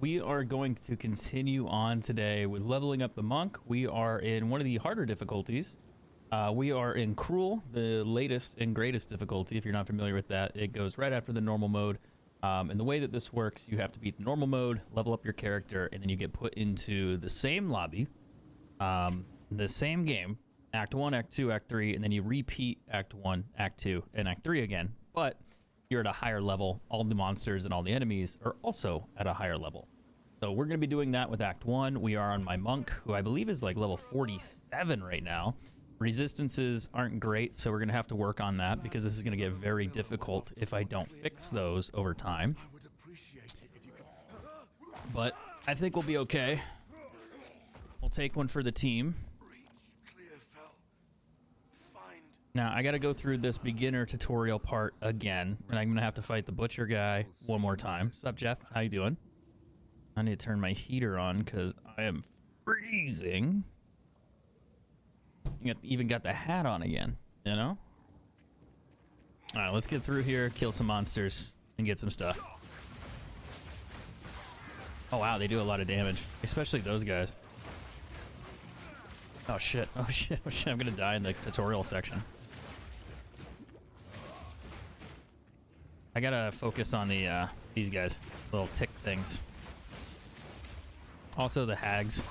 We are going to continue on today with leveling up the monk. We are in one of the harder difficulties. We are in Cruel, the latest and greatest difficulty. If you're not familiar with that, it goes right after the normal mode. And the way that this works, you have to beat the normal mode, level up your character, and then you get put into the same lobby, the same game, Act 1, Act 2, Act 3, and then you repeat Act 1, Act 2, and Act 3 again. But you're at a higher level. All the monsters and all the enemies are also at a higher level. So we're going to be doing that with Act 1. We are on my monk, who I believe is like level 47 right now. Resistances aren't great, so we're going to have to work on that because this is going to get very difficult if I don't fix those over time. But I think we'll be okay. We'll take one for the team. Now, I got to go through this beginner tutorial part again, and I'm going to have to fight the butcher guy one more time. What's up, Jeff? How you doing? I need to turn my heater on because I am freezing. You even got the hat on again, you know? All right, let's get through here, kill some monsters, and get some stuff. Oh, wow, they do a lot of damage, especially those guys. Oh, shit. Oh, shit. Oh, shit. I'm going to die in the tutorial section. I got to focus on the these guys, little tick things. Also, the hags.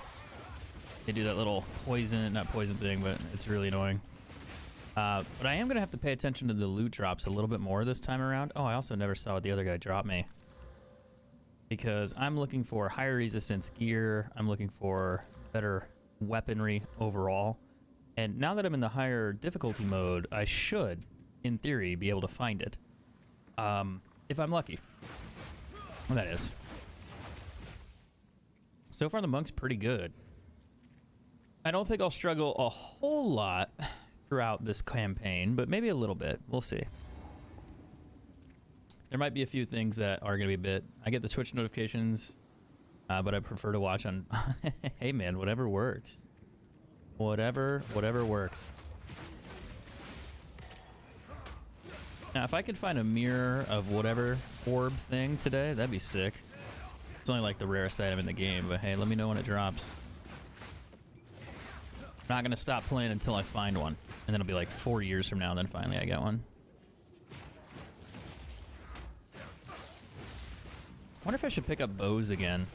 They do that little poison, not poison thing, but it's really annoying. But I am going to have to pay attention to the loot drops a little bit more this time around. Oh, I also never saw what the other guy dropped me. Because I'm looking for higher resistance gear. I'm looking for better weaponry overall. And now that I'm in the higher difficulty mode, I should, in theory, be able to find it. If I'm lucky. Well, that is. So far, the monk's pretty good. I don't think I'll struggle a whole lot throughout this campaign, but maybe a little bit. We'll see. There might be a few things that are going to be a bit... I get the Twitch notifications, but I prefer to watch on... Hey, man, whatever works. Whatever works. Now, if I could find a mirror of whatever orb thing today, that'd be sick. It's only like the rarest item in the game, but hey, let me know when it drops. I'm not going to stop playing until I find one. And then it'll be like 4 years from now, and then finally I get one. I wonder if I should pick up bows again.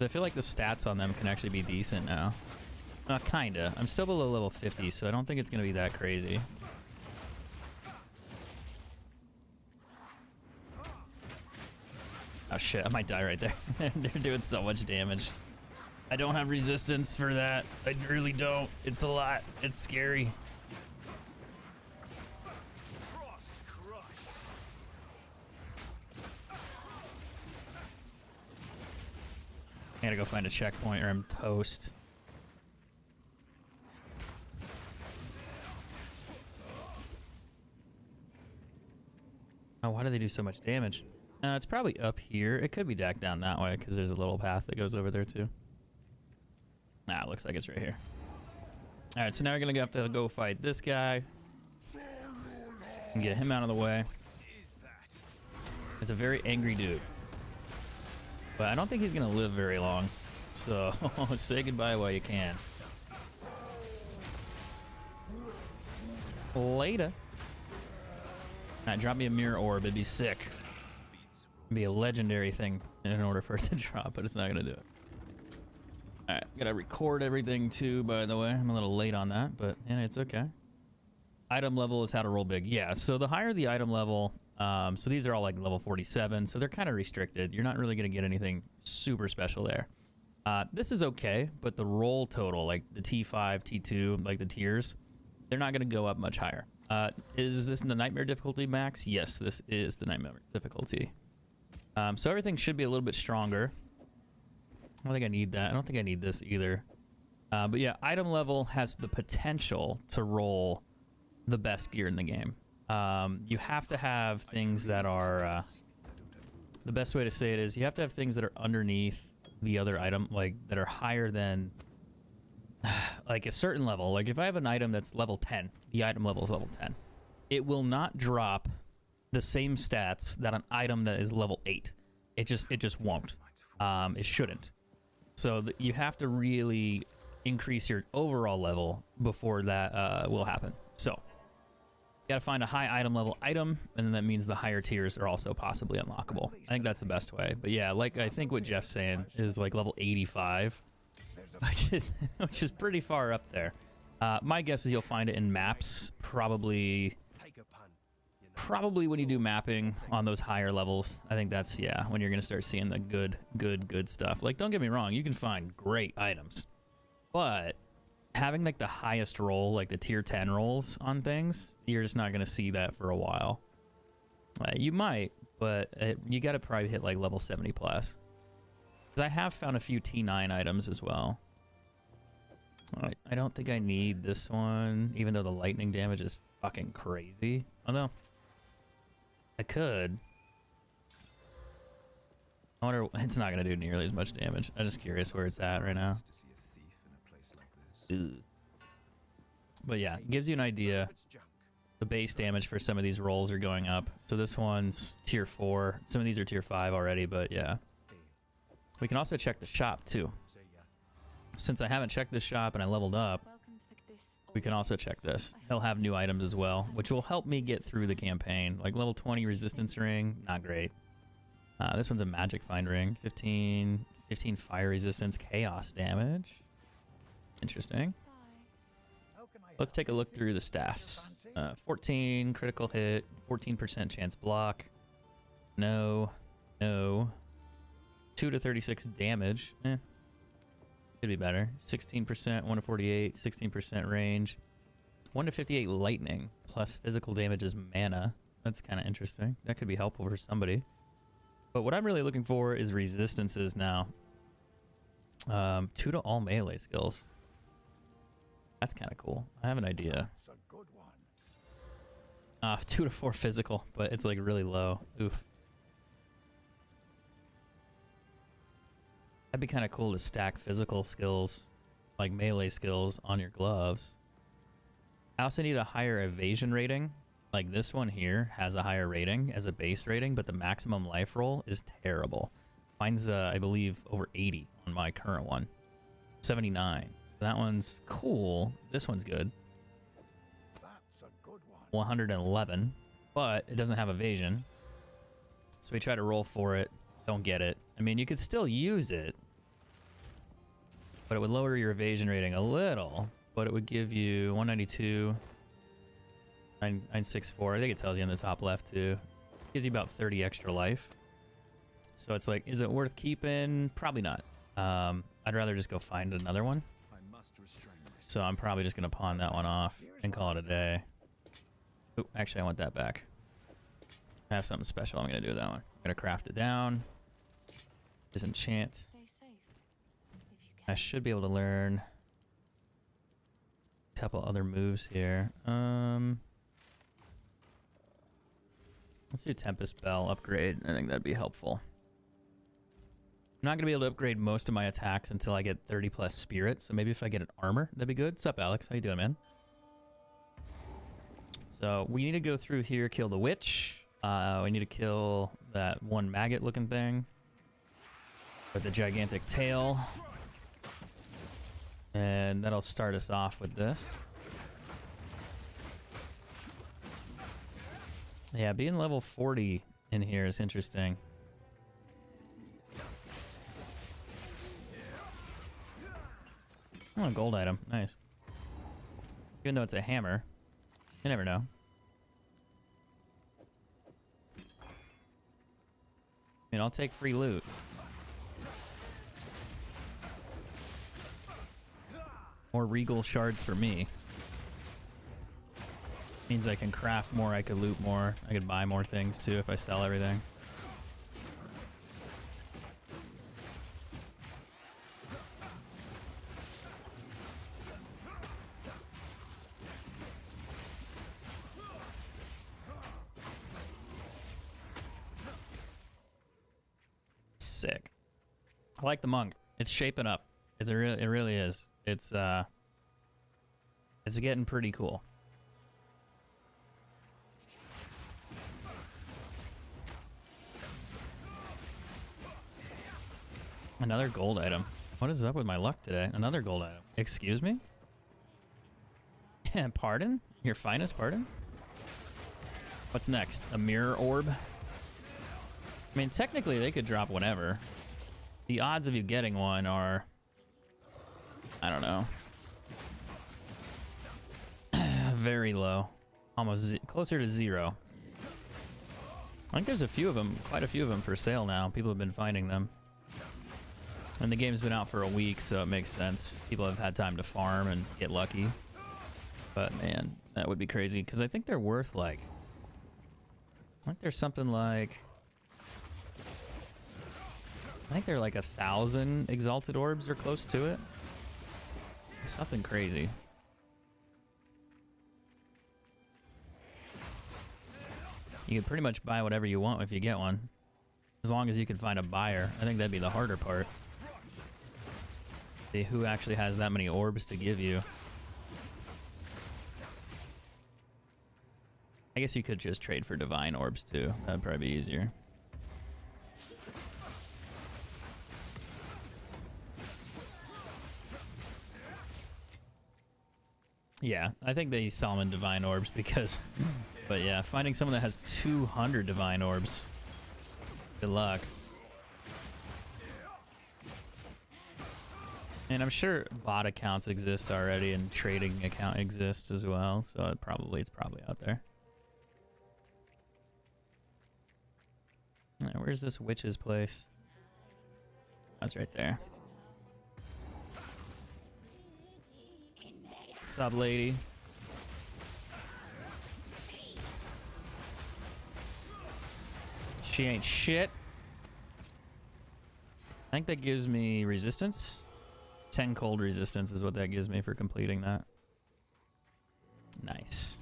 I feel like the stats on them can actually be decent now. Kinda. I'm still below level 50, so I don't think it's going to be that crazy. Oh shit, I might die right there. They're doing so much damage. I don't have resistance for that. I really don't. It's a lot. It's scary. I gotta go find a checkpoint or I'm toast. Oh, why do they do so much damage? It's probably up here. It could be back down that way because there's a little path that goes over there too. Nah, it looks like it's right here. All right, so now we're gonna have to go fight this guy and get him out of the way. It's a very angry dude, but I don't think he's gonna live very long. So say goodbye while you can. Later. All right, drop me a mirror orb. It'd be sick. It'd be a legendary thing in order for it to drop, but it's not gonna do it. All right, gotta record everything too, by the way. I'm a little late on that, but yeah, it's okay. Item level is how to roll big. Yeah, so the higher the item level, so these are all like level 47, so they're kind of restricted. You're not really gonna get anything super special there. This is okay, but the roll total, like the T5, T2, like the tiers, they're not gonna go up much higher. Is this in the Nightmare difficulty max? Yes, this is the Nightmare difficulty. So everything should be a little bit stronger. I don't think I need that. I don't think I need this either. But yeah, item level has the potential to roll the best gear in the game. You have to have things that are... the best way to say it is you have to have things that are underneath the other item, like that are higher than like a certain level. Like if I have an item that's level 10, the item level is level 10. It will not drop the same stats that an item that is level 8. It just won't. It shouldn't. So you have to really increase your overall level before that will happen. So you gotta find a high item level item, and then that means the higher tiers are also possibly unlockable. I think that's the best way. But yeah, like I think what Jeff's saying is like level 85, which is pretty far up there. My guess is you'll find it in maps, probably when you do mapping on those higher levels. I think that's, yeah, when you're gonna start seeing the good stuff. Like, don't get me wrong, you can find great items, but having like the highest roll, like the tier 10 rolls on things, you're just not gonna see that for a while. You might, but you gotta probably hit like level 70 plus. Because I have found a few T9 items as well. I don't think I need this one, even though the lightning damage is fucking crazy. Oh no. I could. I wonder, it's not gonna do nearly as much damage. I'm just curious where it's at right now. Ugh. But yeah, it gives you an idea. The base damage for some of these rolls are going up. So this one's tier 4. Some of these are tier 5 already, but yeah. We can also check the shop too. Since I haven't checked this shop and I leveled up, we can also check this. They'll have new items as well, which will help me get through the campaign. Like level 20 resistance ring, not great. This one's a magic find ring. 15 fire resistance, chaos damage. Interesting. Let's take a look through the staffs. 14 critical hit, 14% chance block. No. 2 to 36 damage. Could be better. 16%, 1 to 48, 16% range. 1 to 58 lightning, plus physical damage is mana. That's kind of interesting. That could be helpful for somebody. But what I'm really looking for is resistances now. 2 to all melee skills. That's kind of cool. I have an idea. 2 to 4 physical, but it's like really low. Oof. That'd be kind of cool to stack physical skills, like melee skills, on your gloves. I also need a higher evasion rating. Like this one here has a higher rating as a base rating, but the maximum life roll is terrible. Mine's, I believe, over 80 on my current one. 79. So that one's cool. This one's good. That's a good one. 111, but it doesn't have evasion. So we try to roll for it. Don't get it. I mean, you could still use it, but it would lower your evasion rating a little, but it would give you 192, 964. I think it tells you in the top left too. Gives you about 30 extra life. So it's like, is it worth keeping? Probably not. I'd rather just go find another one. So I'm probably just going to pawn that one off and call it a day. Oh, actually, I want that back. I have something special I'm going to do with that one. I'm going to craft it down. Disenchant. I should be able to learn a couple other moves here. Let's do Tempest Bell upgrade. I think that'd be helpful. I'm not going to be able to upgrade most of my attacks until I get 30 plus spirit. So maybe if I get an armor, that'd be good. What's up, Alex? How you doing, man? So we need to go through here, kill the witch. We need to kill that one maggot looking thing with the gigantic tail. And that'll start us off with this. Yeah, being level 40 in here is interesting. Oh, a gold item. Nice. Even though it's a hammer, you never know. I mean, I'll take free loot. More regal shards for me. Means I can craft more, I could loot more, I could buy more things too if I sell everything. Sick. I like the monk. It's shaping up. It really is. It's getting pretty cool. Another gold item. What is up with my luck today? Another gold item. Excuse me? Pardon? Your finest pardon? What's next? A mirror orb? I mean, technically they could drop whatever. The odds of you getting one are... I don't know. Very low. Almost closer to 0. I think there's a few of them, quite a few of them for sale now. People have been finding them. And the game's been out for a week, so it makes sense. People have had time to farm and get lucky. But man, that would be crazy, because I think they're worth like... I think there's something like... I think they're like 1,000 exalted orbs or close to it. Something crazy. You can pretty much buy whatever you want if you get one. As long as you can find a buyer. I think that'd be the harder part. See who actually has that many orbs to give you. I guess you could just trade for divine orbs too. That'd probably be easier. Yeah, I think they sell them in divine orbs because... But yeah, finding someone that has 200 divine orbs. Good luck. And I'm sure bot accounts exist already and trading account exists as well, so it's probably out there. Right, where's this witch's place? That's right there. What's up, lady? She ain't shit. I think that gives me resistance. 10 cold resistance is what that gives me for completing that. Nice.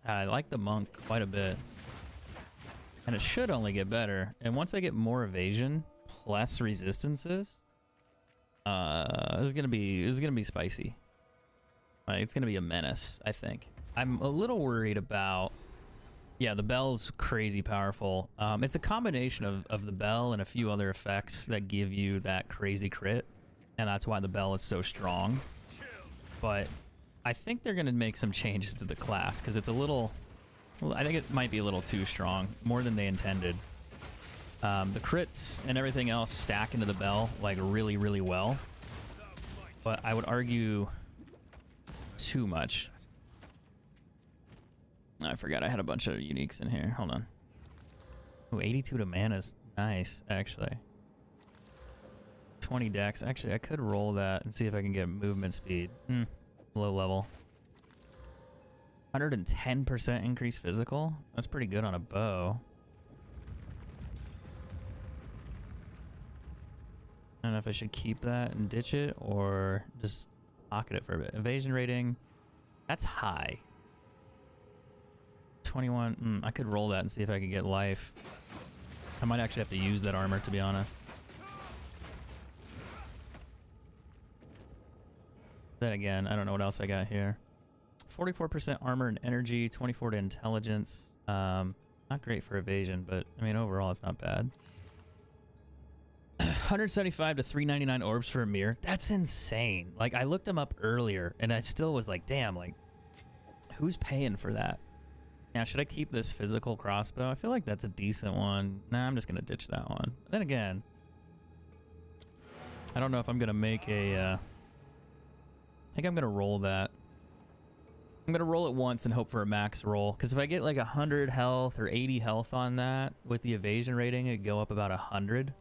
I like the monk quite a bit. And it should only get better. And once I get more evasion plus resistances, it's gonna be spicy. Like, it's gonna be a menace, I think. I'm a little worried about... Yeah, the bell's crazy powerful. It's a combination of the bell and a few other effects that give you that crazy crit. And that's why the bell is so strong. But I think they're gonna make some changes to the class, because it's a little... I think it might be a little too strong, more than they intended. The crits and everything else stack into the bell like really, really well. But I would argue too much. I forgot I had a bunch of uniques in here. Hold on. Ooh, 82 to mana is nice, actually. 20 dex. Actually, I could roll that and see if I can get movement speed. Low level. 110% increased physical? That's pretty good on a bow. I don't know if I should keep that and ditch it or just pocket it for a bit. Evasion rating, that's high. 21, I could roll that and see if I could get life. I might actually have to use that armor, to be honest. Then again, I don't know what else I got here. 44% armor and energy, 24 to intelligence. Not great for evasion, but I mean, overall, it's not bad. 175 to 399 orbs for a mirror. That's insane. Like, I looked them up earlier, and I still was like, damn, like, who's paying for that? Now, should I keep this physical crossbow? I feel like that's a decent one. Nah, I'm just going to ditch that one. But then again, I don't know if I'm going to make a... I think I'm going to roll that. I'm going to roll it once and hope for a max roll. Because if I get like 100 health or 80 health on that, with the evasion rating, it'd go up about 100.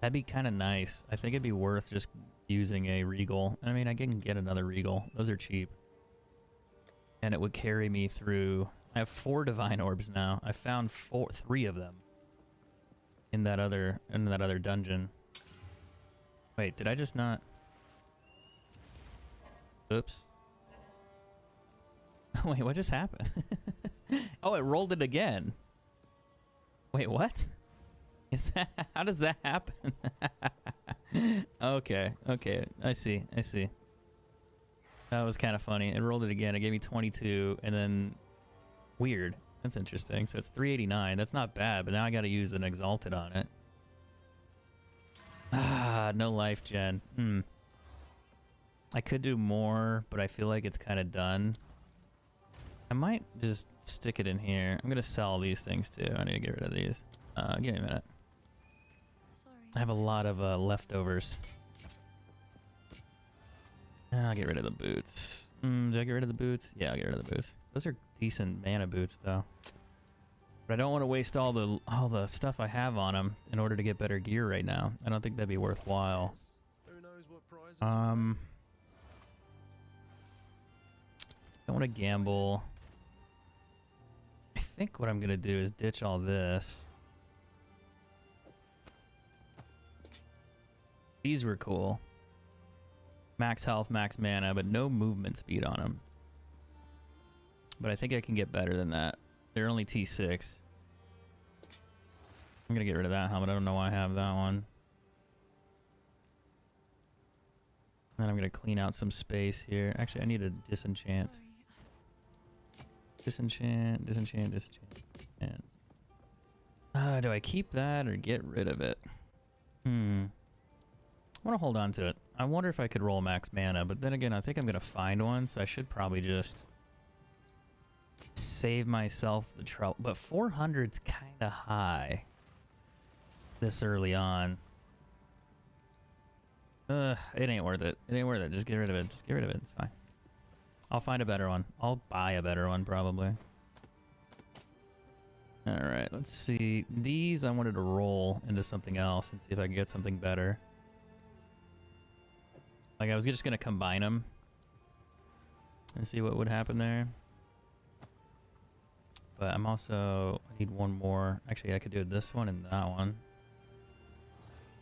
That'd be kind of nice. I think it'd be worth just using a regal. I mean, I can get another regal. Those are cheap. And it would carry me through... I have 4 divine orbs now. I found 3 of them in that other dungeon. Wait, did I just not... Oops. Wait, what just happened? Oh, it rolled it again. Wait, what? Is that, how does that happen? Okay, I see. That was kind of funny. It rolled it again. It gave me 22, and then Weird. That's interesting. So it's 389. That's not bad, but now I got to use an Exalted on it. Ah, no life gen. I could do more, but I feel like it's kind of done. I might just stick it in here. I'm going to sell these things too. I need to get rid of these. Give me a minute. Sorry. I have a lot of leftovers. I'll get rid of the boots. Did I get rid of the boots? Yeah, I'll get rid of the boots. Those are decent mana boots, though. But I don't want to waste all the stuff I have on them in order to get better gear right now. I don't think that'd be worthwhile. Who knows what prizes Don't want to gamble. I think what I'm gonna do is ditch all this. These were cool. Max health, max mana, but no movement speed on them. But I think I can get better than that. They're only T6. I'm gonna get rid of that helmet. I don't know why I have that one. Then I'm gonna clean out some space here. Actually, I need to disenchant. Sorry. Disenchant. Do I keep that or get rid of it? I want to hold on to it. I wonder if I could roll max mana, but then again, I think I'm gonna find one, so I should probably just save myself the trouble. But 400's kind of high this early on. It ain't worth it. It ain't worth it. Just get rid of it. Just get rid of it. It's fine. I'll find a better one. I'll buy a better one, probably. Alright, let's see. These I wanted to roll into something else and see if I can get something better. Like, I was just going to combine them and see what would happen there. But I'm also... I need one more. Actually, I could do this one and that one.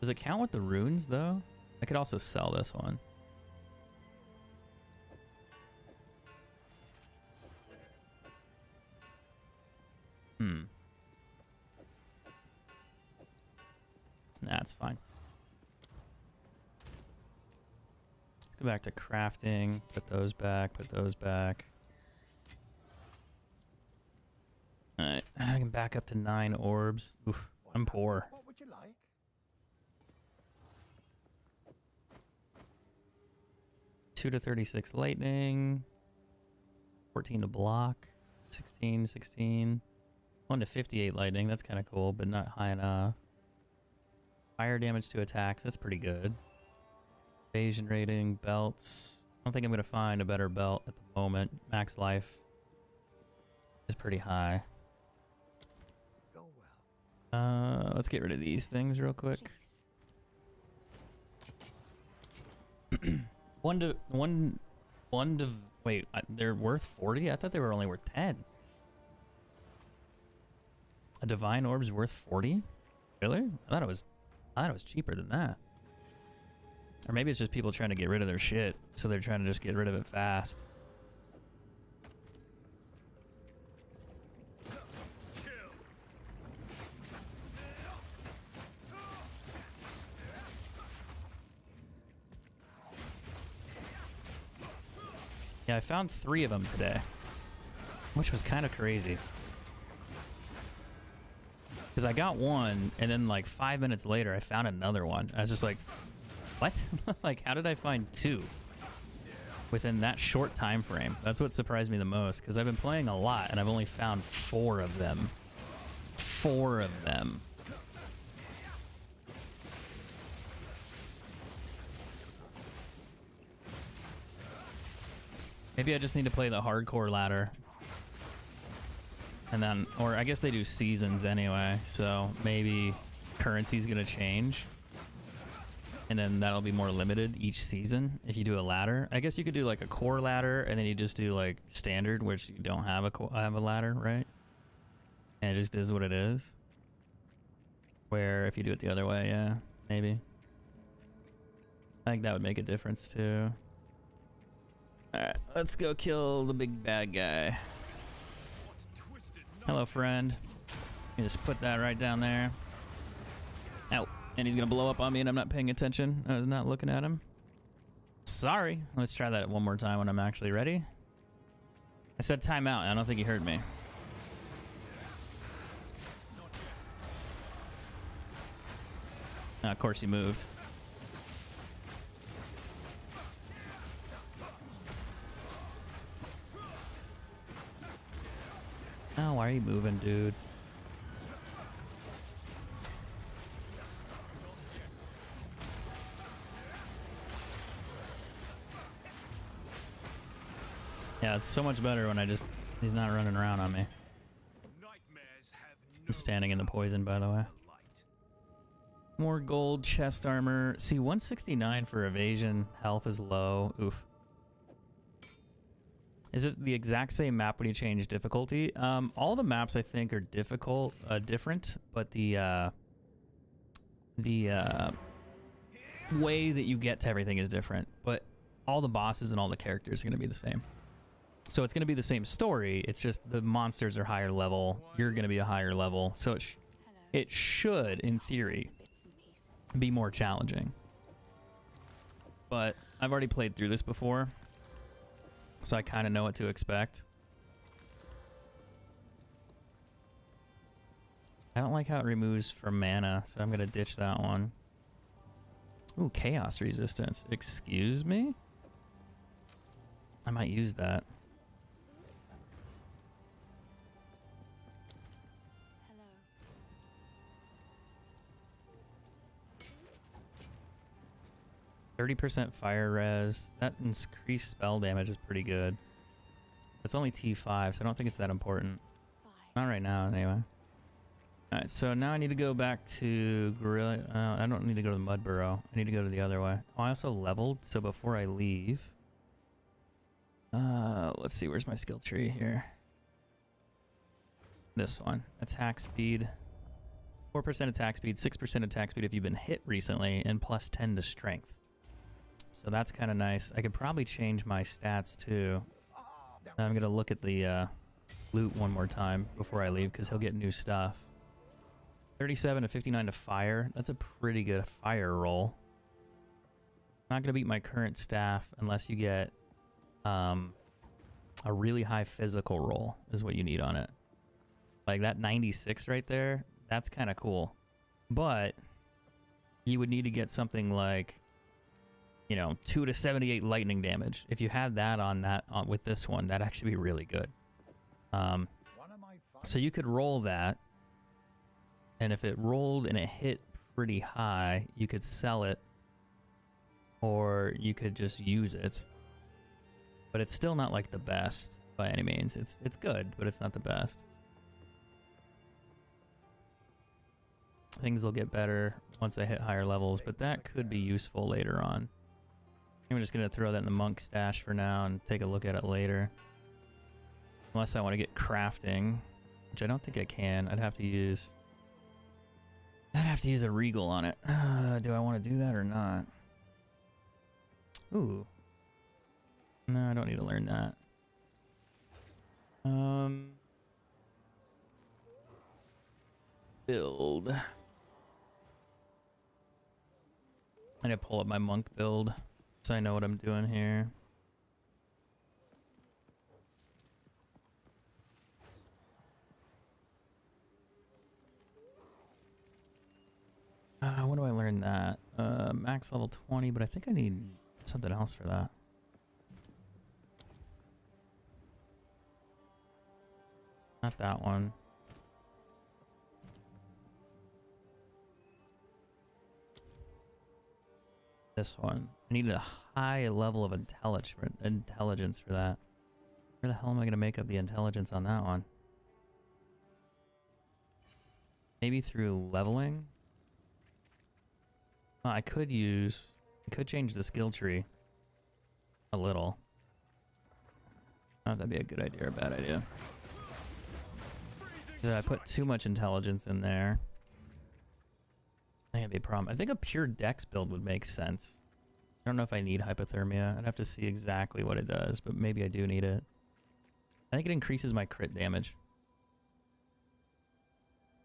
Does it count with the runes, though? I could also sell this one. Nah, it's fine. Let's go back to crafting. Put those back. Put those back. Alright, I can back up to 9 orbs. Oof, I'm poor. What would you like? 2 to 36 lightning. 14 to block. 16. 1 to 58 lightning. That's kind of cool, but not high enough. Fire damage to attacks. That's pretty good. Evasion rating. Belts. I don't think I'm going to find a better belt at the moment. Max life is pretty high. Go well. Let's get rid of these things real quick. Wait, they're worth 40? I thought they were only worth 10. A divine orb's worth 40? Really? I thought it was cheaper than that. Or maybe it's just people trying to get rid of their shit, so they're trying to just get rid of it fast. Yeah, I found 3 of them today, which was kind of crazy. Because I got one, and then like 5 minutes later, I found another one. I was just like, what? Like, how did I find 2 within that short time frame? That's what surprised me the most, because I've been playing a lot, and I've only found 4 of them. 4 of them. Maybe I just need to play the hardcore ladder. And then, or I guess they do seasons anyway, so maybe currency's gonna change. And then that'll be more limited each season if you do a ladder. I guess you could do like a core ladder, and then you just do like standard, which you don't have a ladder, right? And it just is what it is. Where if you do it the other way, yeah, maybe. I think that would make a difference too. Alright, let's go kill the big bad guy. Hello, friend. You just put that right down there. Ow. And he's gonna blow up on me and I'm not paying attention. I was not looking at him. Sorry. Let's try that one more time when I'm actually ready. I said timeout. I don't think he heard me. Of course he moved. Oh, why are you moving, dude? Yeah, it's so much better when he's not running around on me. I'm standing in the poison, by the way. More gold, chest armor. See, 169 for evasion. Health is low. Oof. Is this the exact same map when you change difficulty? All the maps I think are different, but the way that you get to everything is different. But all the bosses and all the characters are going to be the same. So it's going to be the same story. It's just the monsters are higher level. You're going to be a higher level. So it should, in theory, be more challenging. But I've already played through this before, so I kind of know what to expect. I don't like how it removes from mana, so I'm going to ditch that one. Ooh, chaos resistance. Excuse me? I might use that. 30% fire res. That increased spell damage is pretty good. It's only T5, so I don't think it's that important. Not right now, anyway. Alright, so now I need to go back to Gorilla. I don't need to go to the Mud Burrow. I need to go to the other way. Oh, I also leveled, so before I leave... let's see, where's my skill tree here? This one. Attack speed. 4% attack speed, 6% attack speed if you've been hit recently, and plus 10 to strength. So that's kind of nice. I could probably change my stats too. I'm going to look at the loot one more time before I leave because he'll get new stuff. 37 to 59 to fire. That's a pretty good fire roll. Not going to beat my current staff unless you get a really high physical roll is what you need on it. Like that 96 right there, that's kind of cool. But you would need to get something like, you know, 2 to 78 lightning damage. If you had that on that with this one, that'd actually be really good. So you could roll that, and if it rolled and it hit pretty high, you could sell it, or you could just use it. But it's still not like the best by any means. It's good, but it's not the best. Things will get better once I hit higher levels, but that could be useful later on. I'm just going to throw that in the monk stash for now and take a look at it later. Unless I want to get crafting, which I don't think I can. I'd have to use a regal on it. Do I want to do that or not? Ooh. No, I don't need to learn that. Build. I need to pull up my monk build so I know what I'm doing here. When do I learn that? Max level 20, but I think I need something else for that. Not that one. This one. I need a high level of intelligence for that. Where the hell am I going to make up the intelligence on that one? Maybe through leveling? I could change the skill tree a little. I don't know if that'd be a good idea or a bad idea. I put too much intelligence in there. I think it'd be a problem. I think a pure dex build would make sense. I don't know if I need hypothermia. I'd have to see exactly what it does, but maybe I do need it. I think it increases my crit damage.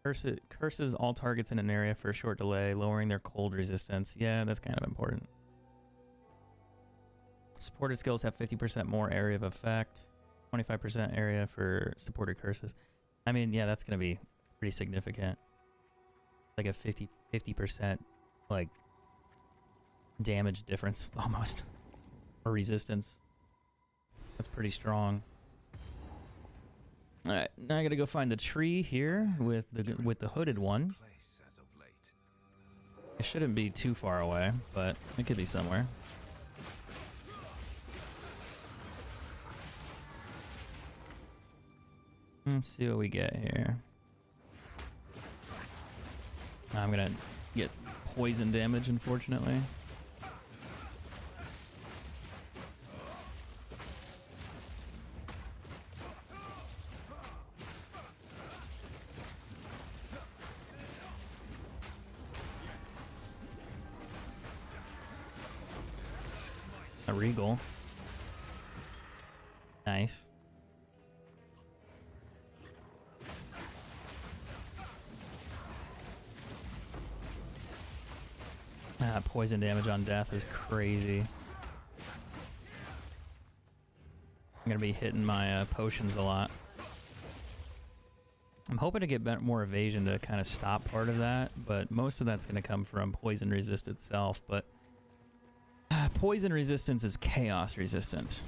Curses all targets in an area for a short delay, lowering their cold resistance. Yeah, that's kind of important. Supported skills have 50% more area of effect, 25% area for supported curses. I mean, yeah, that's going to be pretty significant. Like a 50% like damage difference almost, or resistance. That's pretty strong. All right, now I gotta go find the tree here with the hooded one. It shouldn't be too far away, but it could be somewhere. Let's see what we get here. I'm gonna get poison damage, unfortunately. A regal. Nice. Poison damage on death is crazy. I'm gonna be hitting my potions a lot. I'm hoping to get more evasion to kind of stop part of that, but most of that's gonna come from poison resist itself. But poison resistance is chaos resistance.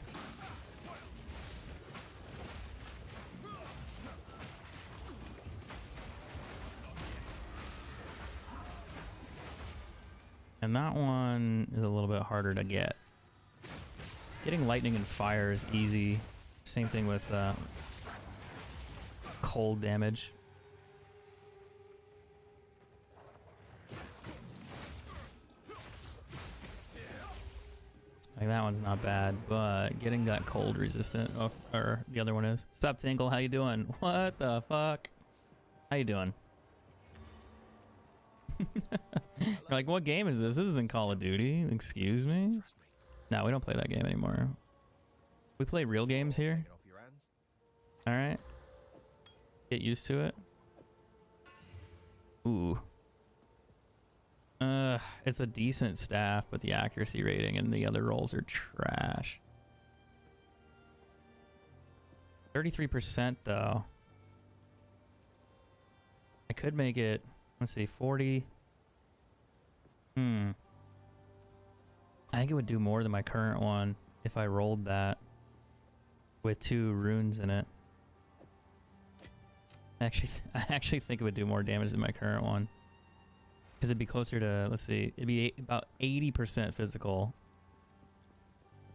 And that one is a little bit harder to get. Getting lightning and fire is easy. Same thing with cold damage. Like that one's not bad, but getting that cold resistant, or the other one is. Sup, Tinkle, how you doing? What the fuck? How you doing? You're like, what game is this? This isn't Call of Duty. Excuse me? No, we don't play that game anymore. We play real games here. All right. Get used to it. Ooh. It's a decent staff, but the accuracy rating and the other rolls are trash. 33% though. I could make it, let's see, 40. I think it would do more than my current one if I rolled that with 2 runes in it. I actually think it would do more damage than my current one. Because it'd be closer to, let's see, it'd be about 80% physical.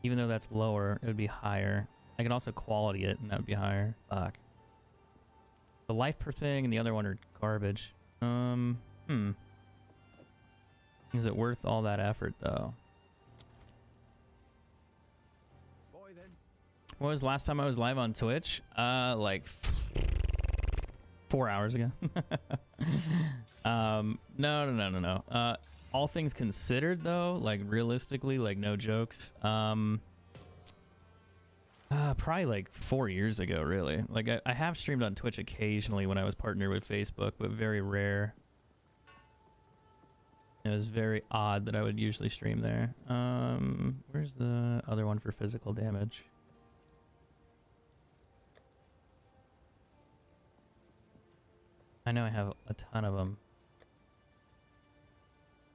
Even though that's lower, it would be higher. I can also quality it, and that would be higher. Fuck. The life per thing and the other one are garbage. Is it worth all that effort, though? What was last time I was live on Twitch? Like 4 hours ago. No. All things considered, though, like realistically, like no jokes. Probably like 4 years ago, really. Like I have streamed on Twitch occasionally when I was partnered with Facebook, but very rare. It was very odd that I would usually stream there. Where's the other one for physical damage? I know I have a ton of them.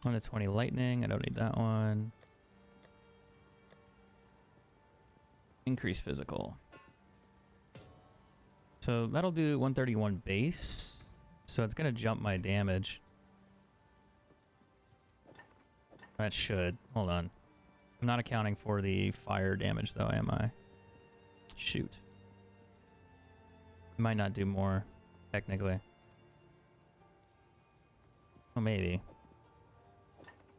1 to 20 lightning. I don't need that one. Increase physical. So that'll do 131 base. So it's going to jump my damage. That should. Hold on. I'm not accounting for the fire damage, though, am I? Shoot. Might not do more, technically. Oh, maybe.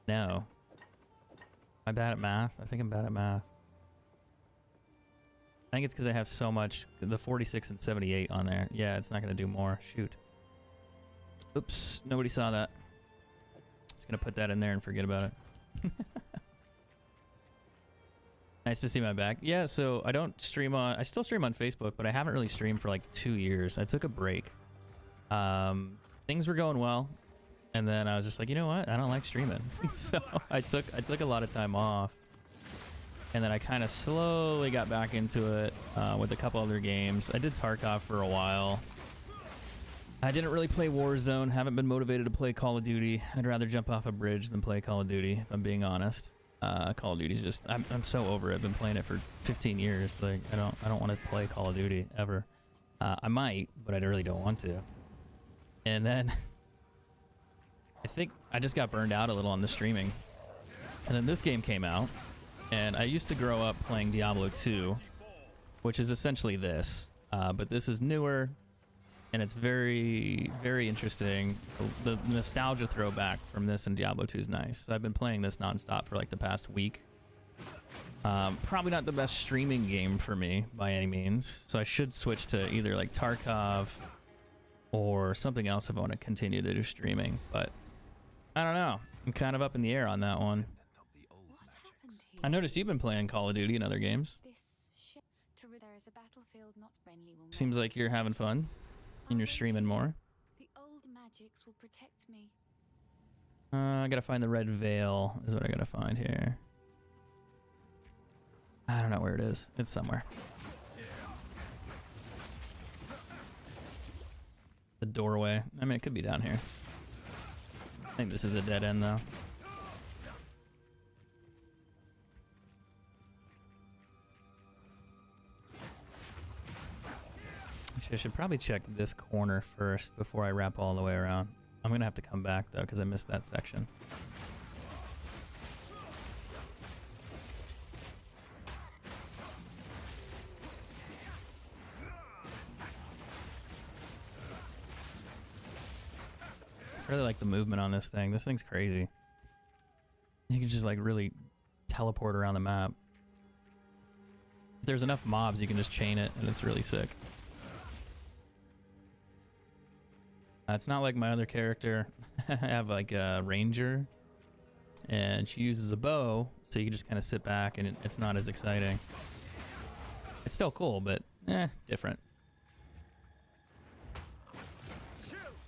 No. Am I bad at math? I think I'm bad at math. I think it's because I have so much, the 46 and 78 on there. Yeah, it's not going to do more. Shoot. Oops, nobody saw that. Just going to put that in there and forget about it. Nice to see my back. Yeah, so I don't stream on, I still stream on Facebook, but I haven't really streamed for like 2 years. I took a break. Things were going well. And then I was just like, you know what? I don't like streaming. So I took a lot of time off. And then I kind of slowly got back into it with a couple other games. I did Tarkov for a while. I didn't really play Warzone. Haven't been motivated to play Call of Duty. I'd rather jump off a bridge than play Call of Duty, if I'm being honest. Call of Duty's just, I'm so over it. I've been playing it for 15 years. Like, I don't want to play Call of Duty ever. I might, but I really don't want to. And then I think I just got burned out a little on the streaming. And then this game came out, and I used to grow up playing Diablo 2, which is essentially this, but this is newer, and it's very, very interesting. The nostalgia throwback from this and Diablo 2 is nice. So I've been playing this nonstop for like the past week. Probably not the best streaming game for me by any means, so I should switch to either like Tarkov or something else if I want to continue to do streaming, but I don't know. I'm kind of up in the air on that one. I noticed you've been playing Call of Duty and other games. Seems like you're having fun and you're streaming more. I gotta find the red veil is what I gotta find here. I don't know where it is. It's somewhere. The doorway. I mean, it could be down here. I think this is a dead end though. I should probably check this corner first before I wrap all the way around. I'm gonna have to come back though because I missed that section. I really like the movement on this thing. This thing's crazy. You can just like really teleport around the map. If there's enough mobs, you can just chain it and it's really sick. It's not like my other character. I have like a ranger and she uses a bow, so you can just kind of sit back and it's not as exciting. It's still cool, but different.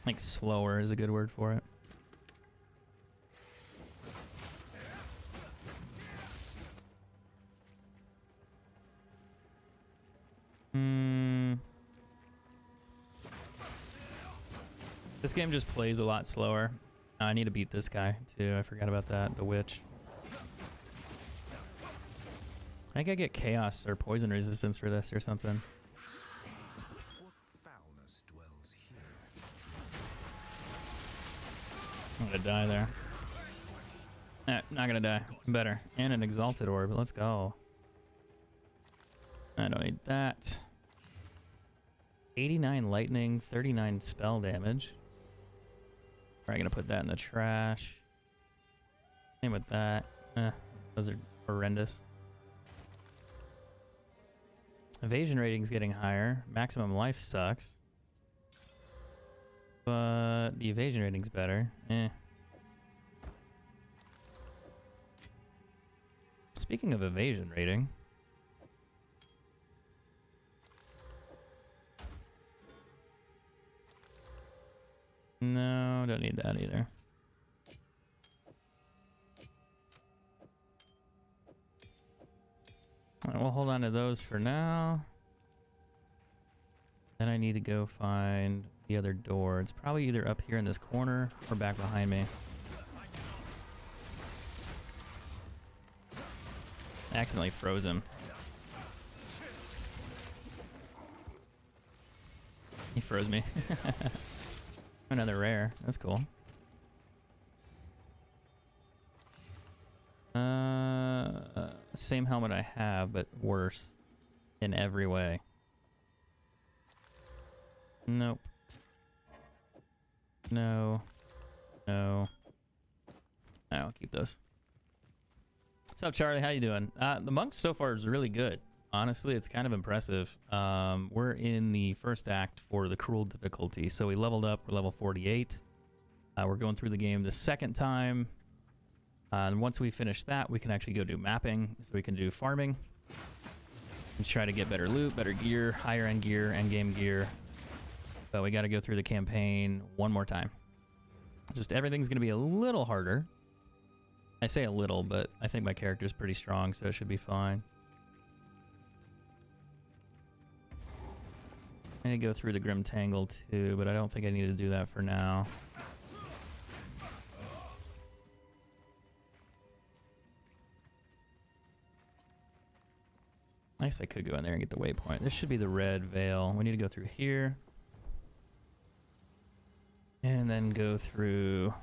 Like slower is a good word for it. This game just plays a lot slower. I need to beat this guy too. I forgot about that. The witch. I think I get chaos or poison resistance for this or something. I'm gonna die there. Not gonna die. Better. And an exalted orb. Let's go. I don't need that. 89 lightning, 39 spell damage. Probably gonna put that in the trash. Same with that. Those are horrendous. Evasion rating's getting higher. Maximum life sucks. But the evasion rating's better. Speaking of evasion rating. No, don't need that either. Alright, we'll hold on to those for now. Then I need to go find the other door. It's probably either up here in this corner or back behind me. I accidentally froze him. He froze me. Another rare. That's cool. Same helmet I have, but worse in every way. Nope. No. No. I'll keep those. What's up, Charlie? How you doing? The monk so far is really good. Honestly, it's kind of impressive. We're in the first act for the cruel difficulty. So we leveled up. We're level 48. We're going through the game the second time. And once we finish that, we can actually go do mapping. So we can do farming. And try to get better loot, better gear, higher end gear, end game gear. But we got to go through the campaign one more time. Just everything's going to be a little harder. I say a little, but I think my character's pretty strong, so it should be fine. I need to go through the Grim Tangle too, but I don't think I need to do that for now. I guess I could go in there and get the waypoint. This should be the red veil. We need to go through here. And then go through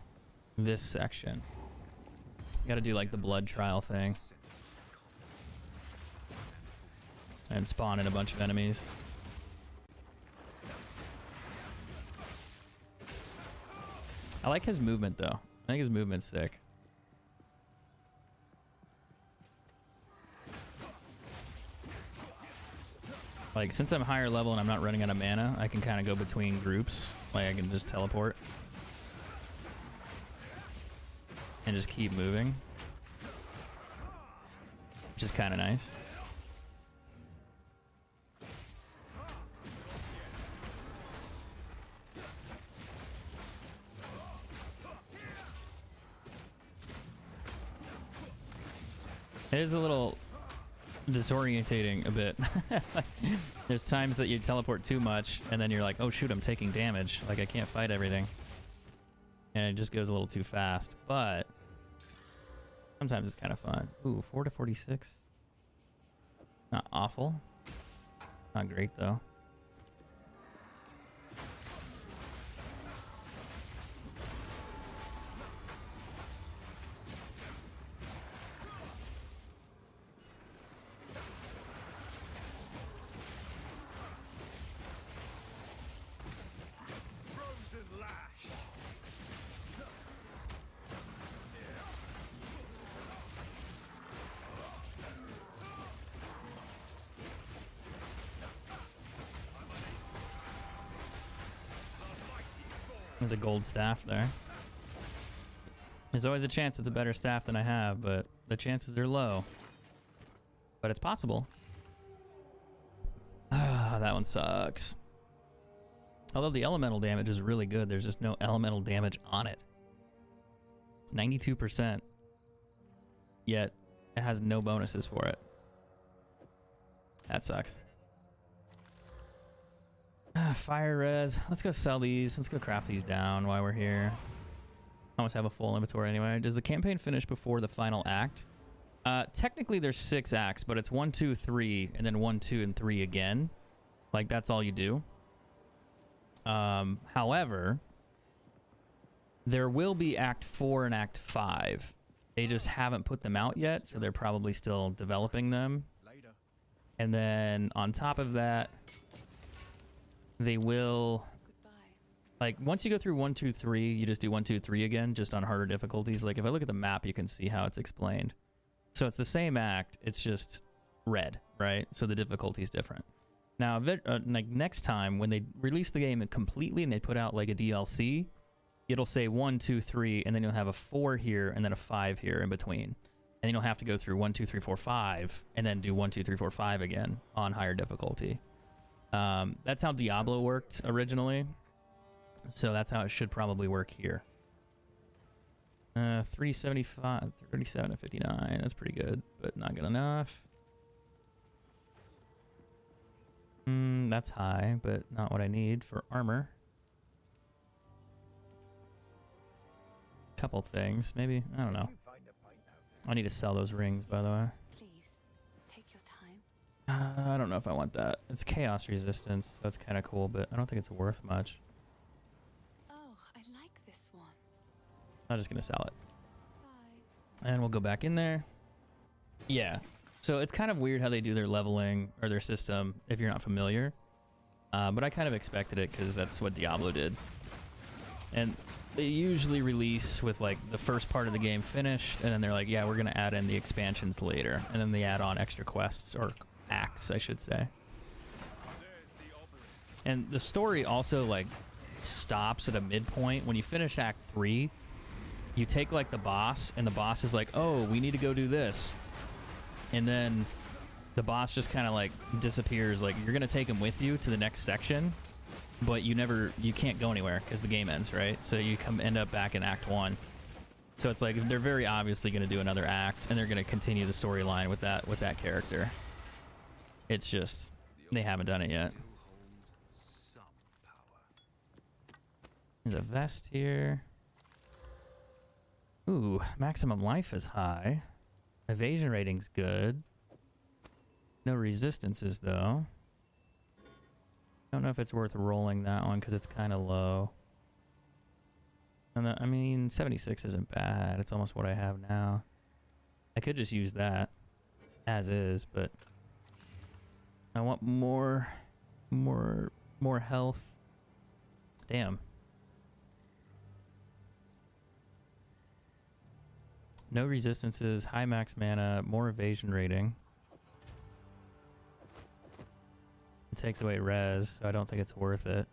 this section. Got to do like the blood trial thing. And spawn in a bunch of enemies. I like his movement though. I think his movement's sick. Like, since I'm higher level and I'm not running out of mana, I can kind of go between groups. Like, I can just teleport. And just keep moving. Which is kind of nice. It is a little disorientating a bit. There's times that you teleport too much and then you're like, oh shoot, I'm taking damage. Like, I can't fight everything. And it just goes a little too fast. But sometimes it's kind of fun. Ooh, 4 to 46. Not awful. Not great though. There's a gold staff there. There's always a chance it's a better staff than I have, but the chances are low. But it's possible. Ah, that one sucks. Although the elemental damage is really good, there's just no elemental damage on it. 92%. Yet, it has no bonuses for it. That sucks. Fire res. Let's go sell these. Let's go craft these down while we're here. I almost have a full inventory anyway. Does the campaign finish before the final act? Technically there's 6 acts, but it's 1, 2, 3, and then 1, 2, and 3 again. Like, that's all you do. However, there will be Act 4 and Act 5. They just haven't put them out yet, so they're probably still developing them. And then on top of that, they will, like, once you go through 1, 2, 3, you just do 1, 2, 3 again, just on harder difficulties. Like, if I look at the map, you can see how it's explained. So it's the same act, it's just red, right? So the difficulty is different. Now, like, next time when they release the game completely and they put out like a DLC, it'll say 1, 2, 3, and then you'll have a 4 here and then a 5 here in between. And then you'll have to go through 1, 2, 3, 4, 5, and then do 1, 2, 3, 4, 5 again on higher difficulty. That's how Diablo worked originally. So that's how it should probably work here. 375, 37 to 59. That's pretty good, but not good enough. That's high, but not what I need for armor. Couple things, maybe. I don't know. I need to sell those rings, by the way. Please, take your time. I don't know if I want that. It's chaos resistance. That's kind of cool, but I don't think it's worth much. Oh, I like this one. I'm just gonna sell it. Bye. And we'll go back in there. Yeah. So it's kind of weird how they do their leveling or their system if you're not familiar. But I kind of expected it because that's what Diablo did. And they usually release with like the first part of the game finished, and then they're like, yeah, we're going to add in the expansions later. And then they add on extra quests, or acts, I should say. And the story also like stops at a midpoint. When you finish Act 3, you take like the boss, and the boss is like, oh, we need to go do this. And then the boss just kind of like disappears. Like, you're going to take him with you to the next section, but you can't go anywhere because the game ends, right? So you end up back in Act 1. So it's like they're very obviously going to do another act, and they're going to continue the storyline with that character. It's just they haven't done it yet. There's a vest here. Ooh, maximum life is high. Evasion rating's good. No resistances though. Don't know if it's worth rolling that one because it's kind of low. I mean, 76 isn't bad. It's almost what I have now. I could just use that as is, but I want more health. Damn. No resistances, high max mana, more evasion rating. It takes away res, so I don't think it's worth it.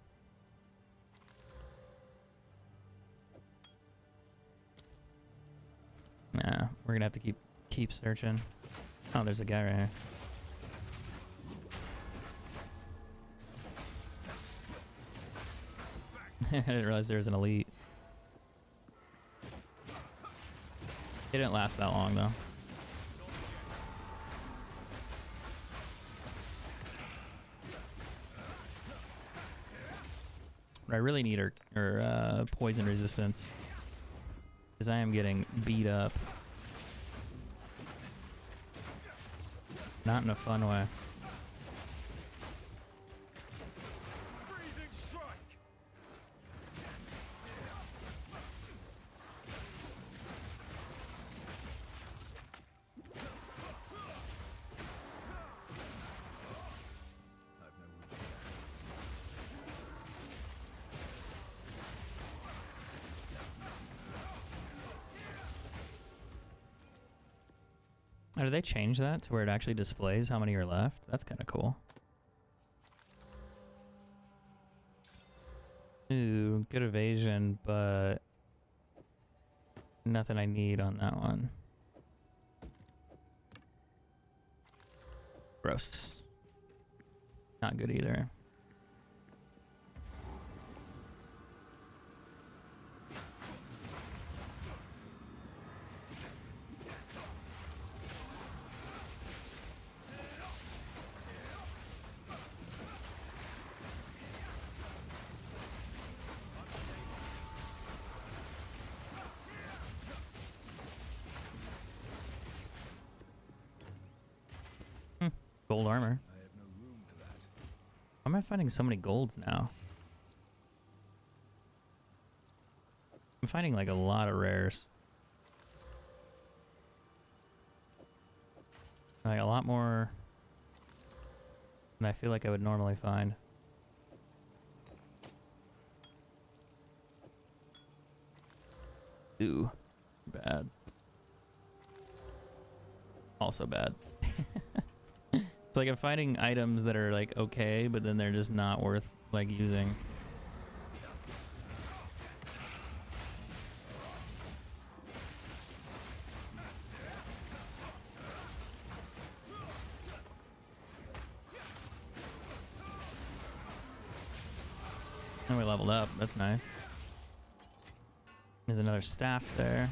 Nah, we're gonna have to keep searching. Oh, there's a guy right here. I didn't realize there was an elite. It didn't last that long though. But I really need her poison resistance, because I am getting beat up. Not in a fun way. Oh, did they change that to where it actually displays how many are left? That's kind of cool. Ooh, good evasion, but nothing I need on that one. Gross. Not good either. Gold armor. I have no room for that. Why am I finding so many golds now? I'm finding like a lot of rares. Like a lot more than I feel like I would normally find. Ooh, bad. Also bad. It's like I'm finding items that are like okay, but then they're just not worth like using. And we leveled up. That's nice. There's another staff there.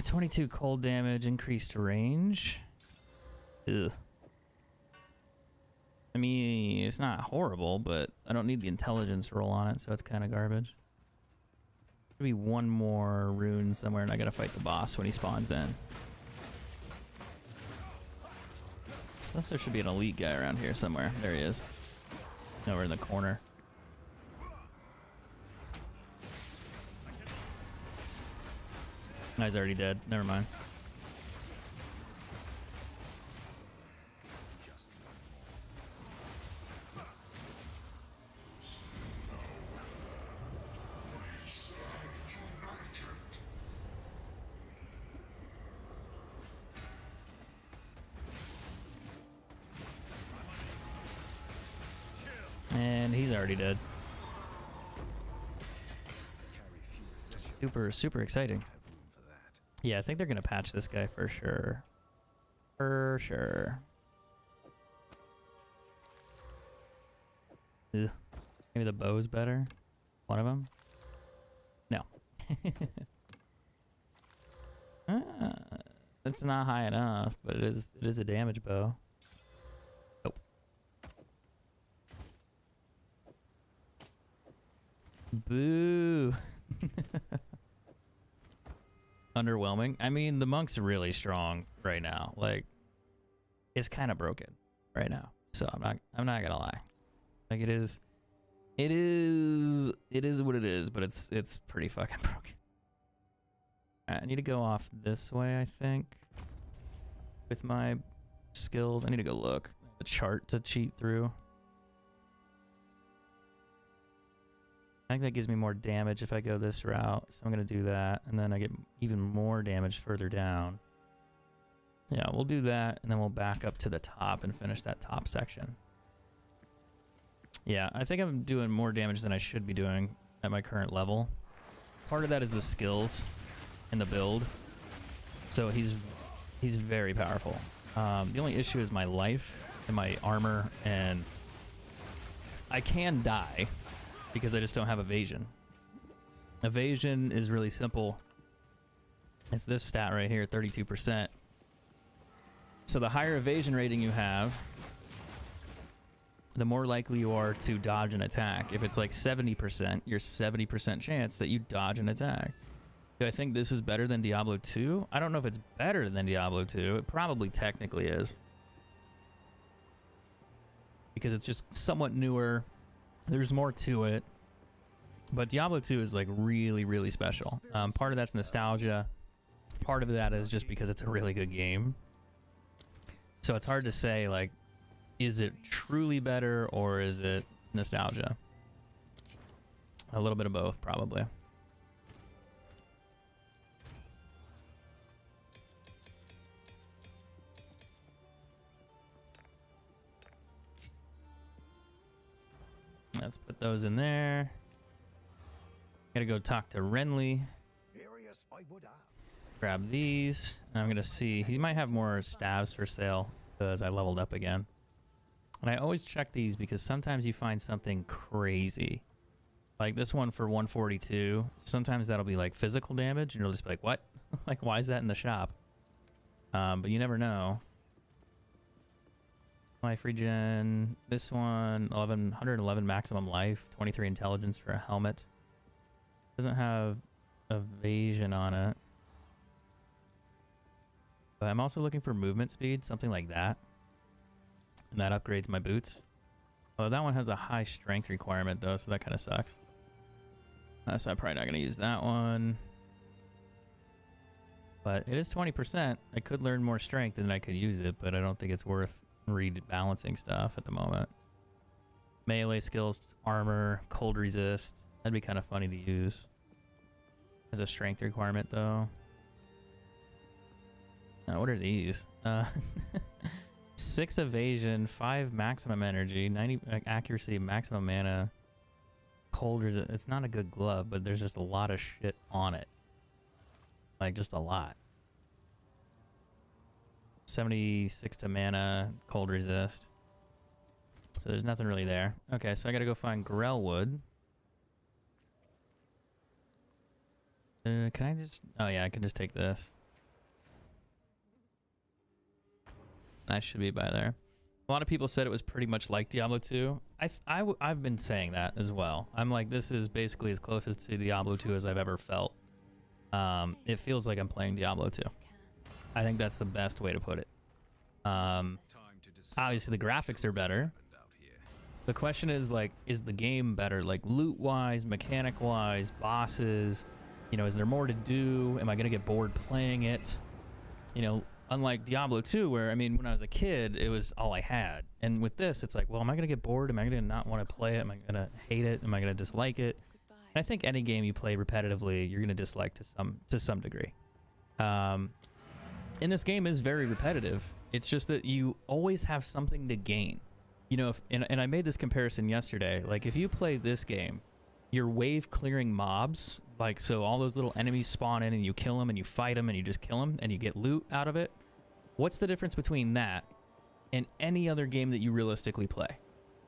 22 cold damage, increased range. Ugh. I mean, it's not horrible, but I don't need the intelligence roll on it, so it's kind of garbage. Maybe one more rune somewhere, and I gotta fight the boss when he spawns in. Plus, there should be an elite guy around here somewhere. There he is. Over in the corner. No, he's already dead. Never mind. And he's already dead. Super exciting. Yeah, I think they're gonna patch this guy for sure. For sure. Ugh. Maybe the bow's better. One of them. No. It's not high enough, but it is a damage bow. Nope. Boo. Underwhelming. I mean, the monk's really strong right now. Like, it's kind of broken right now. So I'm not gonna lie. Like, it is what it is, but it's pretty fucking broken. Alright, I need to go off this way, I think, with my skills. I need to go look at the chart to cheat through. I think that gives me more damage if I go this route, so I'm going to do that, and then I get even more damage further down. Yeah, we'll do that, and then we'll back up to the top and finish that top section. Yeah, I think I'm doing more damage than I should be doing at my current level. Part of that is the skills and the build. So he's very powerful. The only issue is my life and my armor, and I can die because I just don't have evasion. Evasion is really simple. It's this stat right here, 32%. So the higher evasion rating you have, the more likely you are to dodge an attack. If it's like 70%, you're 70% chance that you dodge an attack. Do I think this is better than Diablo 2? I don't know if it's better than Diablo 2. It probably technically is, because it's just somewhat newer. There's more to it. But Diablo 2 is like really, really special. Part of that's nostalgia. Part of that is just because it's a really good game. So it's hard to say, like, is it truly better or is it nostalgia? A little bit of both, probably. Let's put those in there. Gotta go talk to Renly. Grab these. And I'm gonna see. He might have more staves for sale because I leveled up again. And I always check these because sometimes you find something crazy. Like this one for 142. Sometimes that'll be like physical damage and you'll just be like, what? Like, why is that in the shop? But you never know. Life regen. This one, 111 maximum life, 23 intelligence for a helmet. Doesn't have evasion on it. But I'm also looking for movement speed, something like that. And that upgrades my boots. Although that one has a high strength requirement though, so that kind of sucks. So I'm probably not going to use that one. But it is 20%. I could learn more strength and then I could use it, but I don't think it's worth rebalancing stuff at the moment. Melee skills, armor, cold resist. That'd be kind of funny to use. As a strength requirement though. What are these? 6 evasion, 5 maximum energy, 90 accuracy, maximum mana, cold resist. It's not a good glove, but there's just a lot of shit on it. Like, just a lot. 76 to mana, cold resist. So there's nothing really there. Okay, so I gotta go find Grellwood. Can I just... Oh yeah, I can just take this. That should be by there. A lot of people said it was pretty much like Diablo 2. I've been saying that as well. I'm like, this is basically as close as to Diablo 2 as I've ever felt. It feels like I'm playing Diablo 2. I think that's the best way to put it. Obviously, the graphics are better. The question is, like, is the game better? Like, loot-wise, mechanic-wise, bosses? You know, is there more to do? Am I going to get bored playing it? You know, unlike Diablo 2, where, I mean, when I was a kid, it was all I had. And with this, it's like, well, am I going to get bored? Am I going to not want to play it? Am I going to hate it? Am I going to dislike it? And I think any game you play repetitively, you're going to dislike to some degree. And this game is very repetitive. It's just that you always have something to gain. You know, and I made this comparison yesterday. Like, if you play this game, you're wave clearing mobs. Like, so all those little enemies spawn in and you kill them and you fight them and you just kill them and you get loot out of it. What's the difference between that and any other game that you realistically play?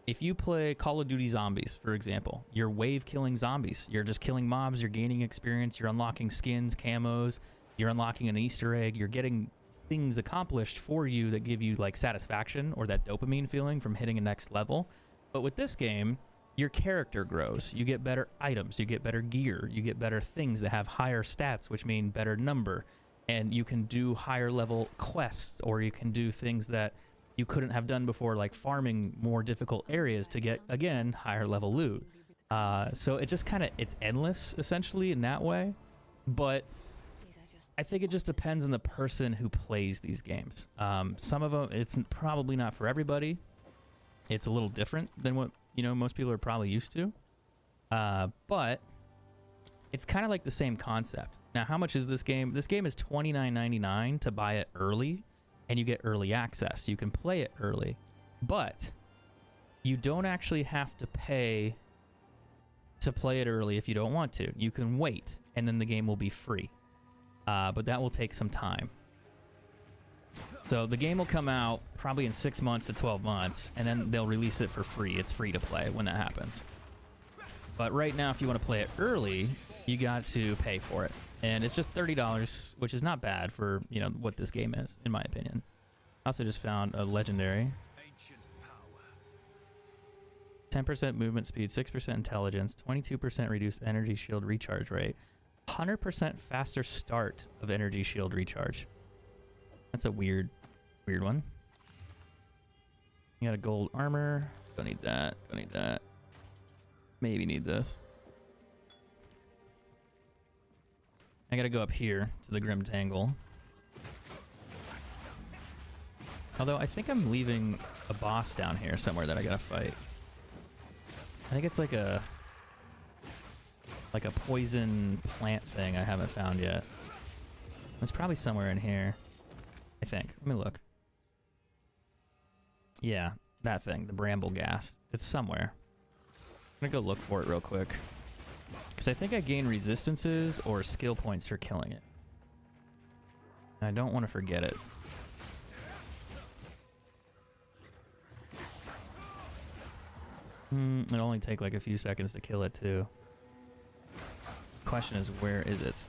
If you play Call of Duty Zombies, for example, you're wave killing zombies. You're just killing mobs. You're gaining experience. You're unlocking skins, camos. You're unlocking an Easter egg. You're getting things accomplished for you that give you like satisfaction or that dopamine feeling from hitting a next level. But with this game, your character grows. You get better items, you get better gear, you get better things that have higher stats, which mean better number. And you can do higher level quests, or you can do things that you couldn't have done before, like farming more difficult areas to get, again, higher level loot. So it just kind of, it's endless, essentially, in that way. But I think it just depends on the person who plays these games. Some of them, it's probably not for everybody. It's a little different than what, you know, most people are probably used to. But it's kind of like the same concept. Now, how much is this game? This game is $29.99 to buy it early, and you get early access. You can play it early, but you don't actually have to pay to play it early if you don't want to. You can wait, and then the game will be free. But that will take some time. So the game will come out probably in 6 months to 12 months, and then they'll release it for free. It's free to play when that happens. But right now, if you want to play it early, you got to pay for it. And it's just $30, which is not bad for, you know, what this game is, in my opinion. I also just found a legendary. 10% movement speed, 6% intelligence, 22% reduced energy shield recharge rate, 100% faster start of energy shield recharge. That's a weird one. You got a gold armor. Don't need that. Don't need that. Maybe need this. I gotta go up here to the Grim Tangle. Although I think I'm leaving a boss down here somewhere that I gotta fight. I think it's like a poison plant thing I haven't found yet. It's probably somewhere in here, I think. Let me look. Yeah, that thing, the bramble gas. It's somewhere. I'm gonna go look for it real quick. Because I think I gain resistances or skill points for killing it. And I don't want to forget it. It'll only take like a few seconds to kill it too. Question is, where is it?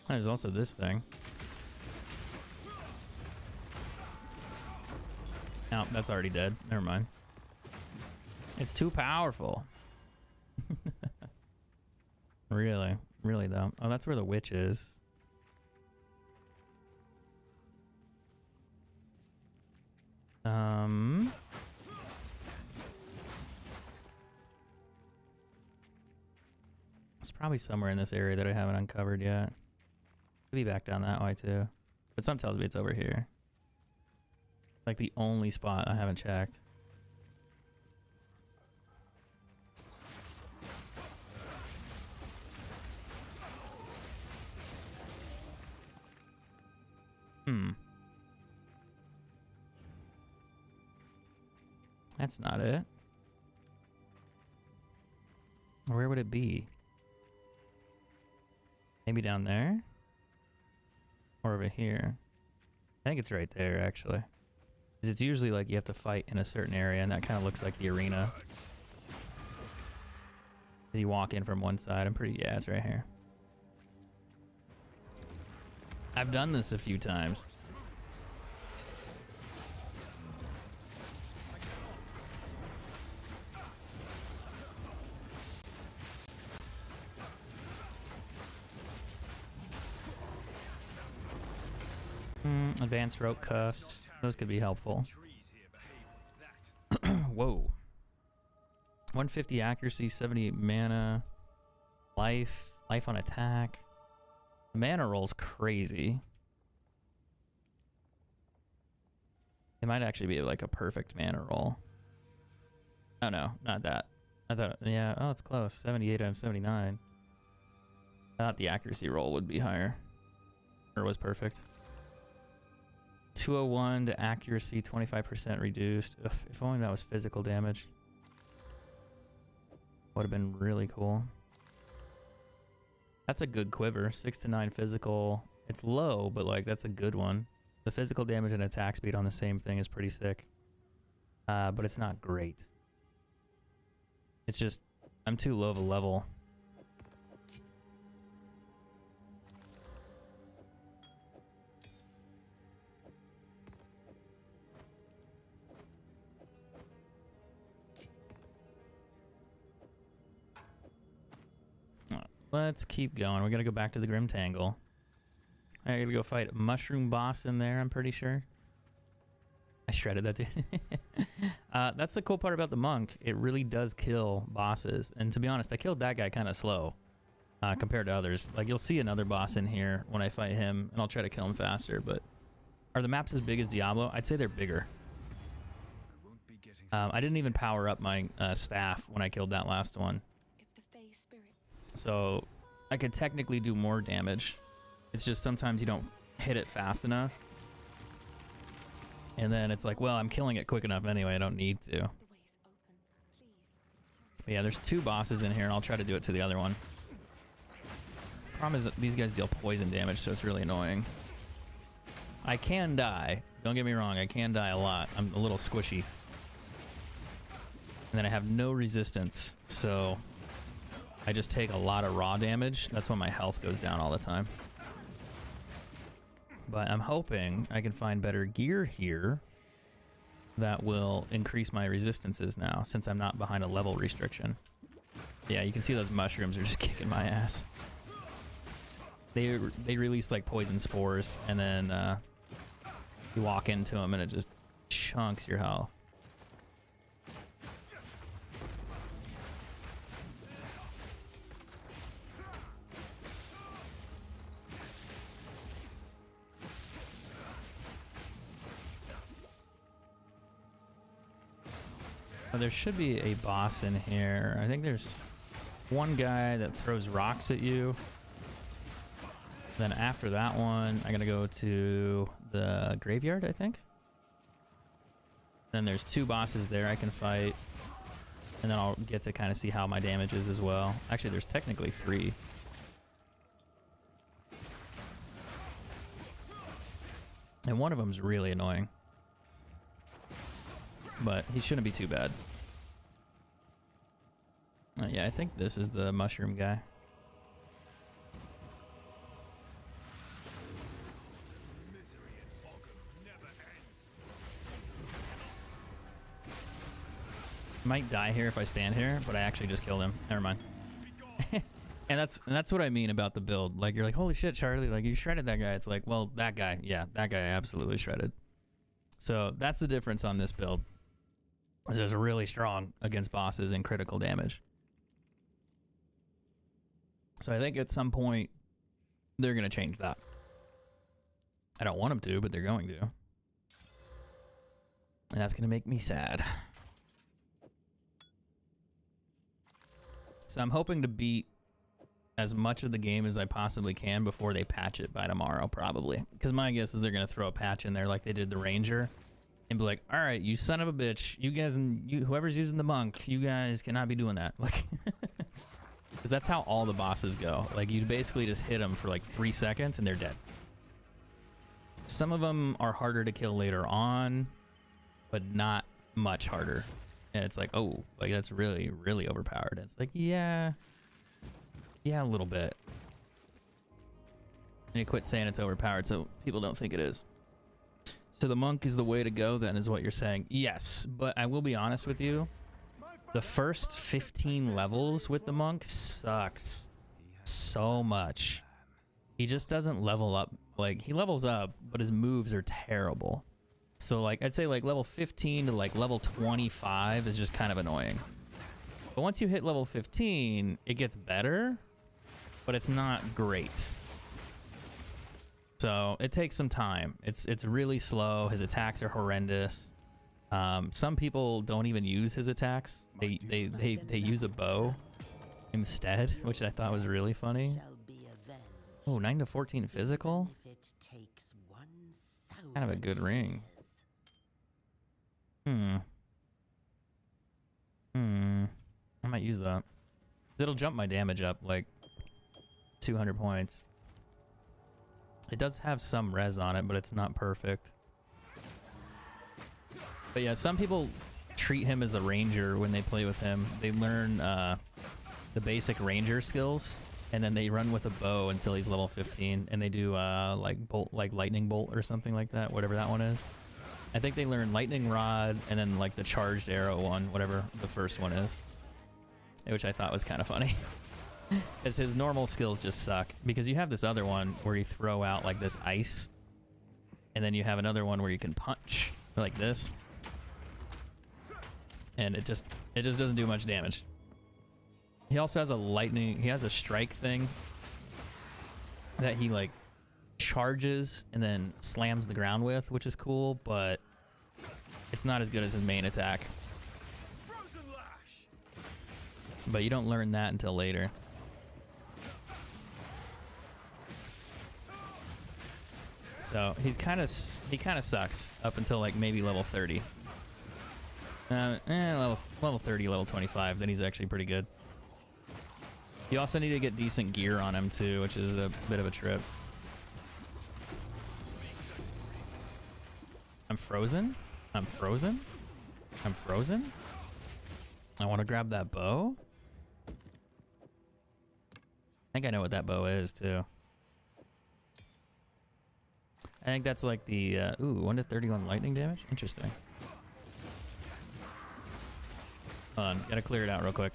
There's also this thing. Oh, that's already dead. Never mind. It's too powerful. Really? Really, though? Oh, that's where the witch is. It's probably somewhere in this area that I haven't uncovered yet. Could be back down that way, too. But something tells me it's over here. Like the only spot I haven't checked. That's not it. Where would it be? Maybe down there? Or over here? I think it's right there, actually. Because it's usually like you have to fight in a certain area, and that kind of looks like the arena. As you walk in from one side, yeah, it's right here. I've done this a few times. Advanced rope cuffs. Those could be helpful. Whoa. 150 accuracy, 70 mana. Life on attack. The mana roll's crazy. It might actually be like a perfect mana roll. Oh no, not that. I thought, yeah, oh, it's close. 78 out of 79. I thought the accuracy roll would be higher. Or was perfect. 201 to accuracy, 25% reduced. Ugh, if only that was physical damage. Would have been really cool. That's a good quiver. 6 to 9 physical. It's low, but like that's a good one. The physical damage and attack speed on the same thing is pretty sick. But it's not great. It's just, I'm too low of a level. let's keep going. We gotta go back to the Grim Tangle. I gotta go fight a mushroom boss in there, I'm pretty sure. I shredded that dude. That's the cool part about the monk. It really does kill bosses. And to be honest, I killed that guy kind of slow compared to others. Like, you'll see another boss in here when I fight him, and I'll try to kill him faster. But are the maps as big as Diablo? I'd say they're bigger. I didn't even power up my staff when I killed that last one. So I could technically do more damage. It's just sometimes you don't hit it fast enough. And then it's like, well, I'm killing it quick enough anyway. I don't need to. But yeah, there's 2 bosses in here, and I'll try to do it to the other one. Problem is that these guys deal poison damage, so it's really annoying. I can die. Don't get me wrong. I can die a lot. I'm a little squishy. And then I have no resistance, so I just take a lot of raw damage. That's why my health goes down all the time. But I'm hoping I can find better gear here that will increase my resistances now, since I'm not behind a level restriction. Yeah, you can see those mushrooms are just kicking my ass. They release like poison spores, and then you walk into them and it just chunks your health. There should be a boss in here. I think there's one guy that throws rocks at you. Then after that one, I'm gonna go to the graveyard, I think. Then there's 2 bosses there I can fight. And then I'll get to kind of see how my damage is as well. Actually, there's technically 3. And one of them's really annoying. But he shouldn't be too bad. Yeah, I think this is the mushroom guy. Might die here if I stand here, but I actually just killed him. Never mind. And that's what I mean about the build. Like, you're like, holy shit, Charlie, like, you shredded that guy. It's like, well, that guy, yeah, that guy absolutely shredded. So that's the difference on this build. It's really strong against bosses and critical damage. So I think at some point they're going to change that. I don't want them to, but they're going to. And that's going to make me sad. So I'm hoping to beat as much of the game as I possibly can before they patch it by tomorrow, probably. Because my guess is they're going to throw a patch in there like they did the Ranger. And be like, all right, you son of a bitch, you guys and whoever's using the monk, you guys cannot be doing that. Like, because that's how all the bosses go. Like, you basically just hit them for like 3 seconds and they're dead. Some of them are harder to kill later on, but not much harder. And it's like, oh, like that's really, really overpowered. It's like, yeah, a little bit. And you quit saying it's overpowered so people don't think it is. So the monk is the way to go, then, is what you're saying. Yes, but I will be honest with you. The first 15 levels with the monk sucks so much. He just doesn't level up. Like, he levels up, but his moves are terrible. So, like, I'd say, like, level 15 to, like, level 25 is just kind of annoying. But once you hit level 15, it gets better, but it's not great. So it takes some time. It's really slow. His attacks are horrendous. Some people don't even use his attacks. They use a bow instead, which I thought was really funny. Oh, 9 to 14 physical. Kind of a good ring. I might use that. It'll jump my damage up like 200 points. It does have some res on it, but it's not perfect. But yeah, some people treat him as a ranger when they play with him. They learn the basic ranger skills, and then they run with a bow until he's level 15, and they do like lightning bolt or something like that, whatever that one is. I think they learn lightning rod, and then like the charged arrow one, whatever the first one is, which I thought was kind of funny. Because his normal skills just suck. Because you have this other one where you throw out like this ice. And then you have another one where you can punch like this. And it just doesn't do much damage. He also has a strike thing that he like charges and then slams the ground with, which is cool, but it's not as good as his main attack. But you don't learn that until later. So he kind of sucks up until like maybe level 30. Level 30, level 25, then he's actually pretty good. You also need to get decent gear on him too, which is a bit of a trip. I'm frozen? I'm frozen? I'm frozen? I want to grab that bow? I think I know what that bow is too. I think that's like the, 1 to 31 lightning damage? Interesting. Hold on, gotta clear it out real quick.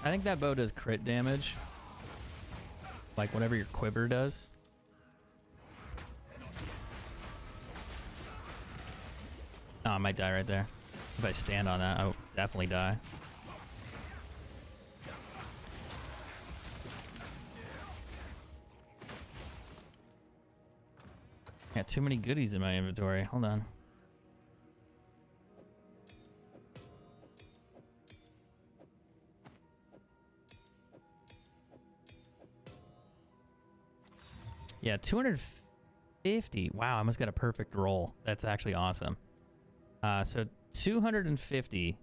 I think that bow does crit damage. Like whatever your quiver does. Oh, I might die right there. If I stand on that, I will definitely die. Got too many goodies in my inventory. Hold on. Yeah, 250. Wow, I almost got a perfect roll. That's actually awesome. So 250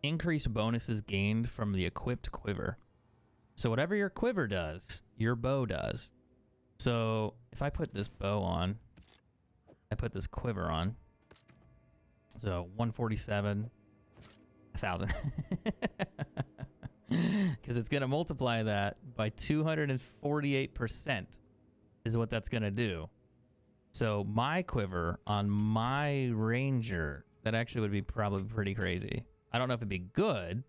increased bonuses gained from the equipped quiver. So whatever your quiver does, your bow does. So if I put this bow on, I put this quiver on. So 147, 1,000. Because it's going to multiply that by 248% is what that's going to do. So my quiver on my ranger, that actually would be probably pretty crazy. I don't know if it'd be good,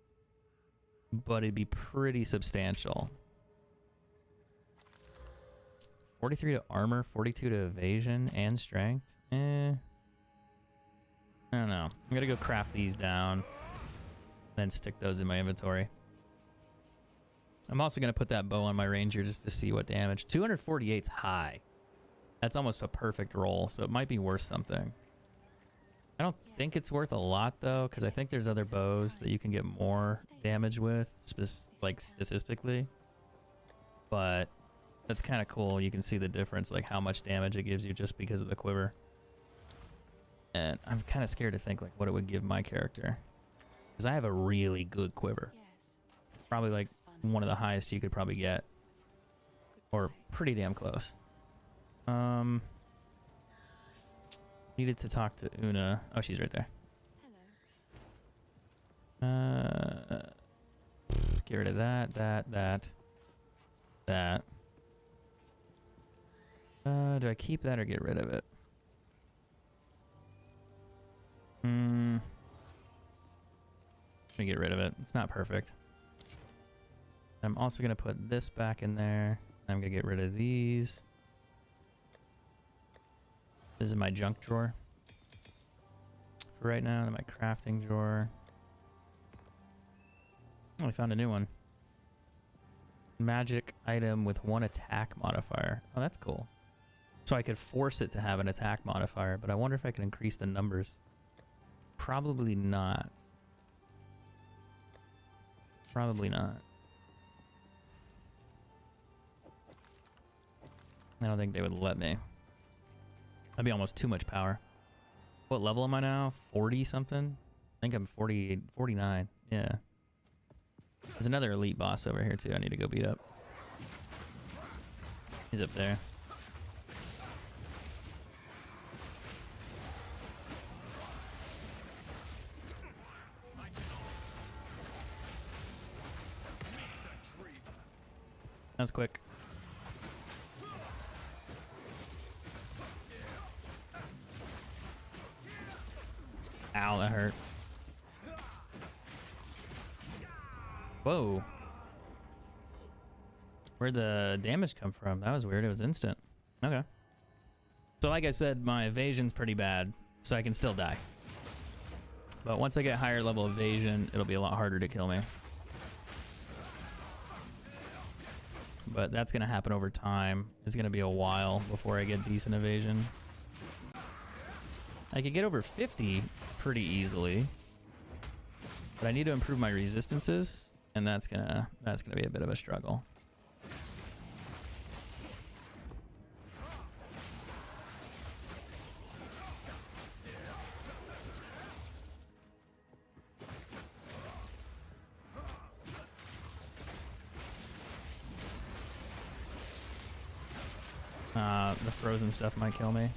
but it'd be pretty substantial. 43 to armor, 42 to evasion and strength. I don't know. I'm gonna go craft these down, then stick those in my inventory. I'm also gonna put that bow on my ranger just to see what damage. 248's high. That's almost a perfect roll, so it might be worth something. I don't think it's worth a lot though, because I think there's other bows that you can get more damage with, like statistically. But that's kind of cool. You can see the difference, like how much damage it gives you just because of the quiver. And I'm kind of scared to think like what it would give my character, because I have a really good quiver. Probably like one of the highest you could probably get, or pretty damn close. Needed to talk to Una. Oh, she's right there. Hello. Get rid of that. Do I keep that or get rid of it? I'm gonna get rid of it. It's not perfect. I'm also gonna put this back in there. I'm gonna get rid of these. This is my junk drawer for right now, and my crafting drawer. Oh, I found a new one. Magic item with 1 attack modifier. Oh, that's cool. So I could force it to have an attack modifier, but I wonder if I can increase the numbers. Probably not. Probably not. I don't think they would let me. That'd be almost too much power. What level am I now? 40 something? I think I'm 48, 49. Yeah. There's another elite boss over here too I need to go beat up. He's up there. That was quick. Ow, that hurt. Whoa. Where'd the damage come from? That was weird. It was instant. Okay. So like I said, my evasion's pretty bad, so I can still die. But once I get higher level evasion, it'll be a lot harder to kill me. But that's going to happen over time. It's going to be a while before I get decent evasion. I could get over 50 pretty easily. But I need to improve my resistances, and that's gonna be a bit of a struggle. The frozen stuff might kill me.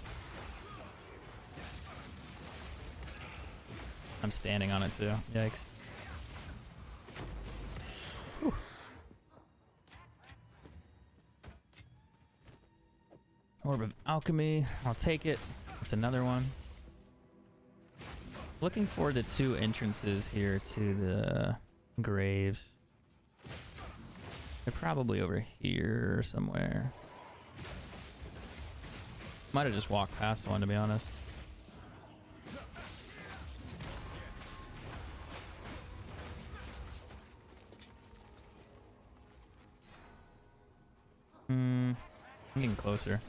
I'm standing on it too. Yikes. Whew. Orb of Alchemy. I'll take it. That's another one. Looking for the 2 entrances here to the graves. They're probably over here somewhere. Might have just walked past one, to be honest. I'm getting closer.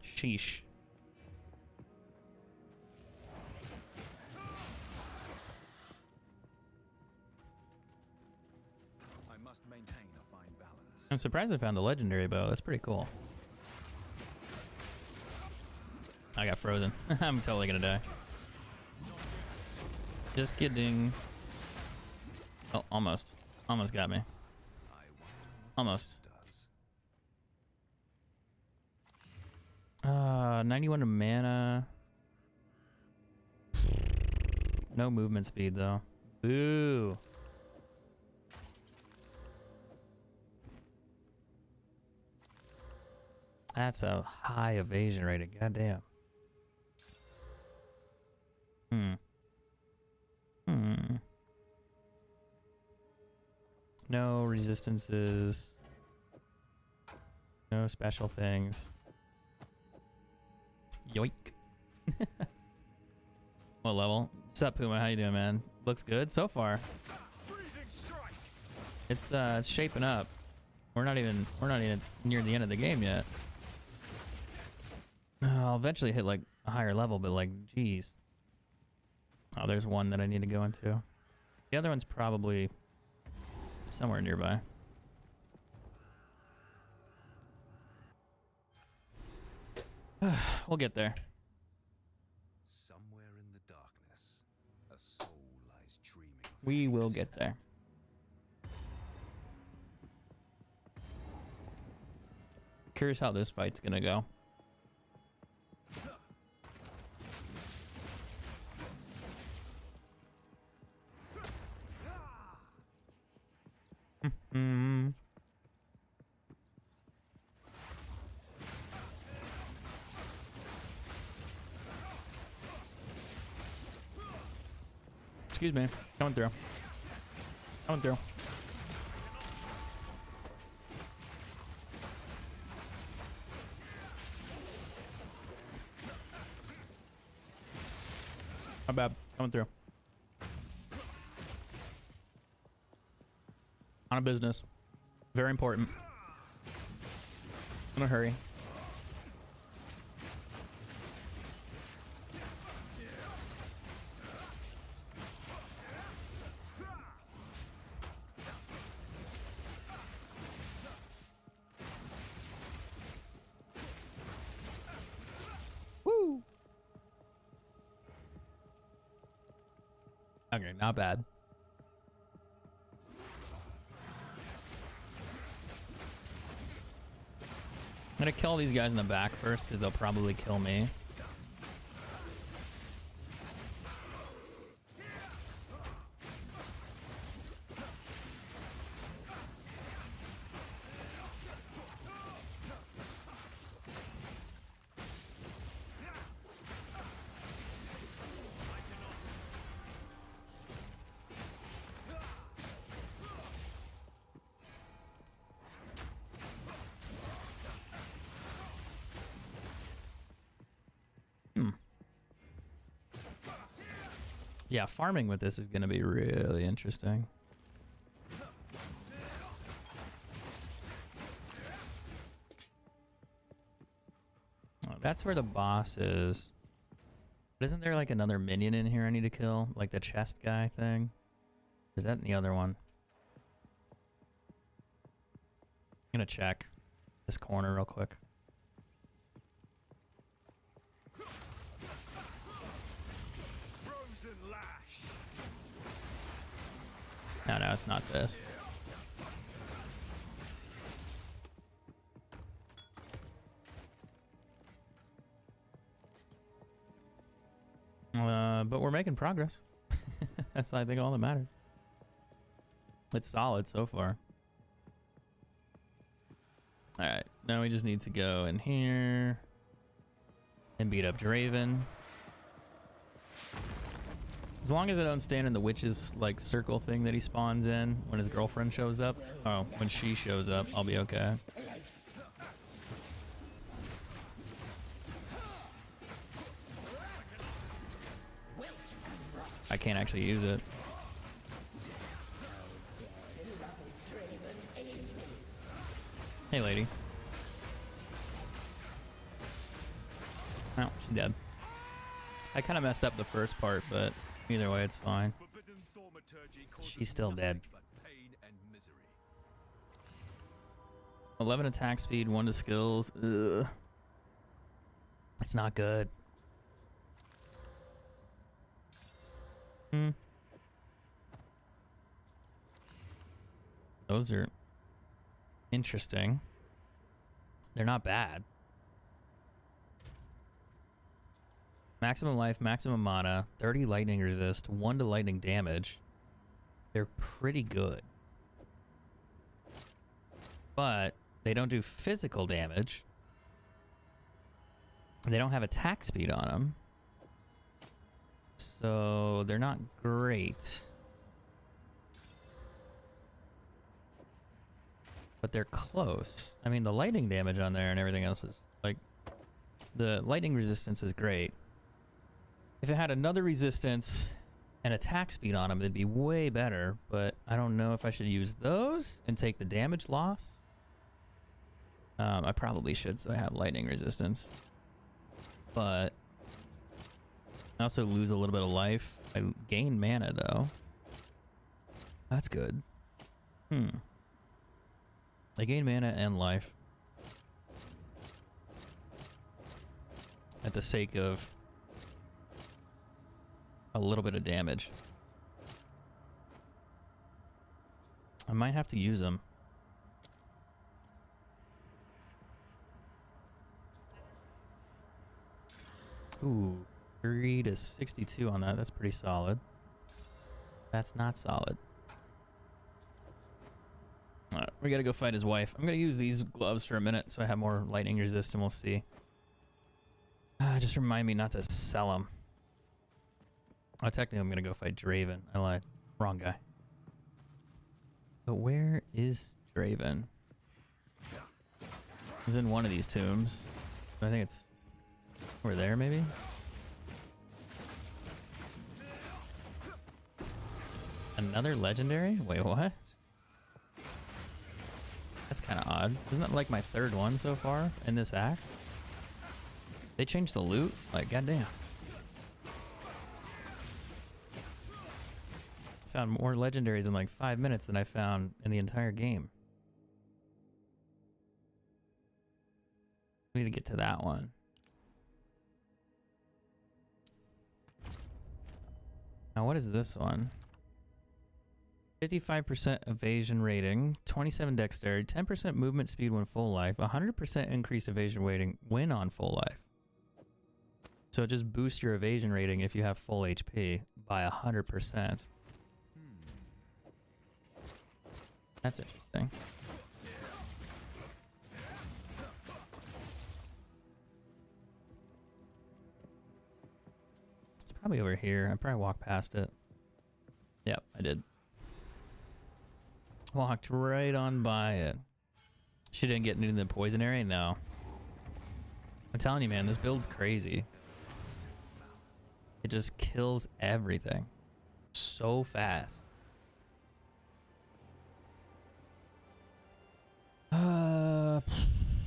Sheesh. I must maintain a fine balance. I'm surprised I found the legendary bow. That's pretty cool. I got frozen. I'm totally gonna die. Just kidding. Oh, almost. Almost got me. Almost. 91 mana. No movement speed though. Boo. That's a high evasion rating. Goddamn. No resistances. No special things. Yoink. What level? What's up, Puma? How you doing, man? Looks good so far. It's shaping up. We're not even near the end of the game yet. I'll eventually hit like a higher level, but like, geez. Oh, there's one that I need to go into. The other one's probably somewhere nearby. We'll get there. Somewhere in the darkness, a soul lies dreaming. We will get there. Curious how this fight's gonna go. Excuse me. Coming through. Coming through. My bad. Coming through. On a business. Very important. In a hurry. Woo! Okay, not bad. gonna kill these guys in the back first because they'll probably kill me. Yeah, farming with this is going to be really interesting. Oh, that's where the boss is. But isn't there like another minion in here I need to kill? Like the chest guy thing? Or is that in the other one? I'm going to check this corner real quick. No, it's not this. But we're making progress. That's, I think, all that matters. It's solid so far. Alright, now we just need to go in here and beat up Draven. As long as I don't stand in the witch's like circle thing that he spawns in when his girlfriend shows up. Oh, when she shows up, I'll be okay. I can't actually use it. Hey, lady. Oh, she's dead. I kind of messed up the first part, but either way, it's fine. She's still dead. 11 attack speed, 1 to skills. Ugh. It's not good. Those are interesting. They're not bad. Maximum life, maximum mana, 30 lightning resist, 1 to lightning damage. They're pretty good. But they don't do physical damage. They don't have attack speed on them. So they're not great. But they're close. I mean, the lightning damage on there and everything else is like... The lightning resistance is great. If it had another resistance and attack speed on them, it'd be way better. But I don't know if I should use those and take the damage loss. I probably should, so I have lightning resistance. But I also lose a little bit of life. I gain mana, though. That's good. I gain mana and life. At the sake of a little bit of damage. I might have to use them. Ooh, 3 to 62 on that. That's pretty solid. That's not solid. Alright, we gotta go fight his wife. I'm gonna use these gloves for a minute so I have more lightning resist and we'll see. Just remind me not to sell them. Oh, technically I'm gonna go fight Draven. I lied. Wrong guy. But where is Draven? He's in one of these tombs. I think it's over there, maybe? Another legendary? Wait, what? That's kind of odd. Isn't that like my third one so far in this act? They changed the loot? Like, goddamn. Found more legendaries in like 5 minutes than I found in the entire game. We need to get to that one. Now, what is this one? 55% evasion rating, 27 dexterity, 10% movement speed when full life, 100% increased evasion rating when on full life. So it just boosts your evasion rating if you have full HP by 100%. That's interesting. It's probably over here. I probably walked past it. Yep, I did. Walked right on by it. She didn't get into the poison area? No. I'm telling you, man, this build's crazy. It just kills everything so fast.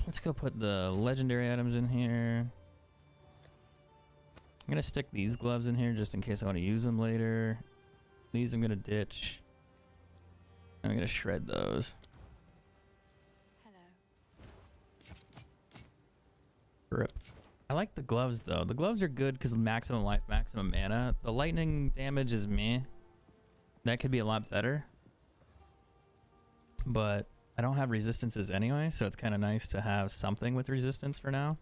Let's go put the legendary items in here. I'm gonna stick these gloves in here just in case I want to use them later. These I'm gonna ditch. I'm gonna shred those. Hello. Rip. I like the gloves though. The gloves are good because maximum life, maximum mana. The lightning damage is meh. That could be a lot better. But I don't have resistances anyway, so it's kind of nice to have something with resistance for now.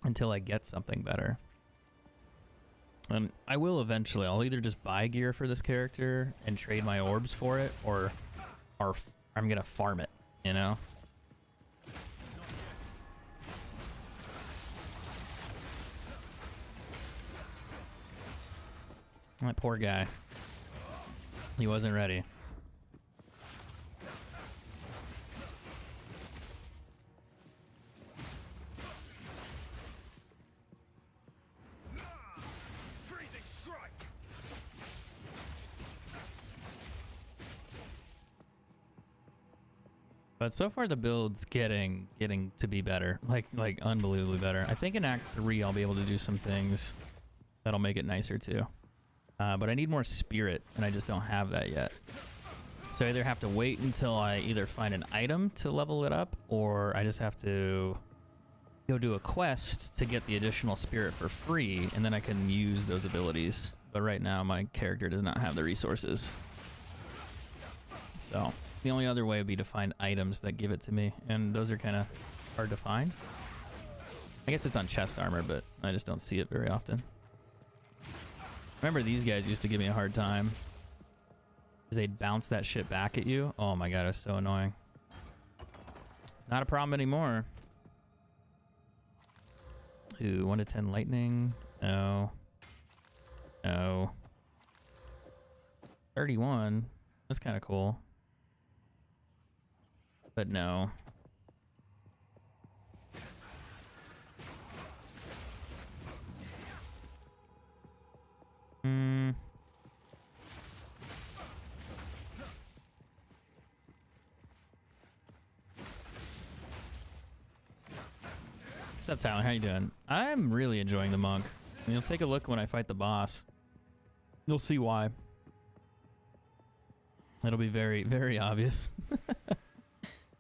Until I get something better. And I will eventually. I'll either just buy gear for this character and trade my orbs for it, or I'm gonna farm it, you know? That poor guy. He wasn't ready. But so far the build's getting to be better, like unbelievably better. I think in Act 3 I'll be able to do some things that'll make it nicer too. But I need more spirit, and I just don't have that yet. So I either have to wait until I either find an item to level it up, or I just have to go do a quest to get the additional spirit for free, and then I can use those abilities. But right now my character does not have the resources. So the only other way would be to find items that give it to me, and those are kind of hard to find. I guess it's on chest armor, but I just don't see it very often. Remember, these guys used to give me a hard time because they'd bounce that shit back at you. Oh my god, it's so annoying. Not a problem anymore. Ooh, 1 to 10 lightning. No. No. 31. That's kind of cool. But no. What's up, Tyler? How you doing? I'm really enjoying the monk. And you'll take a look when I fight the boss. You'll see why. It'll be very, very obvious.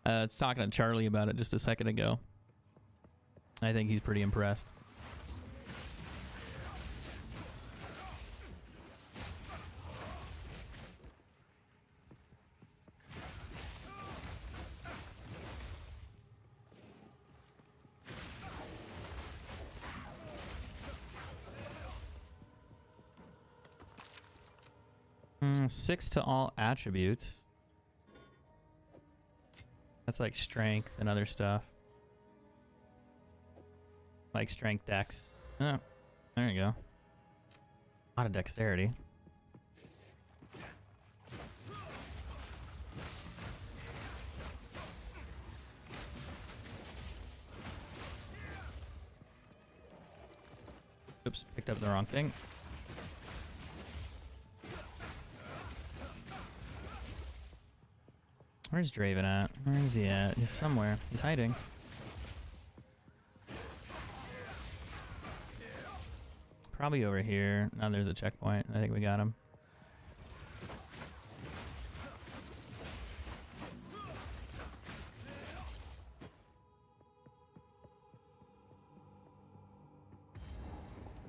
I was talking to Charlie about it just a second ago. I think he's pretty impressed. Six to all attributes. That's like strength and other stuff. Like strength dex. Oh, there you go. A lot of dexterity. Oops, picked up the wrong thing. Where's Draven at? Where is he at? He's somewhere. He's hiding. Probably over here. Now there's a checkpoint. I think we got him.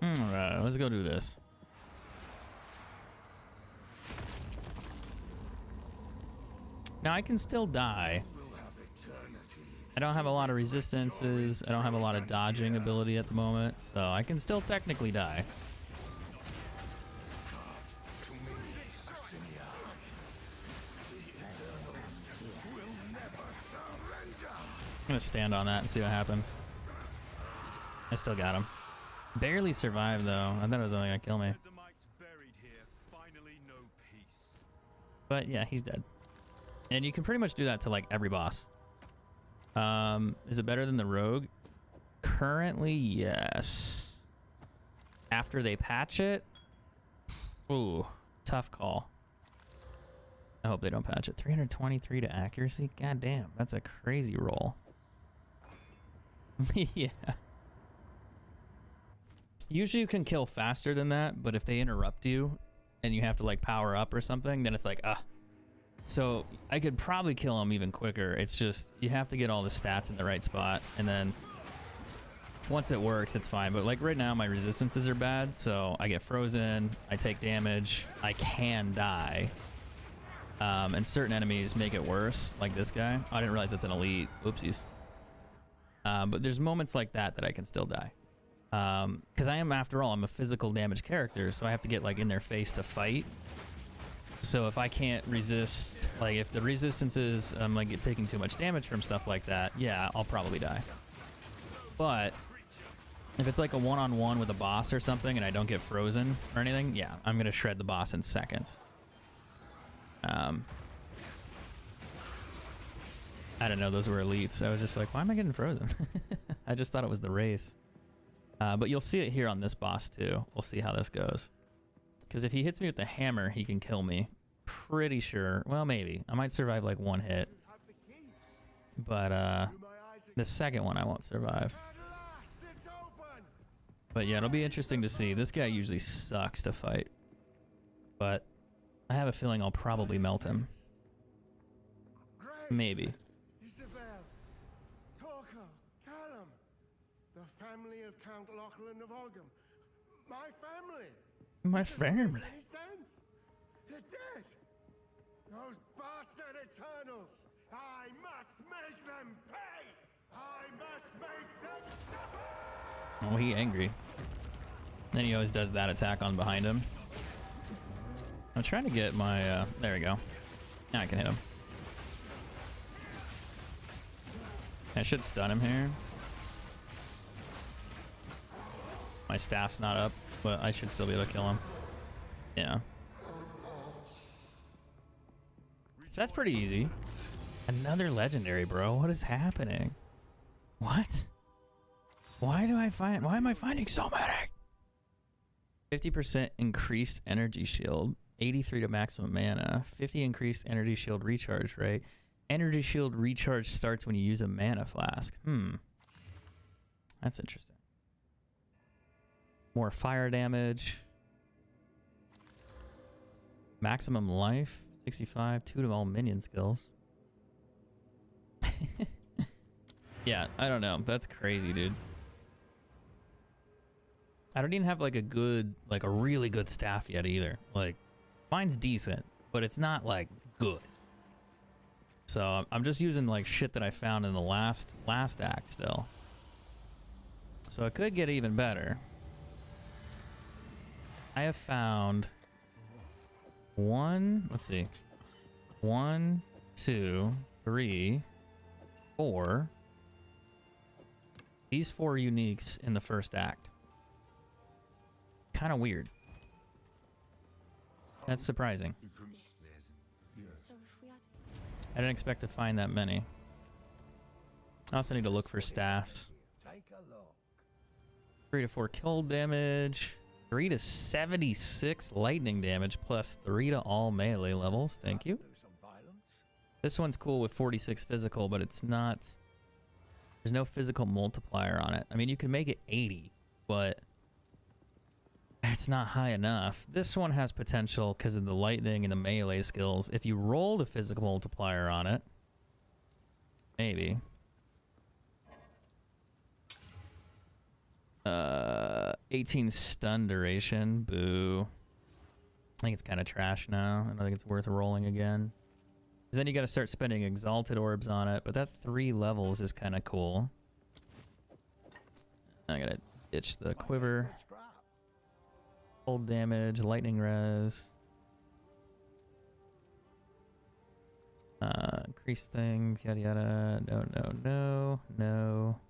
Alright, let's go do this. Now I can still die. I don't have a lot of resistances. I don't have a lot of dodging ability at the moment, so I can still technically die. I'm gonna stand on that and see what happens. I still got him. Barely survived though. I thought it was only gonna kill me. But yeah, he's dead. And you can pretty much do that to like every boss. Is it better than the rogue? Currently, yes. After they patch it, ooh, tough call. I hope they don't patch it. 323 to accuracy? God damn, that's a crazy roll. Yeah. Usually you can kill faster than that, but if they interrupt you and you have to like power up or something, then it's like, ah. So I could probably kill him even quicker. It's just, you have to get all the stats in the right spot, and then once it works, it's fine. But like right now, my resistances are bad, so I get frozen, I take damage, I can die. And certain enemies make it worse, like this guy. I didn't realize it's an elite. Oopsies. But there's moments like that that I can still die. Because I am, after all, I'm a physical damage character, so I have to get like in their face to fight. So if I can't resist, like if the resistance is I'm like taking too much damage from stuff like that, yeah, I'll probably die. But if it's like a one-on-one with a boss or something and I don't get frozen or anything, yeah, I'm gonna shred the boss in seconds. I didn't know those were elites. I was just like, why am I getting frozen? I just thought it was the race. But you'll see it here on this boss too. We'll see how this goes. Because if he hits me with the hammer, he can kill me. Pretty sure. Well, maybe. I might survive like one hit. But the second one I won't survive. But yeah, it'll be interesting to see. This guy usually sucks to fight. But I have a feeling I'll probably melt him. Maybe. The family of Count Lachlan of Ogham. My family. My family. They're dead. Those bastard Eternals. I must make them pay. I must make them suffer. Oh, he angry. Then he always does that attack on behind him. I'm trying to get my, there we go. Now I can hit him. I should stun him here. My staff's not up, but I should still be able to kill him. Yeah. That's pretty easy. Another legendary, bro. What is happening? What? Why am I finding so many? 50% increased energy shield. 83 to maximum mana. 50 increased energy shield recharge rate. Energy shield recharge starts when you use a mana flask. That's interesting. More fire damage. Maximum life, 65. 2 to all minion skills. Yeah, I don't know. That's crazy, dude. I don't even have like a really good staff yet either. Like, mine's decent, but it's not like good. So I'm just using like shit that I found in the last act still. So it could get even better. I have found let's see. 1, 2, 3, 4. These 4 uniques in the first act. Kind of weird. That's surprising. So if we are I didn't expect to find that many. I also need to look for staffs. 3 to 4 kill damage. 3 to 76 lightning damage plus 3 to all melee levels. Thank you. This one's cool with 46 physical, but it's not... There's no physical multiplier on it. I mean, you can make it 80, but it's not high enough. This one has potential because of the lightning and the melee skills. If you rolled a physical multiplier on it, maybe. 18 stun duration. Boo. I think it's kind of trash now. I don't think it's worth rolling again. Then you got to start spending exalted orbs on it, but that 3 levels is kind of cool. I gotta ditch the quiver. Cold damage, lightning res. Increase things, yada yada. No.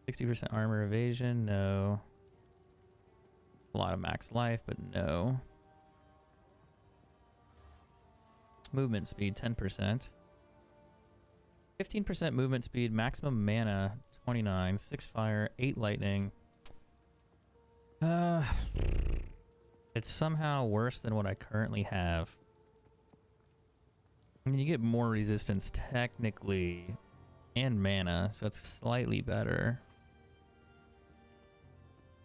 60% armor evasion, no. A lot of max life, but no. Movement speed, 10%. 15% movement speed, maximum mana, 29. 6 fire, 8 lightning. It's somehow worse than what I currently have. I mean, you get more resistance technically, and mana, so it's slightly better.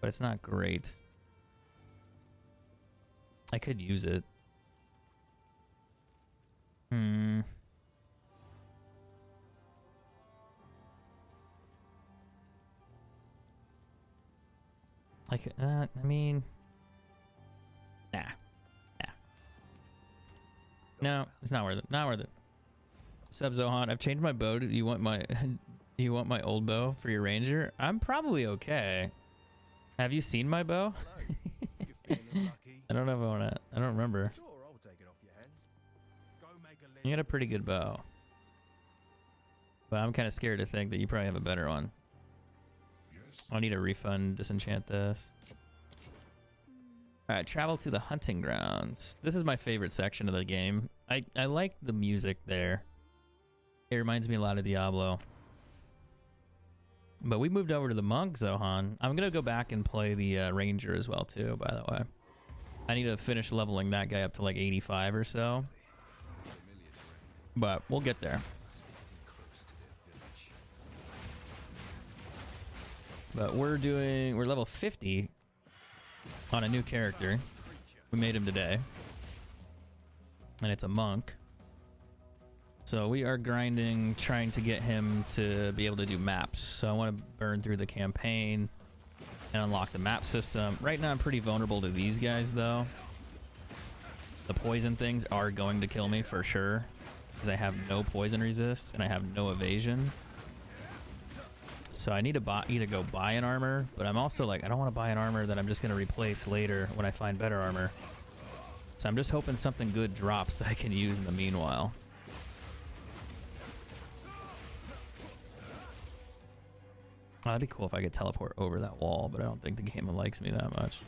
But it's not great. I could use it. Like, I mean, nah. No, it's not worth it. Not worth it. Sub Zohan, I've changed my bow. Do you want my do you want my old bow for your ranger? I'm probably okay. Have you seen my bow? I don't know if I want to. I don't remember. You got a pretty good bow. But I'm kind of scared to think that you probably have a better one. I need a refund, disenchant this. Alright, travel to the hunting grounds. This is my favorite section of the game. I like the music there. It reminds me a lot of Diablo. But we moved over to the monk, Zohan. I'm going to go back and play the ranger as well, too, by the way. I need to finish leveling that guy up to like 85 or so. But we'll get there. But we're level 50 on a new character. We made him today. And it's a monk. So we are grinding, trying to get him to be able to do maps. So I want to burn through the campaign and unlock the map system. Right now I'm pretty vulnerable to these guys though. The poison things are going to kill me for sure, because I have no poison resist and I have no evasion. So I need to either go buy an armor, but I'm also like, I don't want to buy an armor that I'm just going to replace later when I find better armor. So I'm just hoping something good drops that I can use in the meanwhile. Oh, that'd be cool if I could teleport over that wall, but I don't think the game likes me that much.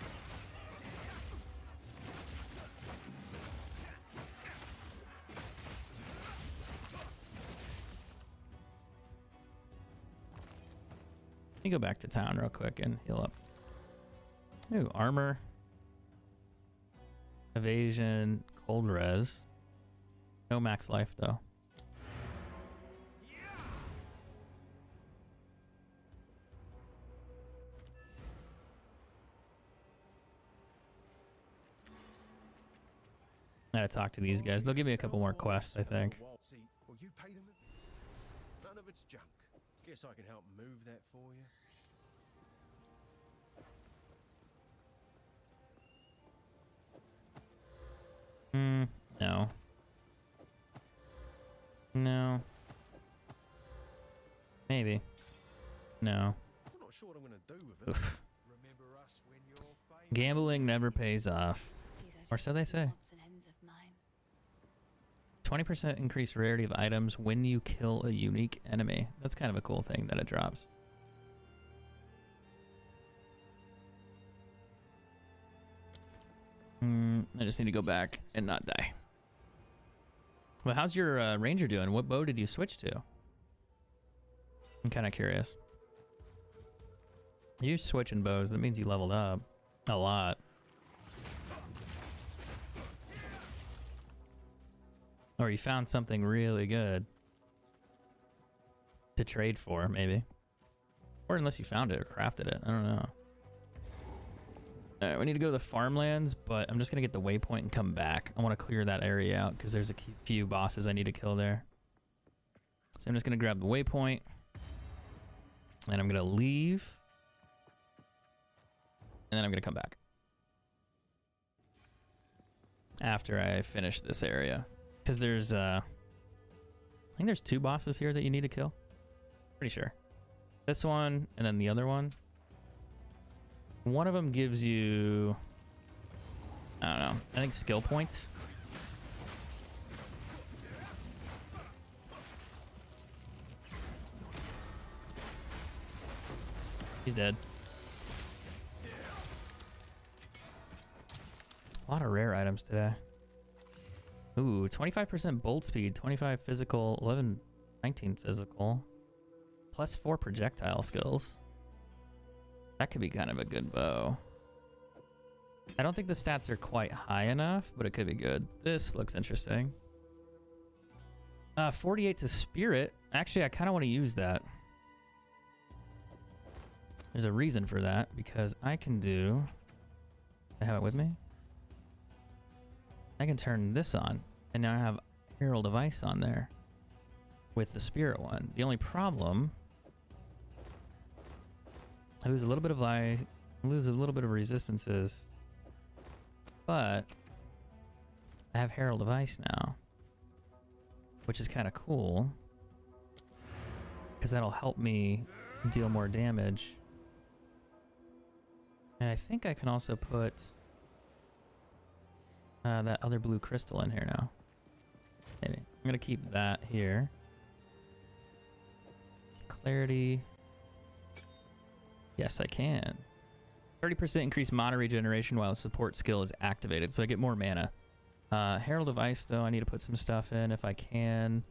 Let me go back to town real quick and heal up. Ooh, armor. Evasion, cold res. No max life though. I gotta talk to these guys. They'll give me a couple more quests, I think. Well, you pay them. None of it's junk. Guess I can help move that for you. No. No. Maybe. No. I'm not sure what I'm gonna do with it. Oof. Remember us when you're famous? Gambling never pays off. Or so they say. 20% increased rarity of items when you kill a unique enemy. That's kind of a cool thing that it drops. I just need to go back and not die. Well, how's your ranger doing? What bow did you switch to? I'm kind of curious. You're switching bows. That means you leveled up a lot. Or you found something really good to trade for, maybe. Or unless you found it or crafted it. I don't know. Alright, we need to go to the farmlands, but I'm just going to get the waypoint and come back. I want to clear that area out because there's a few bosses I need to kill there. So I'm just going to grab the waypoint. And I'm going to leave. And then I'm going to come back. After I finish this area. Because there's I think there's 2 bosses here that you need to kill. Pretty sure. This one and then the other one. One of them gives you, I don't know, I think skill points. He's dead. A lot of rare items today. Ooh, 25% bolt speed, 25 physical, 11, 19 physical, plus 4 projectile skills. That could be kind of a good bow. I don't think the stats are quite high enough, but it could be good. This looks interesting. 48 to spirit. Actually, I kind of want to use that. There's a reason for that, because I can do... I have it with me? I can turn this on, and now I have Herald of Ice on there with the spirit one. The only problem... I lose a little bit of life, lose a little bit of resistances, but I have Herald of Ice now, which is kind of cool because that'll help me deal more damage. And I think I can also put that other blue crystal in here now. Maybe. I'm going to keep that here. Clarity. Yes, I can. 30% increased mana regeneration while a support skill is activated, so I get more mana. Herald of Ice, though, I need to put some stuff in if I can.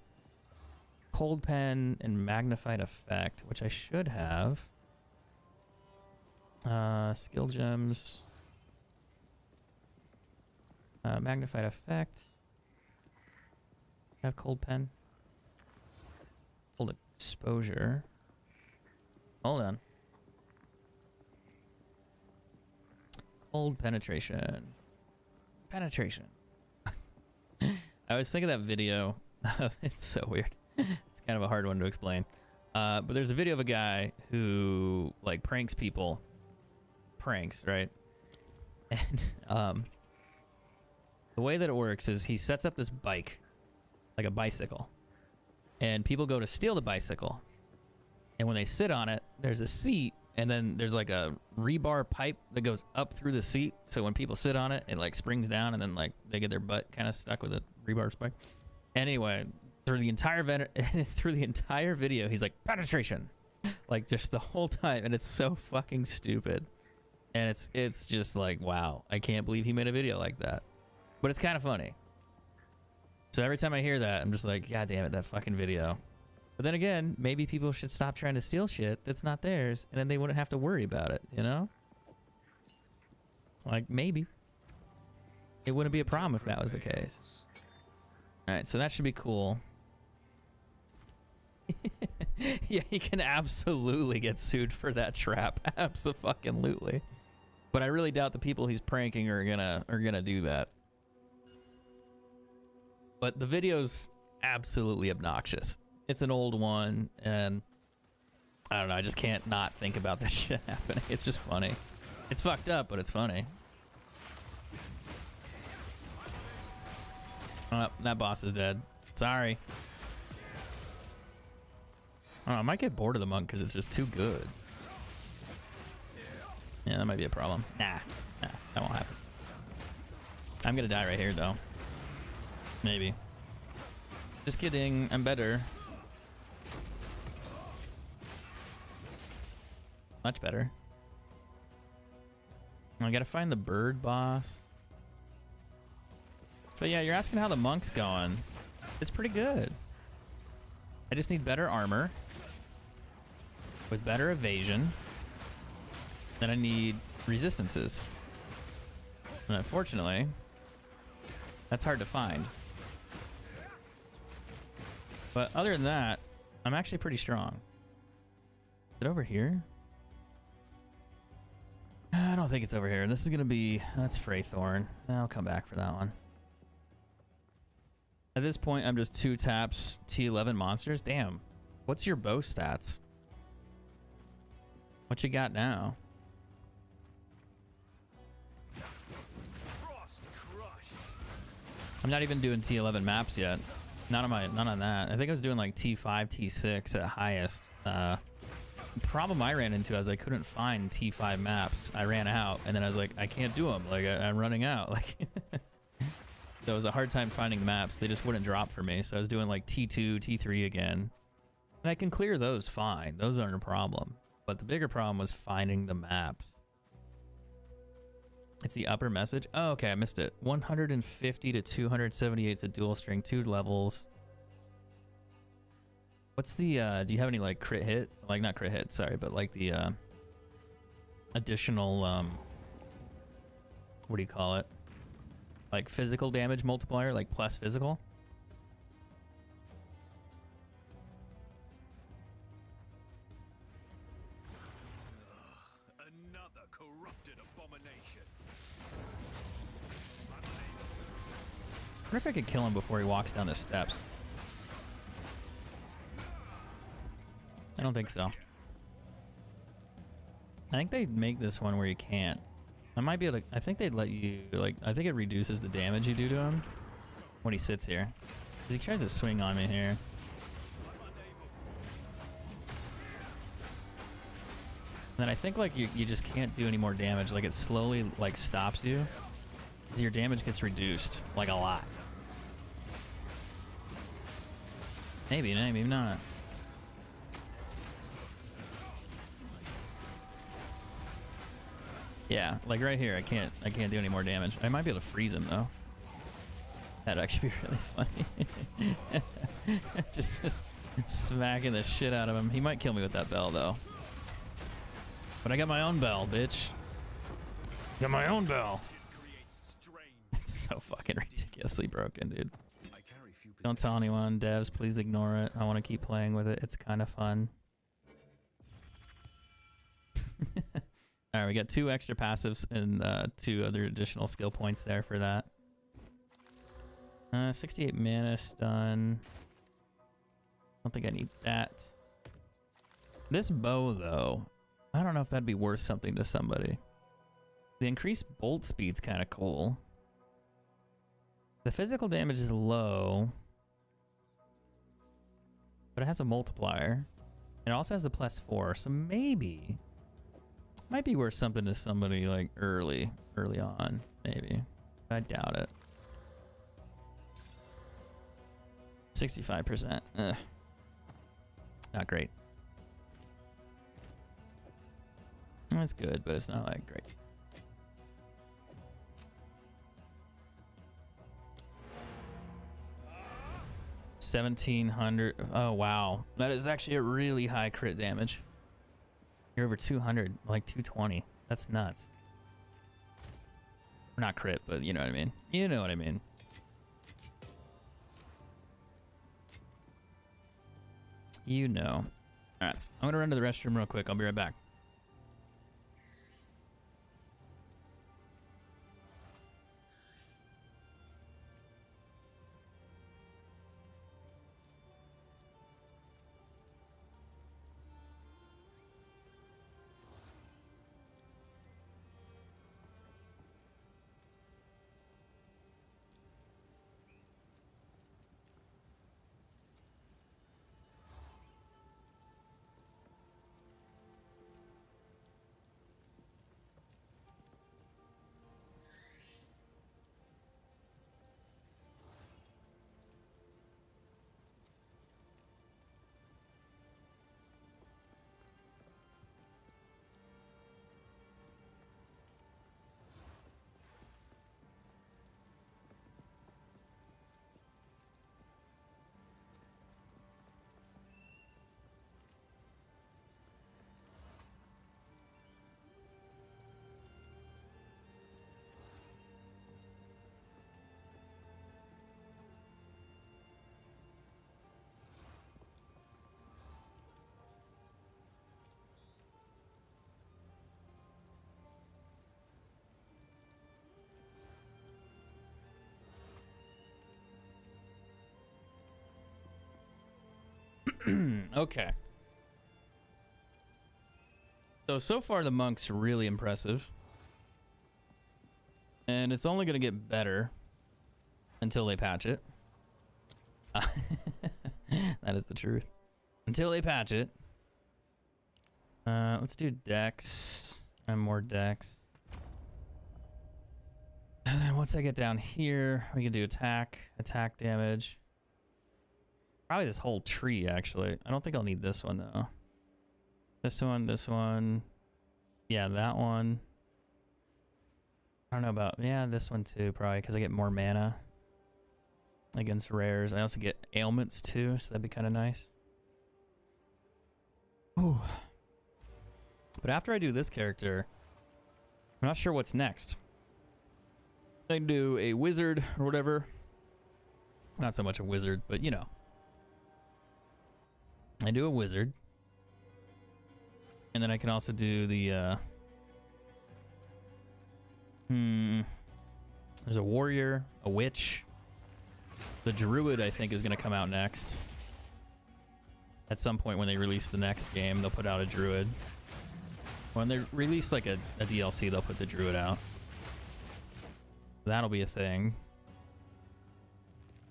Cold Pen and Magnified Effect, which I should have. Skill Gems. Magnified Effect. I have Cold Pen. Cold Exposure. Hold on. Cold Penetration. Penetration. I was thinking that video. It's so weird. It's kind of a hard one to explain. But there's a video of a guy who like pranks people. Pranks, right? And the way that it works is he sets up this bike, like a bicycle, and people go to steal the bicycle. And when they sit on it, there's a seat, and then there's like a rebar pipe that goes up through the seat. So when people sit on it, it like springs down, and then like they get their butt kind of stuck with a rebar spike. Anyway, through the entire video, he's like penetration, like just the whole time, and it's so fucking stupid. And it's just like, wow, I can't believe he made a video like that. But it's kind of funny. So every time I hear that, I'm just like, God damn it, that fucking video. But then again, maybe people should stop trying to steal shit that's not theirs, and then they wouldn't have to worry about it, you know? Like, maybe. It wouldn't be a problem if that was the case. Alright, so that should be cool. Yeah, he can absolutely get sued for that trap. Abso-fucking-lutely. But I really doubt the people he's pranking are gonna do that. But the video's absolutely obnoxious. It's an old one, and I don't know, I just can't not think about this shit happening. It's just funny. It's fucked up, but it's funny. Oh, that boss is dead. Sorry. I don't know, I might get bored of the monk because it's just too good. Yeah, that might be a problem. Nah, that won't happen. I'm gonna die right here, though. Maybe. Just kidding, I'm better. Much better. I gotta find the bird boss. But yeah, you're asking how the monk's going. It's pretty good. I just need better armor with better evasion. Then I need resistances. And unfortunately, that's hard to find. But other than that, I'm actually pretty strong. Is it over here? I don't think it's over here. This is gonna be, that's Freythorn. I'll come back for that one. At this point, I'm just 2 taps T11 monsters. Damn. What's your bow stats? What you got now? I'm not even doing T11 maps yet. Not on that. I think I was doing like T5, T6 at highest. The problem I ran into is I couldn't find T5 maps. I ran out, and then I was like, I can't do them. Like I'm running out. Like so it was a hard time finding maps. They just wouldn't drop for me. So I was doing like T2, T3 again, and I can clear those fine. Those aren't a problem. But the bigger problem was finding the maps. It's the upper message. Oh, okay, I missed it. 150 to 278 is a dual string, 2 levels. What's the, do you have any like crit hit? Like not crit hit, sorry, but like the additional, what do you call it? Like physical damage multiplier, like plus physical? Another corrupted abomination. I wonder if I could kill him before he walks down the steps. I don't think so. I think they'd make this one where you can't. I might be able to, I think they'd let you, like, I think it reduces the damage you do to him when he sits here. Because he tries to swing on me here. And then I think, like, you just can't do any more damage. Like, it slowly, like, stops you. So your damage gets reduced, like, a lot. Maybe not. Yeah, like right here, I can't do any more damage. I might be able to freeze him though. That'd actually be really funny. just smacking the shit out of him. He might kill me with that bell though. But I got my own bell, bitch. Got my own bell. It's so fucking ridiculously broken, dude. Don't tell anyone, devs. Please ignore it. I want to keep playing with it. It's kind of fun. All right, we got 2 extra passives and 2 other additional skill points there for that. 68 mana stun. Don't think I need that. This bow, though, I don't know if that'd be worth something to somebody. The increased bolt speed's kind of cool. The physical damage is low, but it has a multiplier. It also has a +4, so maybe might be worth something to somebody like early on, maybe. I doubt it. 65%. Ugh. Not great. That's good, but it's not like great. $1,700. Oh wow, that is actually a really high crit damage. You're over 200, like 220. That's nuts. Not crit, but you know what I mean. You know what I mean. You know. All right, I'm gonna run to the restroom real quick. I'll be right back. Okay. So far the monk's really impressive. And it's only going to get better. until they patch it. That is the truth. Until they patch it. Let's do dex and more dex. And then once I get down here, we can do attack damage. Probably this whole tree, actually. I don't think I'll need this one, though. This one. Yeah, that one. I don't know about... Yeah, this one, too, probably, because I get more mana against rares. I also get ailments, too, so that'd be kind of nice. Ooh. But after I do this character, I'm not sure what's next. I can do a wizard or whatever. Not so much a wizard, but you know. I do a wizard. And then I can also do the there's a warrior, a witch. The druid, I think, is going to come out next. At some point when they release the next game, they'll put out a druid. When they release like a DLC, they'll put the druid out. That'll be a thing.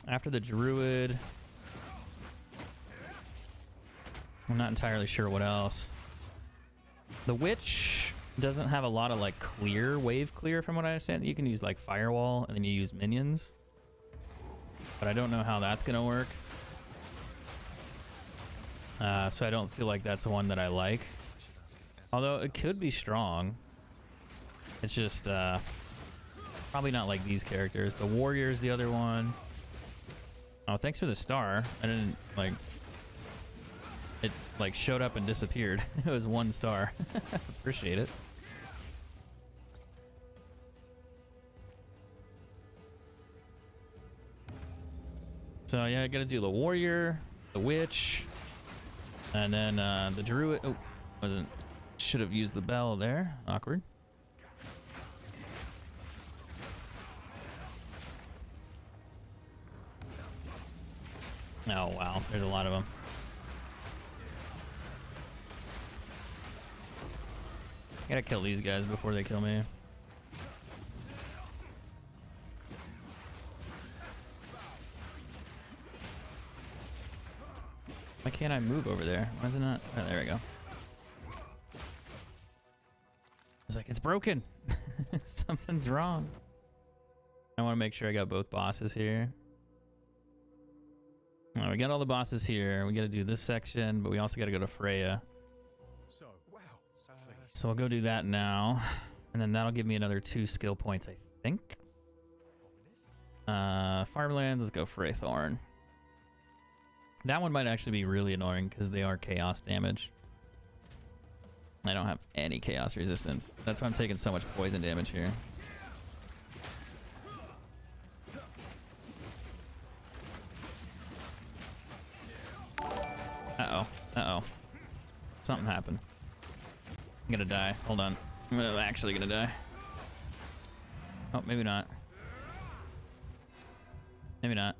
After the druid, I'm not entirely sure what else. The witch doesn't have a lot of like clear, wave clear from what I understand. You can use like firewall and then you use minions. But I don't know how that's gonna work. So I don't feel like that's one that I like. Although it could be strong. It's just probably not like these characters. The warrior's the other one. Oh, thanks for the star. I didn't like... It like showed up and disappeared. It was 1 star. Appreciate it. So yeah, I gotta do the warrior, the witch, and then the druid. Oh, wasn't... Should have used the bell there. Awkward. Oh wow, there's a lot of them. I gotta kill these guys before they kill me. Why can't I move over there? Why is it not? Oh, there we go. It's like, it's broken. Something's wrong. I want to make sure I got both bosses here. Oh, we got all the bosses here. We got to do this section, but we also got to go to Freya. So, wow. So I'll go do that now. And then that'll give me another 2 skill points, I think. Farmlands, let's go Freythorn. That one might actually be really annoying because they are chaos damage. I don't have any chaos resistance. That's why I'm taking so much poison damage here. Uh-oh. Uh-oh. Something happened. I'm gonna die. Hold on. I'm actually gonna die. Oh, maybe not. Maybe not.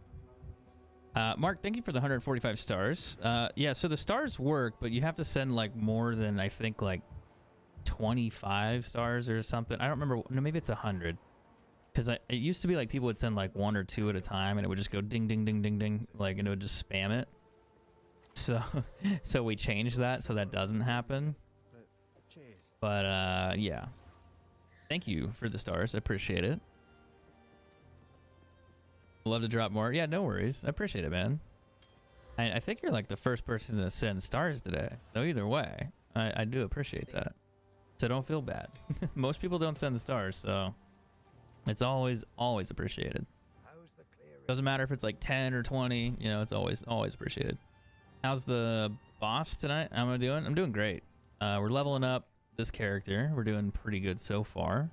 Mark, thank you for the 145 stars. Yeah, so the stars work, but you have to send like more than, I think, like 25 stars or something. I don't remember. No, maybe it's 100. Because it used to be like people would send like 1 or 2 at a time, and it would just go ding, ding, ding, ding, ding, like, and it would just spam it. So we changed that so that doesn't happen. Cheers. But yeah. Thank you for the stars. I appreciate it. Love to drop more. Yeah, no worries. I appreciate it, man. I think you're like the first person to send stars today. So either way, I do appreciate that. So don't feel bad. Most people don't send the stars, so it's always appreciated. Doesn't matter if it's like 10 or 20, you know, it's always appreciated. How's the boss tonight? How am I doing? I'm doing great. We're leveling up this character. We're doing pretty good so far.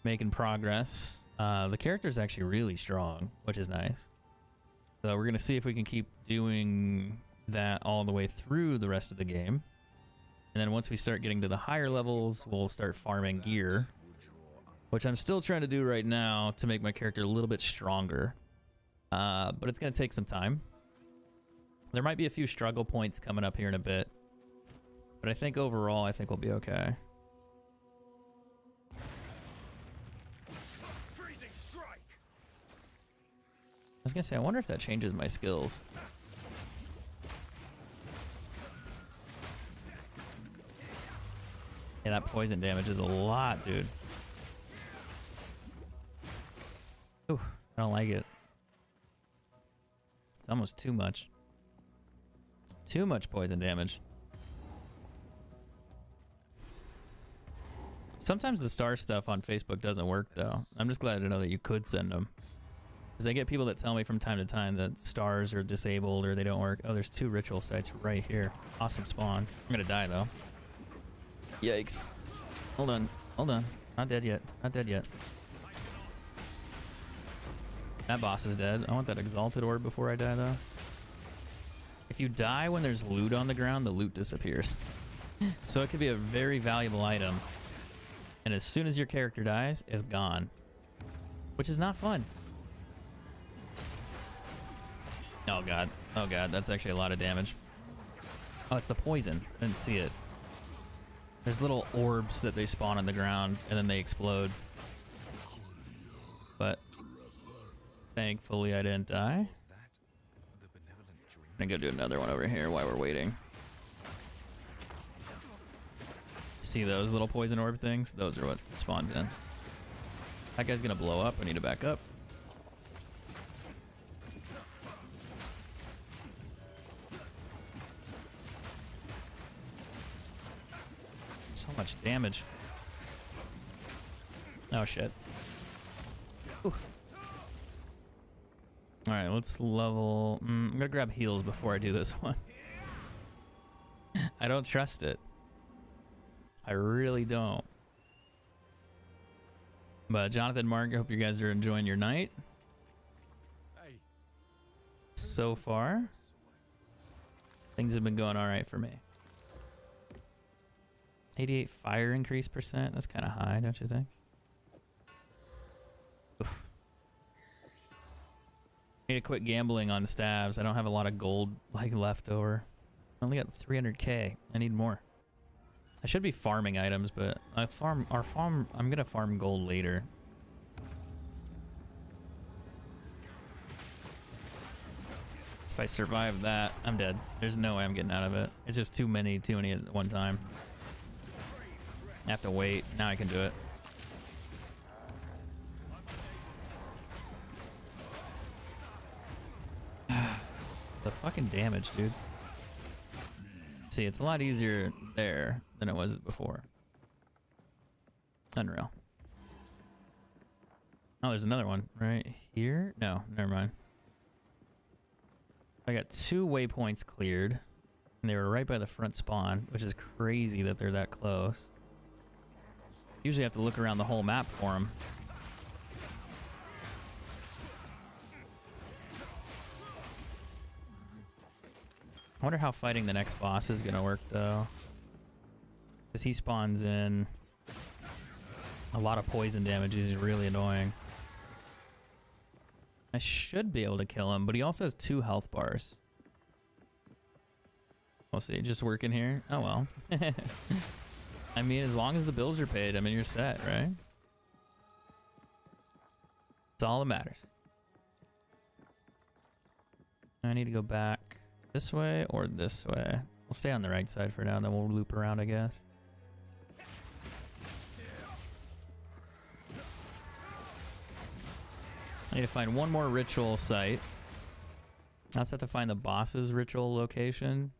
Making progress. The character is actually really strong, which is nice. So we're going to see if we can keep doing that all the way through the rest of the game. And then once we start getting to the higher levels, we'll start farming gear, which I'm still trying to do right now to make my character a little bit stronger. But it's going to take some time. There might be a few struggle points coming up here in a bit. But I think overall, I think we'll be okay. was gonna say, I wonder if that changes my skills. Yeah, that poison damage is a lot, dude. Ooh, I don't like it. It's almost too much. Too much poison damage. Sometimes the star stuff on Facebook doesn't work, though. I'm just glad to know that you could send them. Because I get people that tell me from time to time that stars are disabled or they don't work. Oh, there's 2 ritual sites right here. Awesome spawn. I'm gonna die, though. Yikes. Hold on. Hold on. Not dead yet. Not dead yet. That boss is dead. I want that exalted orb before I die, though. If you die when there's loot on the ground, the loot disappears. So it could be a very valuable item. And as soon as your character dies, it's gone. Which is not fun. Oh god. Oh god, that's actually a lot of damage. Oh, it's the poison. I didn't see it. There's little orbs that they spawn on the ground, and then they explode. But thankfully I didn't die. I'm gonna go do another one over here while we're waiting. See those little poison orb things? Those are what spawns in. That guy's gonna blow up. I need to back up. So much damage. Oh shit. Ooh. All right, let's level. I'm gonna grab heals before I do this one. I don't trust it. I really don't. But Jonathan, Mark, I hope you guys are enjoying your night. So far, things have been going all right for me. 88 fire increase percent. That's kind of high, don't you think? Oof. Need to quit gambling on stabs. I don't have a lot of gold like left over. I only got 300k. I need more. I should be farming items, but I'm gonna farm gold later. If I survive that, I'm dead. There's no way I'm getting out of it. It's just too many at one time. I have to wait. Now I can do it. The fucking damage, dude. See, it's a lot easier there than it was before. Unreal. Oh, there's another one right here. No, never mind. I got 2 waypoints cleared, and they were right by the front spawn, which is crazy that they're that close. Usually I have to look around the whole map for them. I wonder how fighting the next boss is gonna work, though. Because he spawns in a lot of poison damage. He's really annoying. I should be able to kill him, but he also has 2 health bars. We'll see. Just working here? Oh, well. I mean, as long as the bills are paid, I mean, you're set, right? That's all that matters. I need to go back this way or this way. We'll stay on the right side for now, and then we'll loop around, I guess. I need to find one more ritual site. I also have to find the boss's ritual location.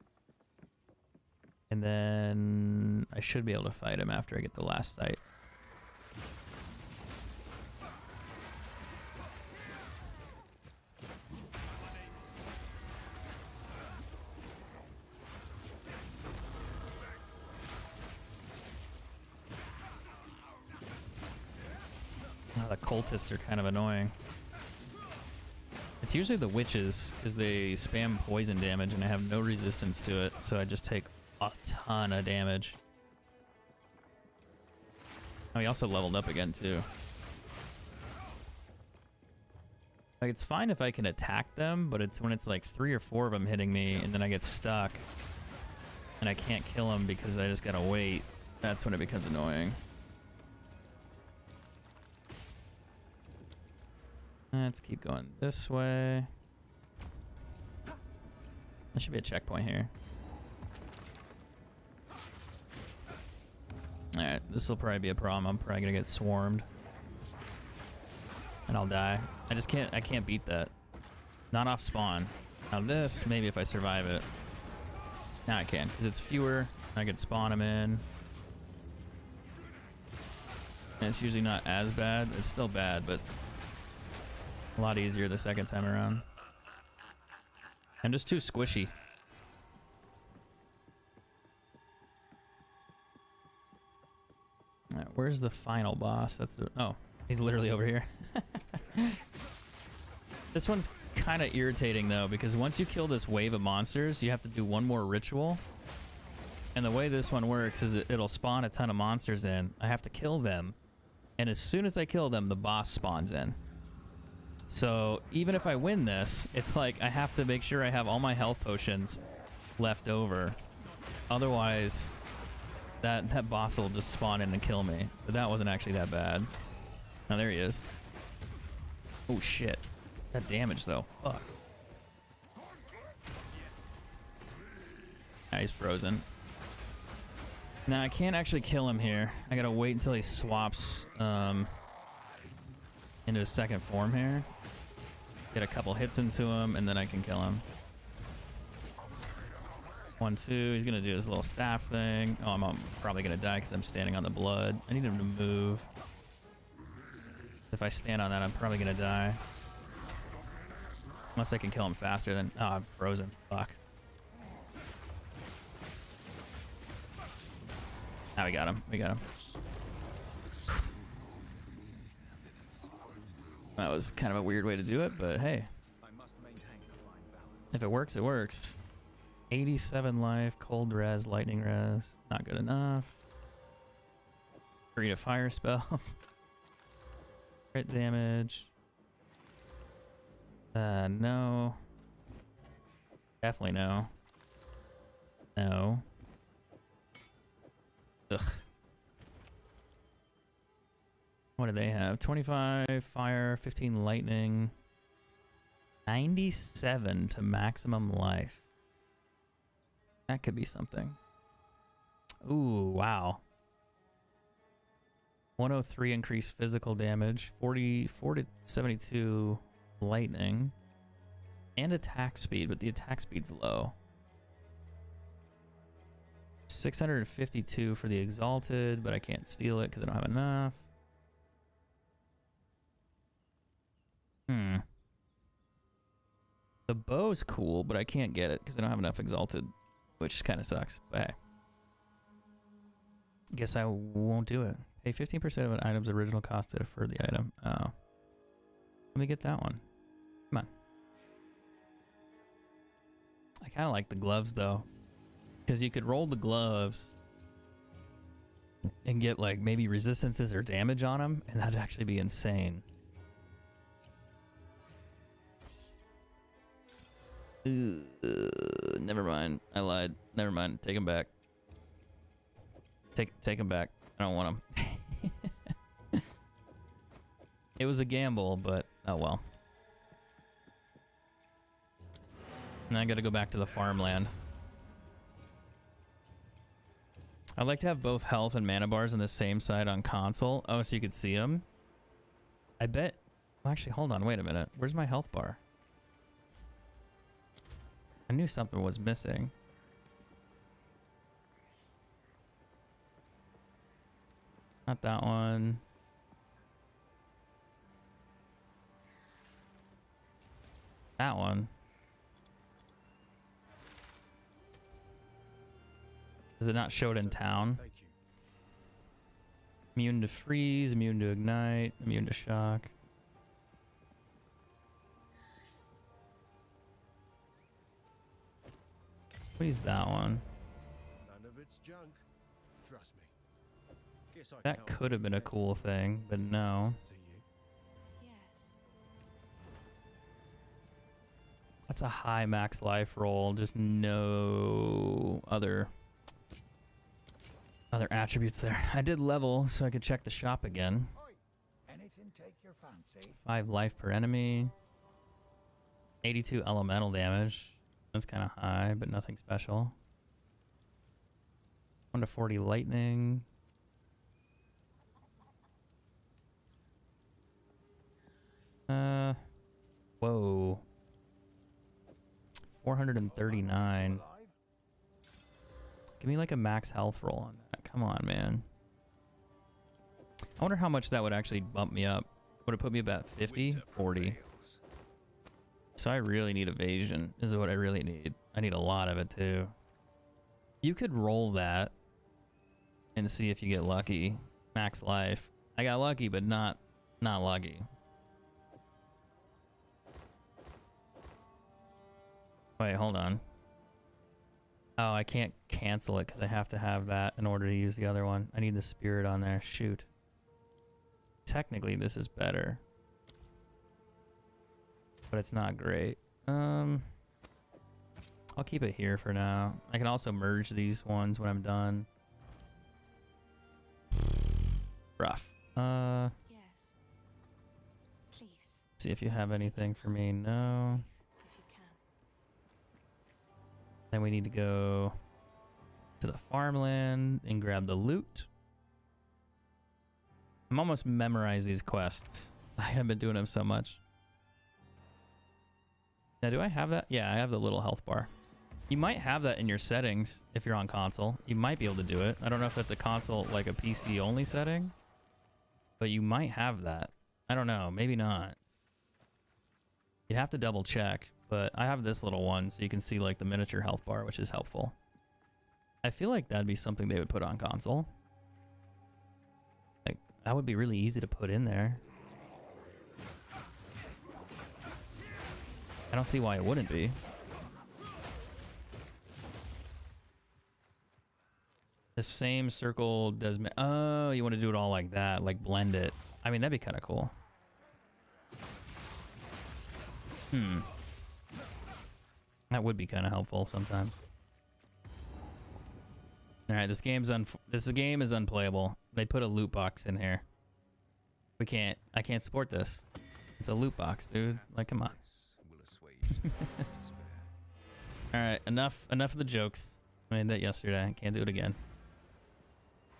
And then I should be able to fight him after I get the last site. Oh, the cultists are kind of annoying. It's usually the witches, because they spam poison damage and I have no resistance to it, so I just take a ton of damage. Oh, he also leveled up again, too. Like, it's fine if I can attack them, but it's when it's like 3 or 4 of them hitting me and then I get stuck and I can't kill them because I just gotta wait. That's when it becomes annoying. Let's keep going this way. There should be a checkpoint here. Alright, this will probably be a problem. I'm probably gonna get swarmed. And I'll die. I can't beat that. Not off spawn. Now this, maybe if I survive it. Now I can, because it's fewer. I can spawn them in. And it's usually not as bad. It's still bad, but a lot easier the second time around. I'm just too squishy. Alright, where's the final boss? That's the, oh, he's literally over here. This one's kind of irritating though, because once you kill this wave of monsters, you have to do one more ritual. And the way this one works is it'll spawn a ton of monsters in. I have to kill them. And as soon as I kill them, the boss spawns in. So even if I win this, it's like I have to make sure I have all my health potions left over. Otherwise, that boss will just spawn in and kill me. But that wasn't actually that bad. Oh, there he is. Oh shit. That damage though. Fuck. Ah, he's frozen. Now I can't actually kill him here. I gotta wait until he swaps into his second form here. Get a couple hits into him and then I can kill him. 1, 2. He's gonna do his little staff thing. Oh, I'm probably gonna die because I'm standing on the blood. I need him to move. If I stand on that, I'm probably gonna die. Unless I can kill him faster than... Oh, I'm frozen. Fuck. Now we got him. We got him. That was kind of a weird way to do it, but hey. If it works, it works. 87 life, cold res, lightning res. Not good enough. 3 to fire spells. Crit damage. No. Definitely no. No. Ugh. What do they have? 25 fire, 15 lightning. 97 to maximum life. That could be something. Ooh, wow. 103 increased physical damage. 44 to 72 lightning. And attack speed, but the attack speed's low. 652 for the exalted, but I can't steal it because I don't have enough. The bow's cool, but I can't get it because I don't have enough exalted, which kind of sucks. But hey, guess I won't do it. Pay 15% of an item's original cost to defer the item. Oh, let me get that one. Come on. I kind of like the gloves though, because you could roll the gloves and get like maybe resistances or damage on them, and that'd actually be insane. Never mind. I lied. Never mind. Take him back. Take him back. I don't want him. It was a gamble, but oh well. And I gotta go back to the farmland. I'd like to have both health and mana bars on the same side on console. Oh, so you could see them? I bet... Well, actually, hold on. Wait a minute. Where's my health bar? I knew something was missing. Not that one. That one. Does it not show it in town? Thank you. Immune to freeze, immune to ignite, immune to shock. Please, that one. None of it's junk. Trust me. Guess I can That help could have been a move that cool thing, but no. to you. Yes. That's a high max life roll, just no other attributes there. I did level so I could check the shop again. Anything take take your fancy. 5 life per enemy. 82 elemental damage. That's kind of high, but nothing special. 1 to 40 lightning. Whoa. 439. Give me like a max health roll on that. Come on, man. I wonder how much that would actually bump me up. Would it put me about 50? 40. So I really need evasion, is what I really need. I need a lot of it too. You could roll that and see if you get lucky. Max life. I got lucky, but not lucky. Wait, hold on. Oh, I can't cancel it because I have to have that in order to use the other one. I need the spirit on there. Shoot. Technically, this is better. But it's not great. I'll keep it here for now. I can also merge these ones when I'm done. Rough. Yes. Please. See if you have anything for me. Stay No. safe if you can. Then we need to go to the farmland and grab the loot. I'm almost memorized these quests. I have been doing them so much. Now, do I have that? Yeah, I have the little health bar. You might have that in your settings if you're on console. You might be able to do it. I don't know if that's a console, like a PC only setting, but you might have that. I don't know. Maybe not. You'd have to double check, but I have this little one so you can see like the miniature health bar, which is helpful. I feel like that'd be something they would put on console. Like, that would be really easy to put in there. I don't see why it wouldn't be. The same circle does... Oh, you want to do it all like that, like blend it. I mean, that'd be kind of cool. That would be kind of helpful sometimes. All right, this game is unplayable. They put a loot box in here. I can't support this. It's a loot box, dude. Like, come on. All right, enough of the jokes. I made that yesterday. I can't do it again.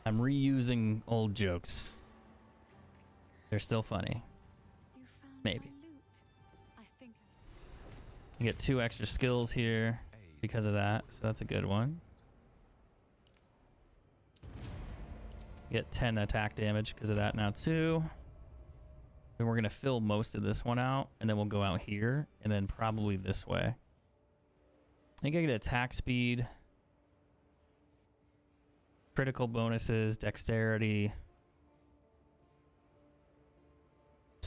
I'm reusing old jokes. They're still funny. You found Maybe. my loot. I think You get 2 extra skills here because of that, so that's a good one. You get 10 attack damage because of that now too. Then we're gonna fill most of this one out, and then we'll go out here, and then probably this way. I think I get attack speed, critical bonuses, dexterity,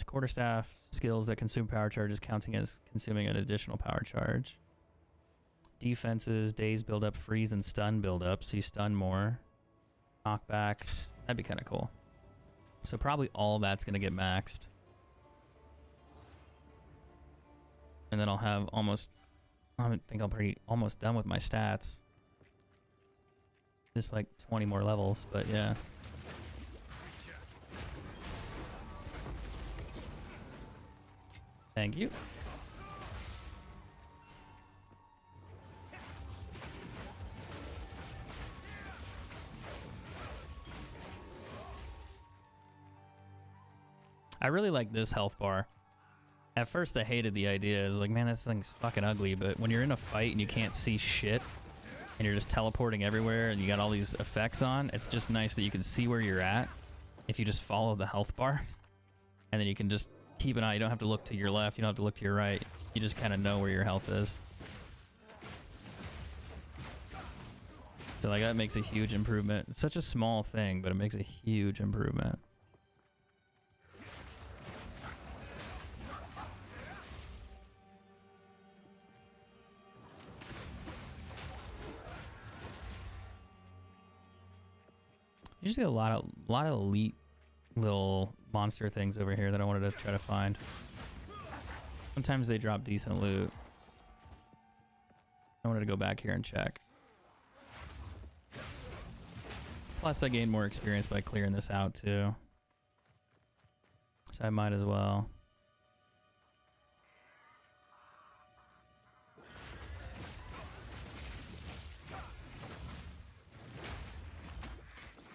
quarterstaff skills that consume power charges, counting as consuming an additional power charge. Defenses, daze build up, freeze, and stun build up, so you stun more. Knockbacks, that'd be kind of cool. So probably all that's gonna get maxed. And then I'll have almost, I think I'll be almost done with my stats. Just like 20 more levels, but yeah. Thank you. I really like this health bar. At first I hated the idea. I was like, man, this thing's fucking ugly. But when you're in a fight and you can't see shit, and you're just teleporting everywhere, and you got all these effects on, it's just nice that you can see where you're at if you just follow the health bar. And then you can just keep an eye. You don't have to look to your left. You don't have to look to your right. You just kind of know where your health is. So like that makes a huge improvement. It's such a small thing, but it makes a huge improvement. Usually a lot of elite little monster things over here that I wanted to try to find. Sometimes they drop decent loot. I wanted to go back here and check. Plus I gained more experience by clearing this out too. So I might as well.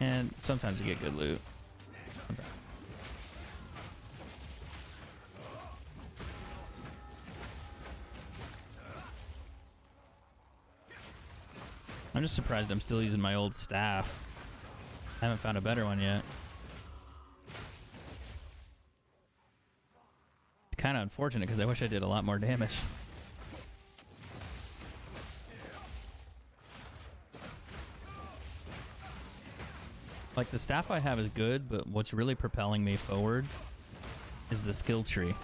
And sometimes you get good loot. Sometimes. I'm just surprised I'm still using my old staff. I haven't found a better one yet. It's kind of unfortunate because I wish I did a lot more damage. Like, the staff I have is good, but what's really propelling me forward is the skill tree.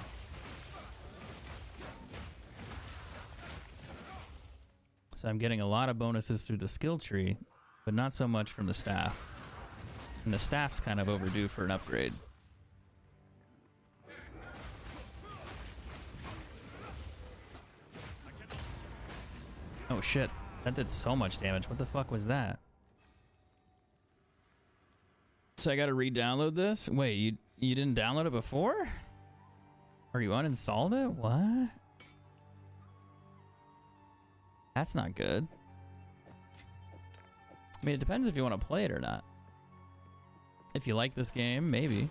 So I'm getting a lot of bonuses through the skill tree, but not so much from the staff. And the staff's kind of overdue for an upgrade. Oh shit, that did so much damage. What the fuck was that? So I gotta re-download this? Wait, you didn't download it before? Or you uninstalled it? What? That's not good. I mean, it depends if you want to play it or not. If you like this game, maybe.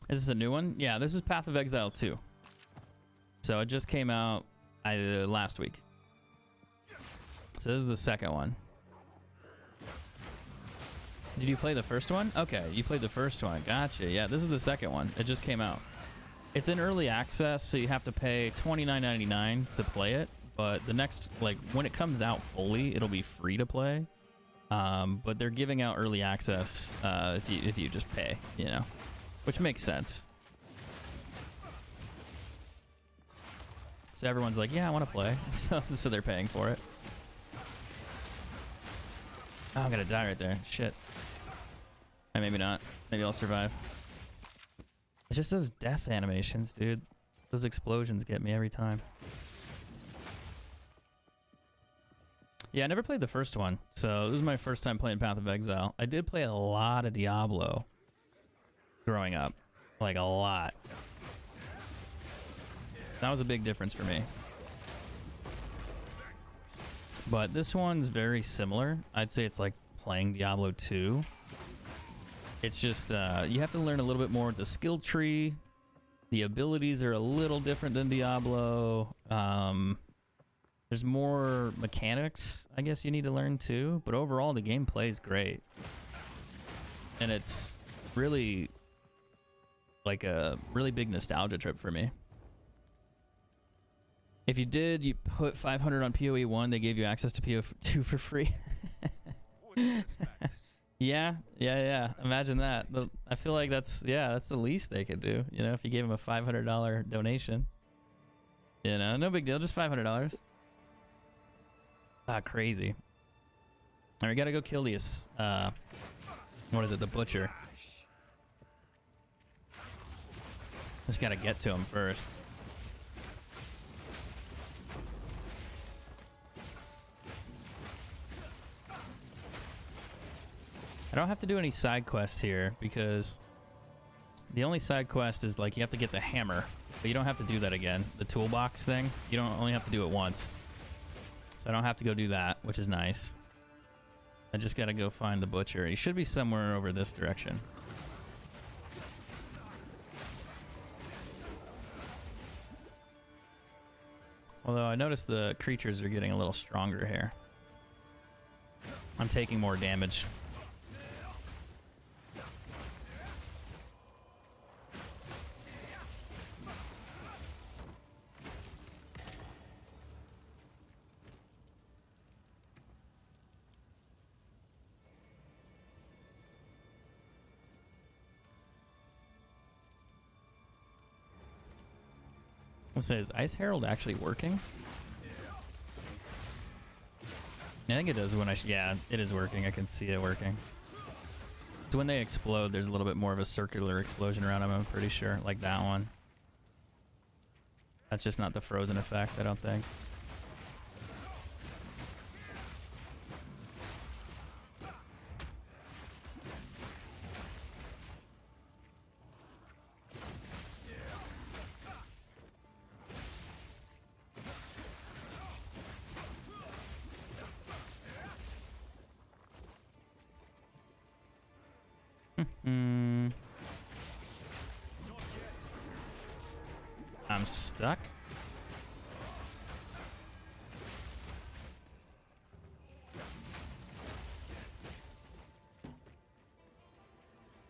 Is this a new one? Yeah, this is Path of Exile 2. So it just came out last week. So this is the second one. Did you play the first one? Okay, you played the first one. Gotcha. Yeah, this is the second one. It just came out. It's in early access, so you have to pay $29.99 to play it. But the next, like, when it comes out fully, it'll be free to play. But they're giving out early access if you just pay, you know, which makes sense. So everyone's like, yeah, I want to play. So they're paying for it. Oh, I'm gonna die right there. Shit. Maybe not. Maybe I'll survive. It's just those death animations, dude. Those explosions get me every time. Yeah, I never played the first one, so this is my first time playing Path of Exile. I did play a lot of Diablo growing up. Like, a lot. That was a big difference for me. But this one's very similar. I'd say it's like playing Diablo 2. It's just, you have to learn a little bit more with the skill tree. The abilities are a little different than Diablo. There's more mechanics, I guess, you need to learn too. But overall, the gameplay is great. And it's really like a really big nostalgia trip for me. If you put 500 on PoE 1, they gave you access to PoE 2 for free. Yeah. Imagine that. I feel like that's the least they could do. You know, if you gave them a $500 donation. You know, no big deal, just $500. Ah, crazy. All right, we gotta go kill these. What is it? The butcher. Just gotta get to him first. I don't have to do any side quests here because the only side quest is like you have to get the hammer, but you don't have to do that again. The toolbox thing, you don't only have to do it once. So I don't have to go do that, which is nice. I just gotta go find the butcher. He should be somewhere over this direction. Although I noticed the creatures are getting a little stronger here. I'm taking more damage. I'll say, is Ice Herald actually working? I think it does when yeah, it is working. I can see it working. So when they explode, there's a little bit more of a circular explosion around them, I'm pretty sure. Like that one. That's just not the frozen effect, I don't think. I'm stuck.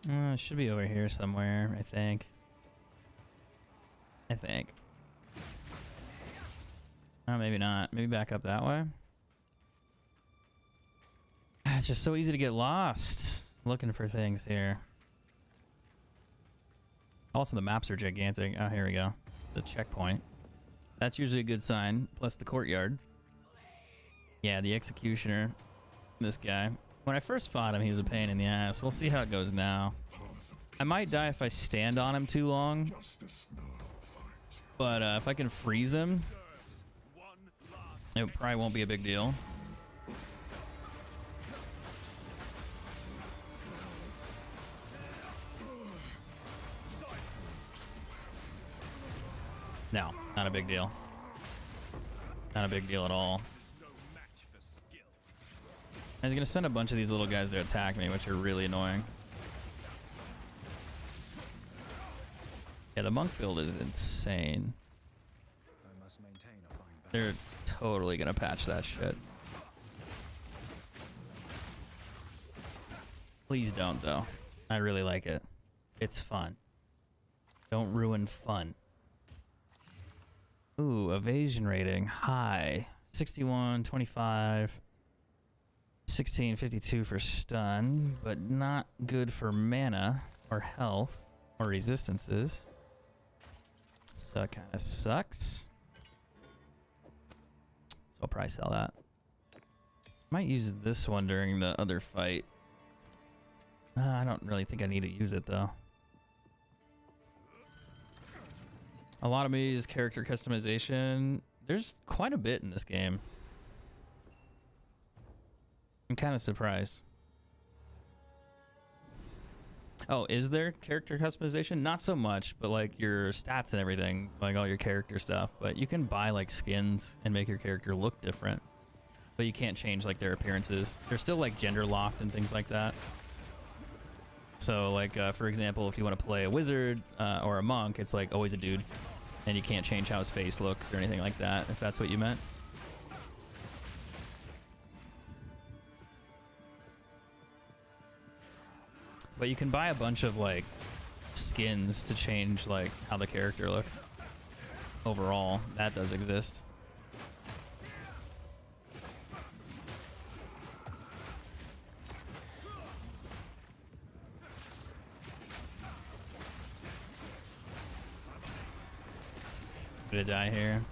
It should be over here somewhere, I think. Oh, maybe not. Maybe back up that way. It's just so easy to get lost looking for things here. Also, the maps are gigantic. Oh, here we go. The checkpoint. That's usually a good sign. Plus the courtyard. Yeah, the executioner. This guy. When I first fought him, he was a pain in the ass. We'll see how it goes now. I might die if I stand on him too long. But if I can freeze him, it probably won't be a big deal. No, not a big deal. Not a big deal at all. And he's gonna send a bunch of these little guys to attack me, which are really annoying. Yeah, the monk build is insane. I must maintain a fine balance. They're totally gonna patch that shit. Please don't, though. I really like it. It's fun. Don't ruin fun. Ooh, evasion rating high. 61, 25, 16, 52 for stun, but not good for mana or health or resistances. So that kind of sucks. So I'll probably sell that. Might use this one during the other fight. I don't really think I need to use it though. A lot of me is character customization. There's quite a bit in this game. I'm kind of surprised. Oh, is there character customization? Not so much, but like your stats and everything, like all your character stuff. But you can buy like skins and make your character look different. But you can't change like their appearances. They're still like gender locked and things like that. So like, for example, if you want to play a wizard or a monk, it's like always a dude. And you can't change how his face looks or anything like that, if that's what you meant. But you can buy a bunch of like skins to change like how the character looks. Overall, that does exist. Gonna die here?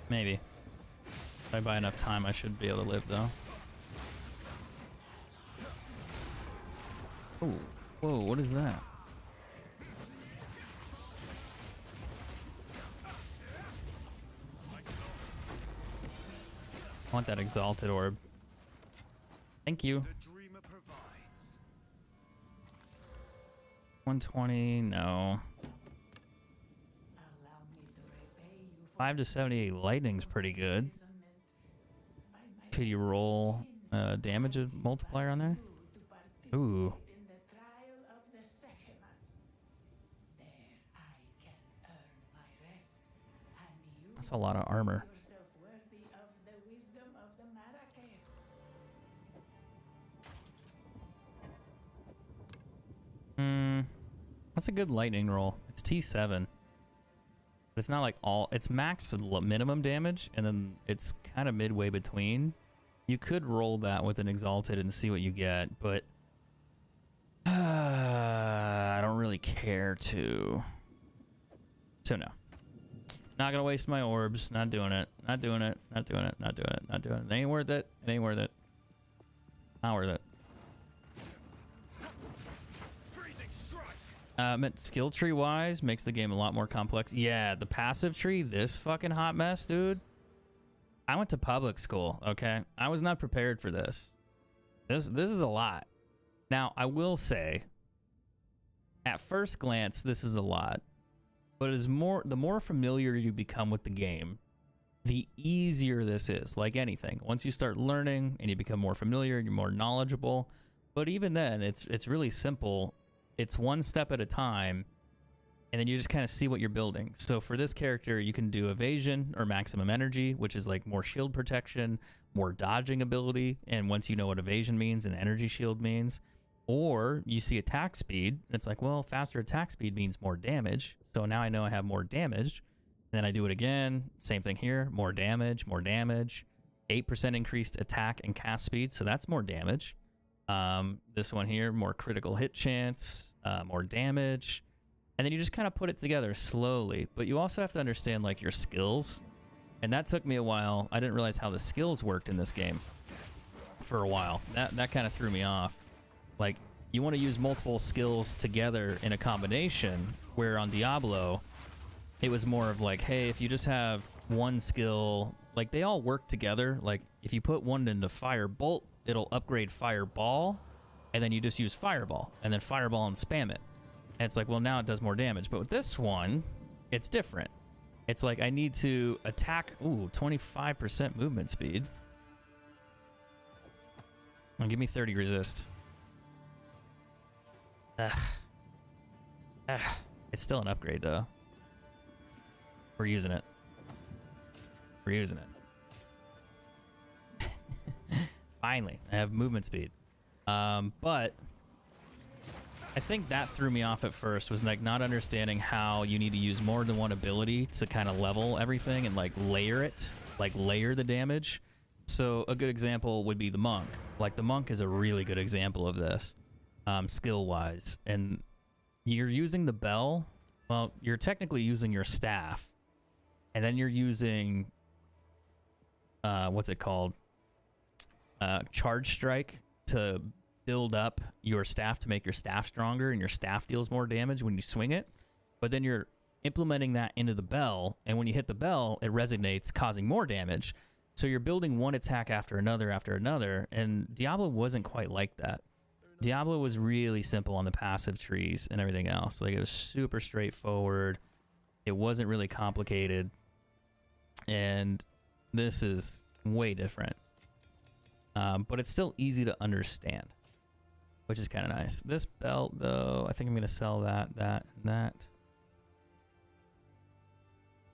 Maybe. If I buy enough time, I should be able to live though. Ooh. Whoa, what is that? I want that exalted orb. Thank you. 120, no. 5 to 78 lightning's pretty good. Could you roll damage multiplier on there? Ooh. That's a lot of armor. That's a good lightning roll. It's T7. But it's not like all... It's max minimum damage, and then it's kind of midway between. You could roll that with an exalted and see what you get, but... I don't really care to. So no. Not gonna waste my orbs. Not doing it. Not doing it. Not doing it. Not doing it. Not doing it. It ain't worth it. It ain't worth it. Not worth it. Meant skill tree wise makes the game a lot more complex. Yeah, the passive tree, this fucking hot mess, dude. I went to public school, okay? I was not prepared for this. This is a lot. Now, I will say, at first glance, this is a lot. But as the more familiar you become with the game, the easier this is, like anything. Once you start learning and you become more familiar, you're more knowledgeable. But even then, it's really simple. It's one step at a time, and then you just kind of see what you're building. So for this character, you can do evasion or maximum energy, which is like more shield protection, more dodging ability, and once you know what evasion means and energy shield means, or you see attack speed, and it's like, well, faster attack speed means more damage, so now I know I have more damage. And then I do it again, same thing here, more damage, 8% increased attack and cast speed, so that's more damage. This one here, more critical hit chance, more damage, and then you just kind of put it together slowly. But you also have to understand like your skills, and that took me a while. I didn't realize how the skills worked in this game for a while. That kind of threw me off. Like, you want to use multiple skills together in a combination, where on Diablo it was more of like, hey, if you just have one skill, like they all work together. Like if you put one into Firebolt, it'll upgrade Fireball, and then you just use Fireball, and then Fireball and spam it. And it's like, well, now it does more damage. But with this one, it's different. It's like I need to attack, 25% movement speed. And give me 30 resist. It's still an upgrade, though. We're using it. We're using it. Finally, I have movement speed. But I think that threw me off at first, was like not understanding how you need to use more than one ability to kind of level everything and like layer it, like layer the damage. So a good example would be the monk. Like the monk is a really good example of this, skill-wise. And you're using the bell. Well, you're technically using your staff, and then you're using what's it called? Charge strike to build up your staff to make your staff stronger, and your staff deals more damage when you swing it. But then you're implementing that into the bell, and when you hit the bell, it resonates, causing more damage. So you're building one attack after another, and Diablo wasn't quite like that. Diablo was really simple on the passive trees and everything else. Like, it was super straightforward. It wasn't really complicated. And this is way different. But it's still easy to understand, which is kind of nice. This belt, though, I think I'm going to sell that, and that.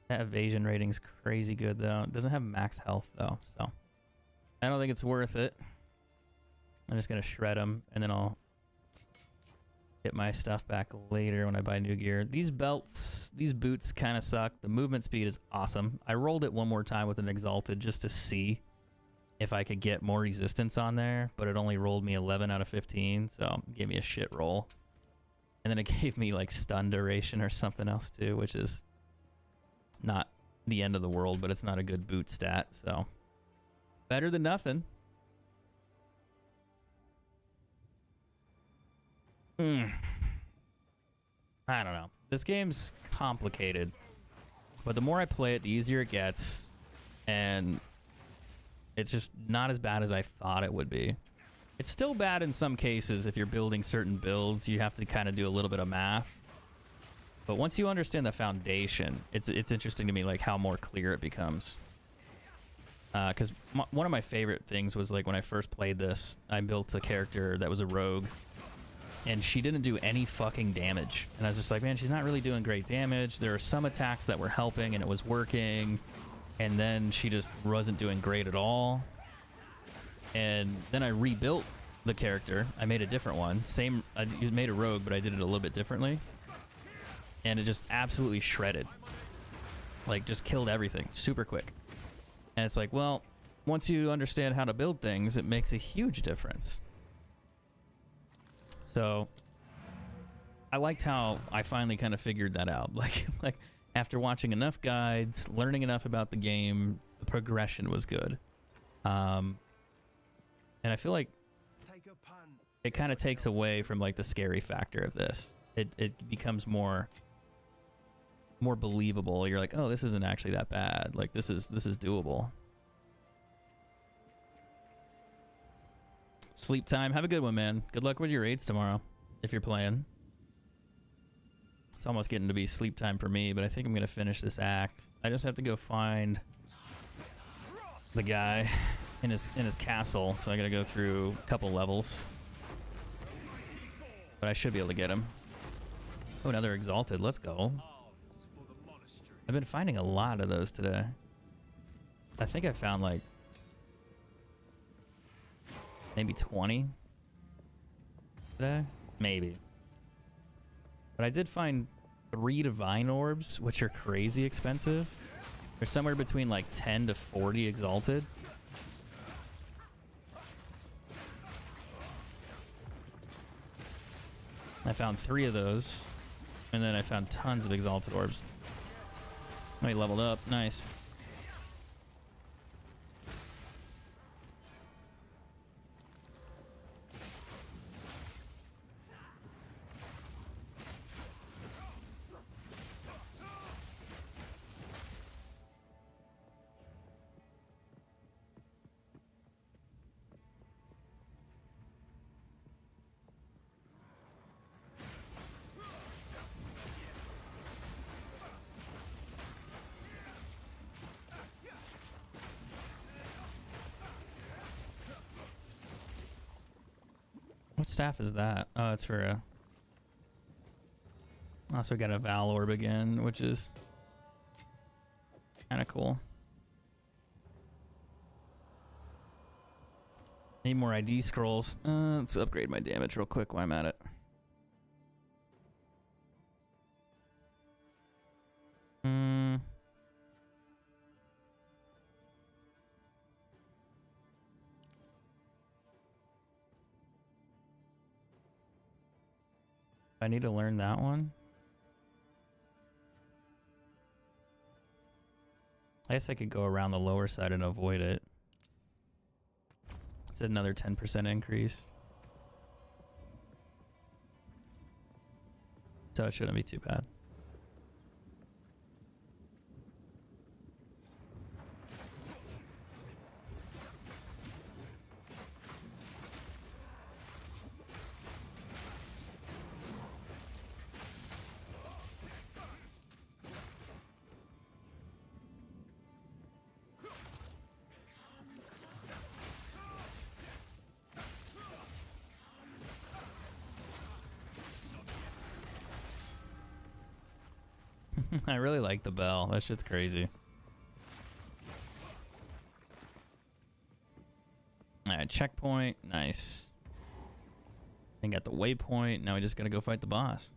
That evasion rating's crazy good, though. It doesn't have max health, though, so I don't think it's worth it. I'm just going to shred them, and then I'll get my stuff back later when I buy new gear. These belts, these boots kind of suck. The movement speed is awesome. I rolled it one more time with an Exalted just to see if I could get more resistance on there, but it only rolled me 11 out of 15, so it gave me a shit roll. And then it gave me like stun duration or something else too, which is not the end of the world, but it's not a good boot stat, so better than nothing. I don't know. This game's complicated, but the more I play it, the easier it gets, and it's just not as bad as I thought it would be. It's still bad in some cases. If you're building certain builds, you have to kind of do a little bit of math. But once you understand the foundation, it's interesting to me, like how more clear it becomes. Because one of my favorite things was like when I first played this, I built a character that was a rogue, and she didn't do any fucking damage. And I was just like, man, she's not really doing great damage. There are some attacks that were helping and it was working, and then she just wasn't doing great at all. And then I rebuilt the character. I made a different one. I made a rogue, but I did it a little bit differently. And it just absolutely shredded. Like, just killed everything super quick. And it's like, well, once you understand how to build things, it makes a huge difference. So I liked how I finally kind of figured that out. Like after watching enough guides, learning enough about the game, the progression was good. And I feel like it kind of takes away from like the scary factor of this. it becomes more believable. You're like, oh, this isn't actually that bad. Like this is doable. Sleep time. Have a good one, man. Good luck with your raids tomorrow if you're playing. It's almost getting to be sleep time for me, but I think I'm gonna finish this act. I just have to go find the guy in his castle, so I gotta go through a couple levels. But I should be able to get him. Oh, another exalted. Let's go. I've been finding a lot of those today. I think I found like maybe 20 today, maybe. But I did find 3 divine orbs, which are crazy expensive. They're somewhere between like 10 to 40 exalted. I found 3 of those, and then I found tons of exalted orbs. Oh, he leveled up. Nice. What staff is that? Oh, it's for a... Also got a Val Orb again, which is kind of cool. Need more ID scrolls. Let's upgrade my damage real quick while I'm at it. I need to learn that one. I guess I could go around the lower side and avoid it. It's another 10% increase. So it shouldn't be too bad. I really like the bell. That shit's crazy. Alright, checkpoint. Nice. And got the waypoint. Now we just gotta go fight the boss.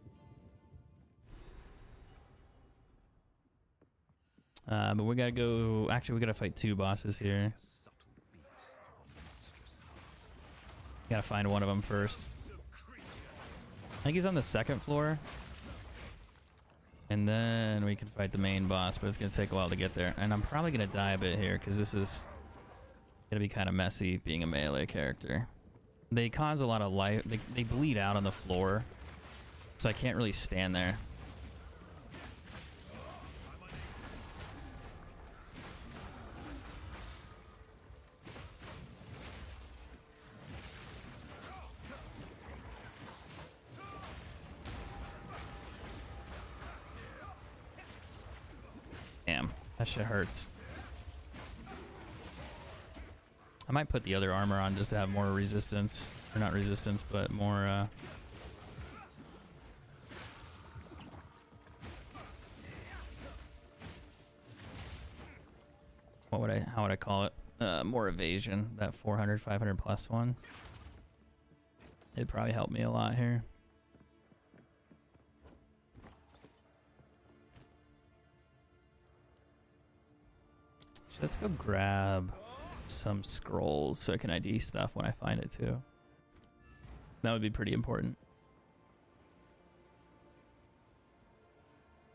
But we gotta go... Actually, we gotta fight 2 bosses here. Gotta find one of them first. I think he's on the 2nd floor. And then we can fight the main boss, but it's going to take a while to get there. And I'm probably going to die a bit here, because this is going to be kind of messy being a melee character. They cause a lot of life. They bleed out on the floor, so I can't really stand there. Damn, that shit hurts. I might put the other armor on just to have more resistance. Or not resistance, but more, how would I call it? More evasion. That 400, 500 plus one. It'd probably help me a lot here. Let's go grab some scrolls so I can ID stuff when I find it too. That would be pretty important.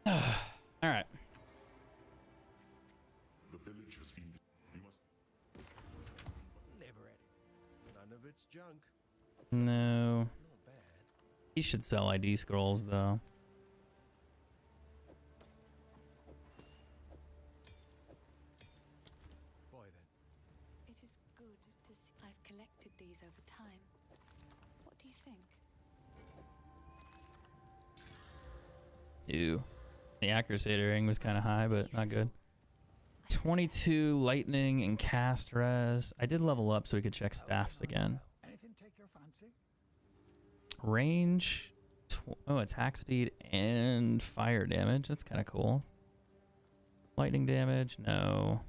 All right. The village has been... We must... Never had it. None of it's junk. No. Not bad. He should sell ID scrolls though. Why then? It is good to see. I've collected these over time. What do you think? Ew. The accuracy rating was kind of high, but not good. 22 lightning and cast res. I did level up so we could check staffs again. Anything take your fancy? Range. Oh, attack speed and fire damage. That's kind of cool. Lightning damage. No.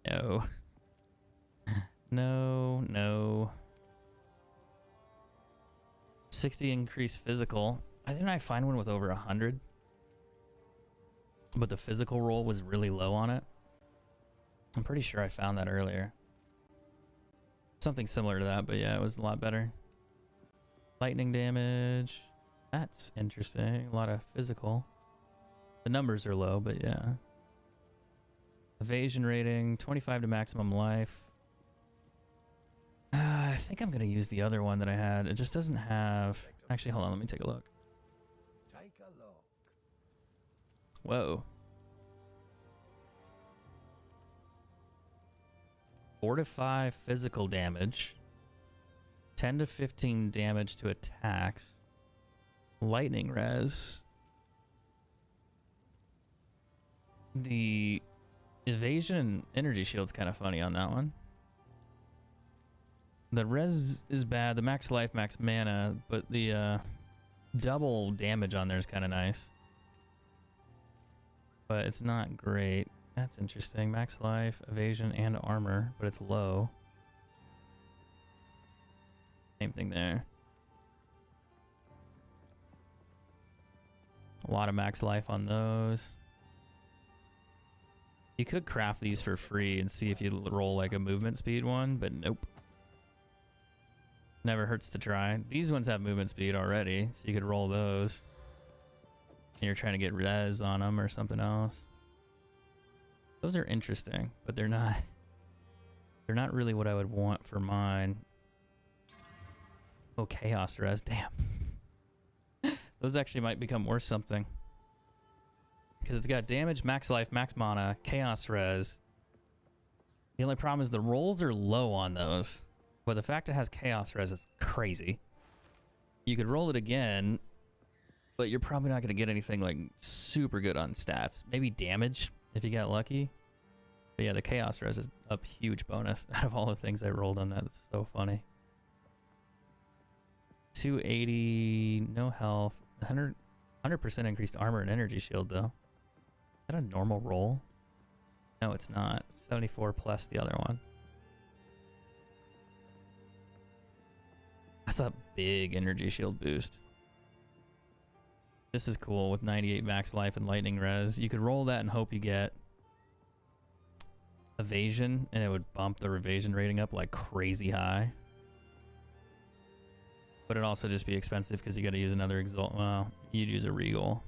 No. No. No. 60 increased physical. I didn't I find one with over 100. But the physical roll was really low on it. I'm pretty sure I found that earlier. Something similar to that, but yeah, it was a lot better. Lightning damage. That's interesting. A lot of physical. The numbers are low, but yeah. Evasion rating, 25 to maximum life. I think I'm going to use the other one that I had. It just doesn't have... Actually, hold on. Let me take a look. Take a look. Whoa. 4 to 5 physical damage. 10 to 15 damage to attacks. Lightning res. The evasion and energy shield's kind of funny on that one. The res is bad. The max life, max mana, but the double damage on there is kind of nice. But it's not great. That's interesting. Max life, evasion, and armor, but it's low. Same thing there. A lot of max life on those. You could craft these for free and see if you roll like a movement speed one, but nope. Never hurts to try. These ones have movement speed already, so you could roll those. And you're trying to get res on them or something else. Those are interesting, but they're not really what I would want for mine. Oh, chaos res, damn. Those actually might become worth something. Because it's got damage, max life, max mana, chaos res. The only problem is the rolls are low on those. But the fact it has chaos res is crazy. You could roll it again, but you're probably not going to get anything like super good on stats. Maybe damage if you got lucky. But yeah, the chaos res is a huge bonus out of all the things I rolled on that. It's so funny. 280, no health, 100% increased armor and energy shield though. Is that a normal roll? No, it's not. 74 plus the other one. That's a big energy shield boost. This is cool with 98 max life and lightning res. You could roll that and hope you get evasion, and it would bump the evasion rating up like crazy high. But it'd also just be expensive because you got to use another exalt. Well, you'd use a regal.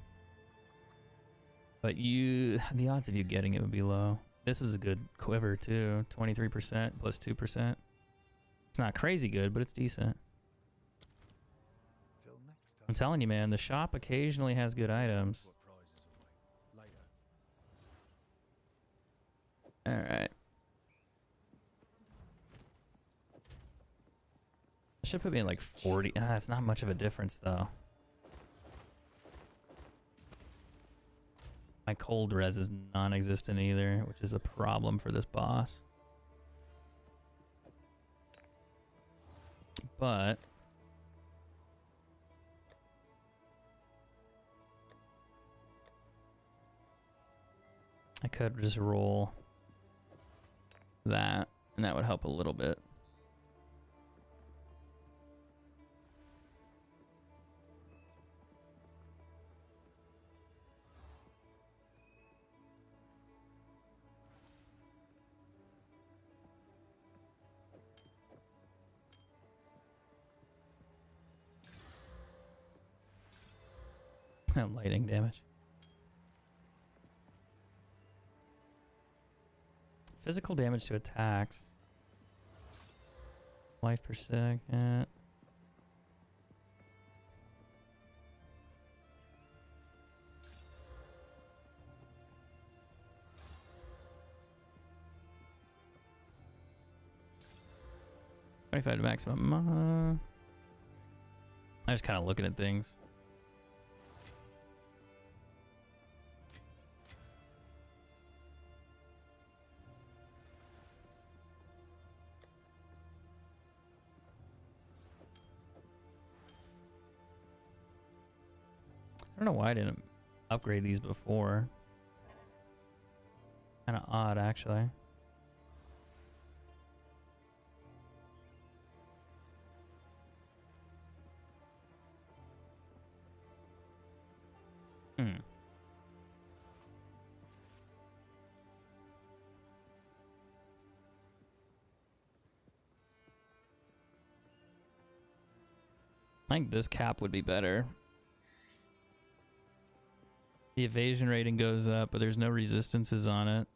But the odds of you getting it would be low. This is a good quiver too. 23% plus 2%. It's not crazy good, but it's decent. Till next time. I'm telling you, man, the shop occasionally has good items. What prizes away later. All right. Should put me in like 40. It's not much of a difference though. My cold res is non-existent either, which is a problem for this boss. But I could just roll that, and that would help a little bit. Lighting damage. Physical damage to attacks. Life per second. 25 to maximum. I'm just kind of looking at things. I don't know why I didn't upgrade these before. Kind of odd, actually. I think this cap would be better. The evasion rating goes up, but there's no resistances on it.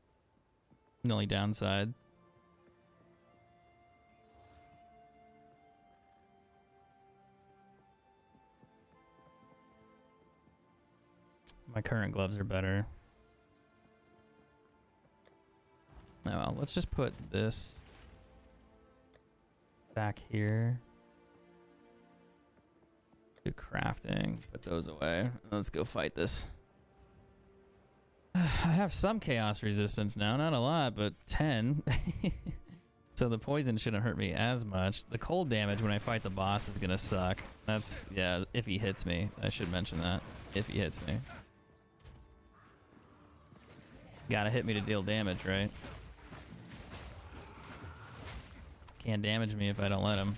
The only downside. My current gloves are better. Oh well, let's just put this back here. Do crafting, put those away. Let's go fight this. I have some chaos resistance now, not a lot, but 10. So the poison shouldn't hurt me as much. The cold damage when I fight the boss is gonna suck. That's, yeah, if he hits me. I should mention that. If he hits me. Gotta hit me to deal damage, right? Can't damage me if I don't let him.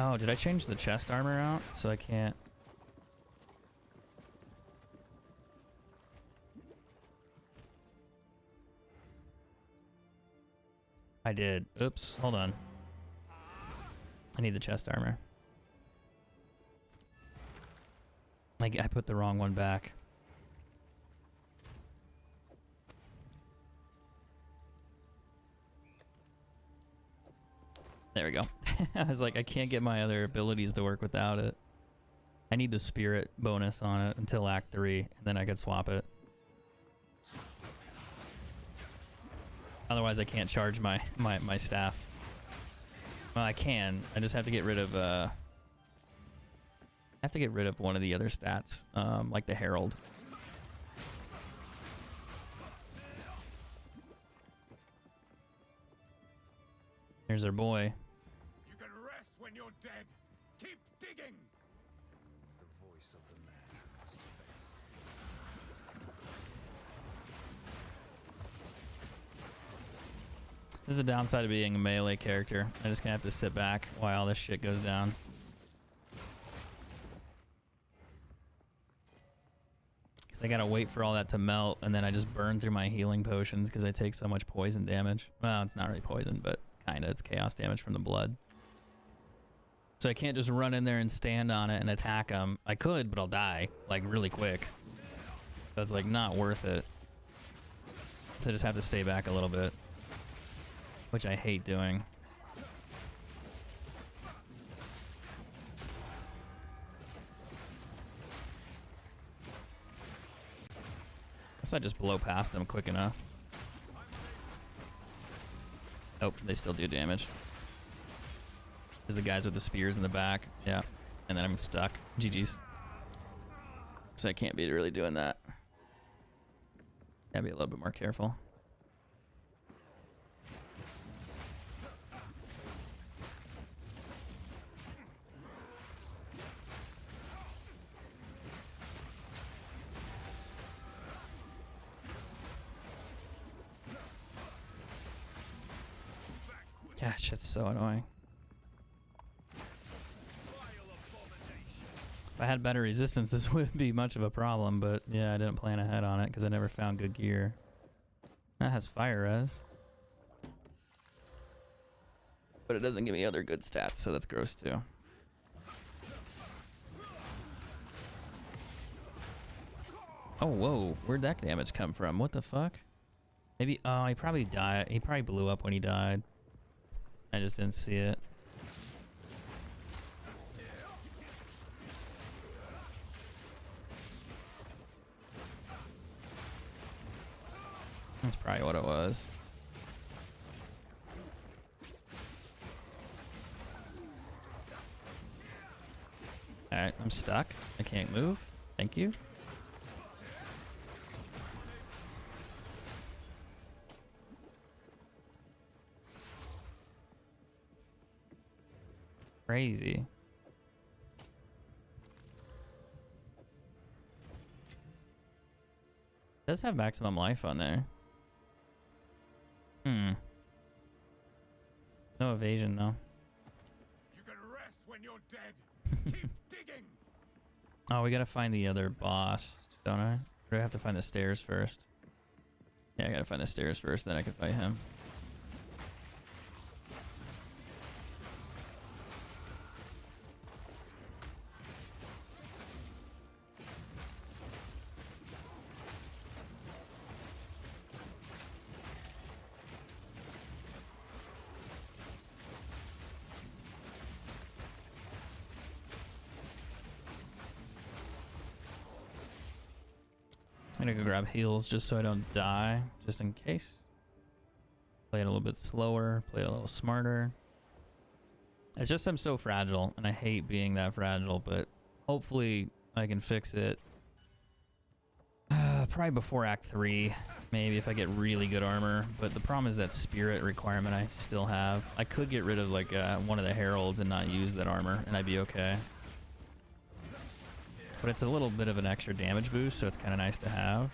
Oh, did I change the chest armor out? So I can't... I did. Oops, hold on. I need the chest armor. I put the wrong one back. There we go. I was like, I can't get my other abilities to work without it. I need the spirit bonus on it until Act 3, and then I could swap it. Otherwise, I can't charge my staff. Well, I can. I just have to get rid of one of the other stats, like the Herald. Here's our boy. You can rest when you're dead. Keep digging. The voice of the man who must face. This is the downside of being a melee character. I'm just gonna have to sit back while all this shit goes down. I gotta wait for all that to melt, and then I just burn through my healing potions because I take so much poison damage. Well, it's not really poison, but kinda. It's chaos damage from the blood. So I can't just run in there and stand on it and attack them. I could, but I'll die, like, really quick. That's, like, not worth it. So I just have to stay back a little bit, which I hate doing. Guess I just blow past them quick enough. Oh, they still do damage. There's the guys with the spears in the back. Yeah. And then I'm stuck. GG's. So I can't be really doing that. Gotta be a little bit more careful. Yeah, shit's so annoying. If I had better resistance, this wouldn't be much of a problem, but yeah, I didn't plan ahead on it because I never found good gear. That has fire res. But it doesn't give me other good stats, so that's gross too. Oh, whoa. Where'd that damage come from? What the fuck? Maybe, oh, he probably died. He probably blew up when he died. I just didn't see it. That's probably what it was. Alright, I'm stuck. I can't move. Thank you. Crazy. Does have maximum life on there. Hmm. No evasion though. You can rest when you're dead. Keep digging. Oh, we gotta find the other boss, don't I? Or do I have to find the stairs first? Yeah, I gotta find the stairs first, then I can fight him. I'm gonna go grab heals just so I don't die, just in case. Play it a little bit slower, play it a little smarter. It's just I'm so fragile, and I hate being that fragile, but hopefully I can fix it. Probably before Act 3, maybe if I get really good armor. But the problem is that spirit requirement I still have. I could get rid of like one of the heralds and not use that armor, and I'd be okay. But it's a little bit of an extra damage boost, so it's kind of nice to have.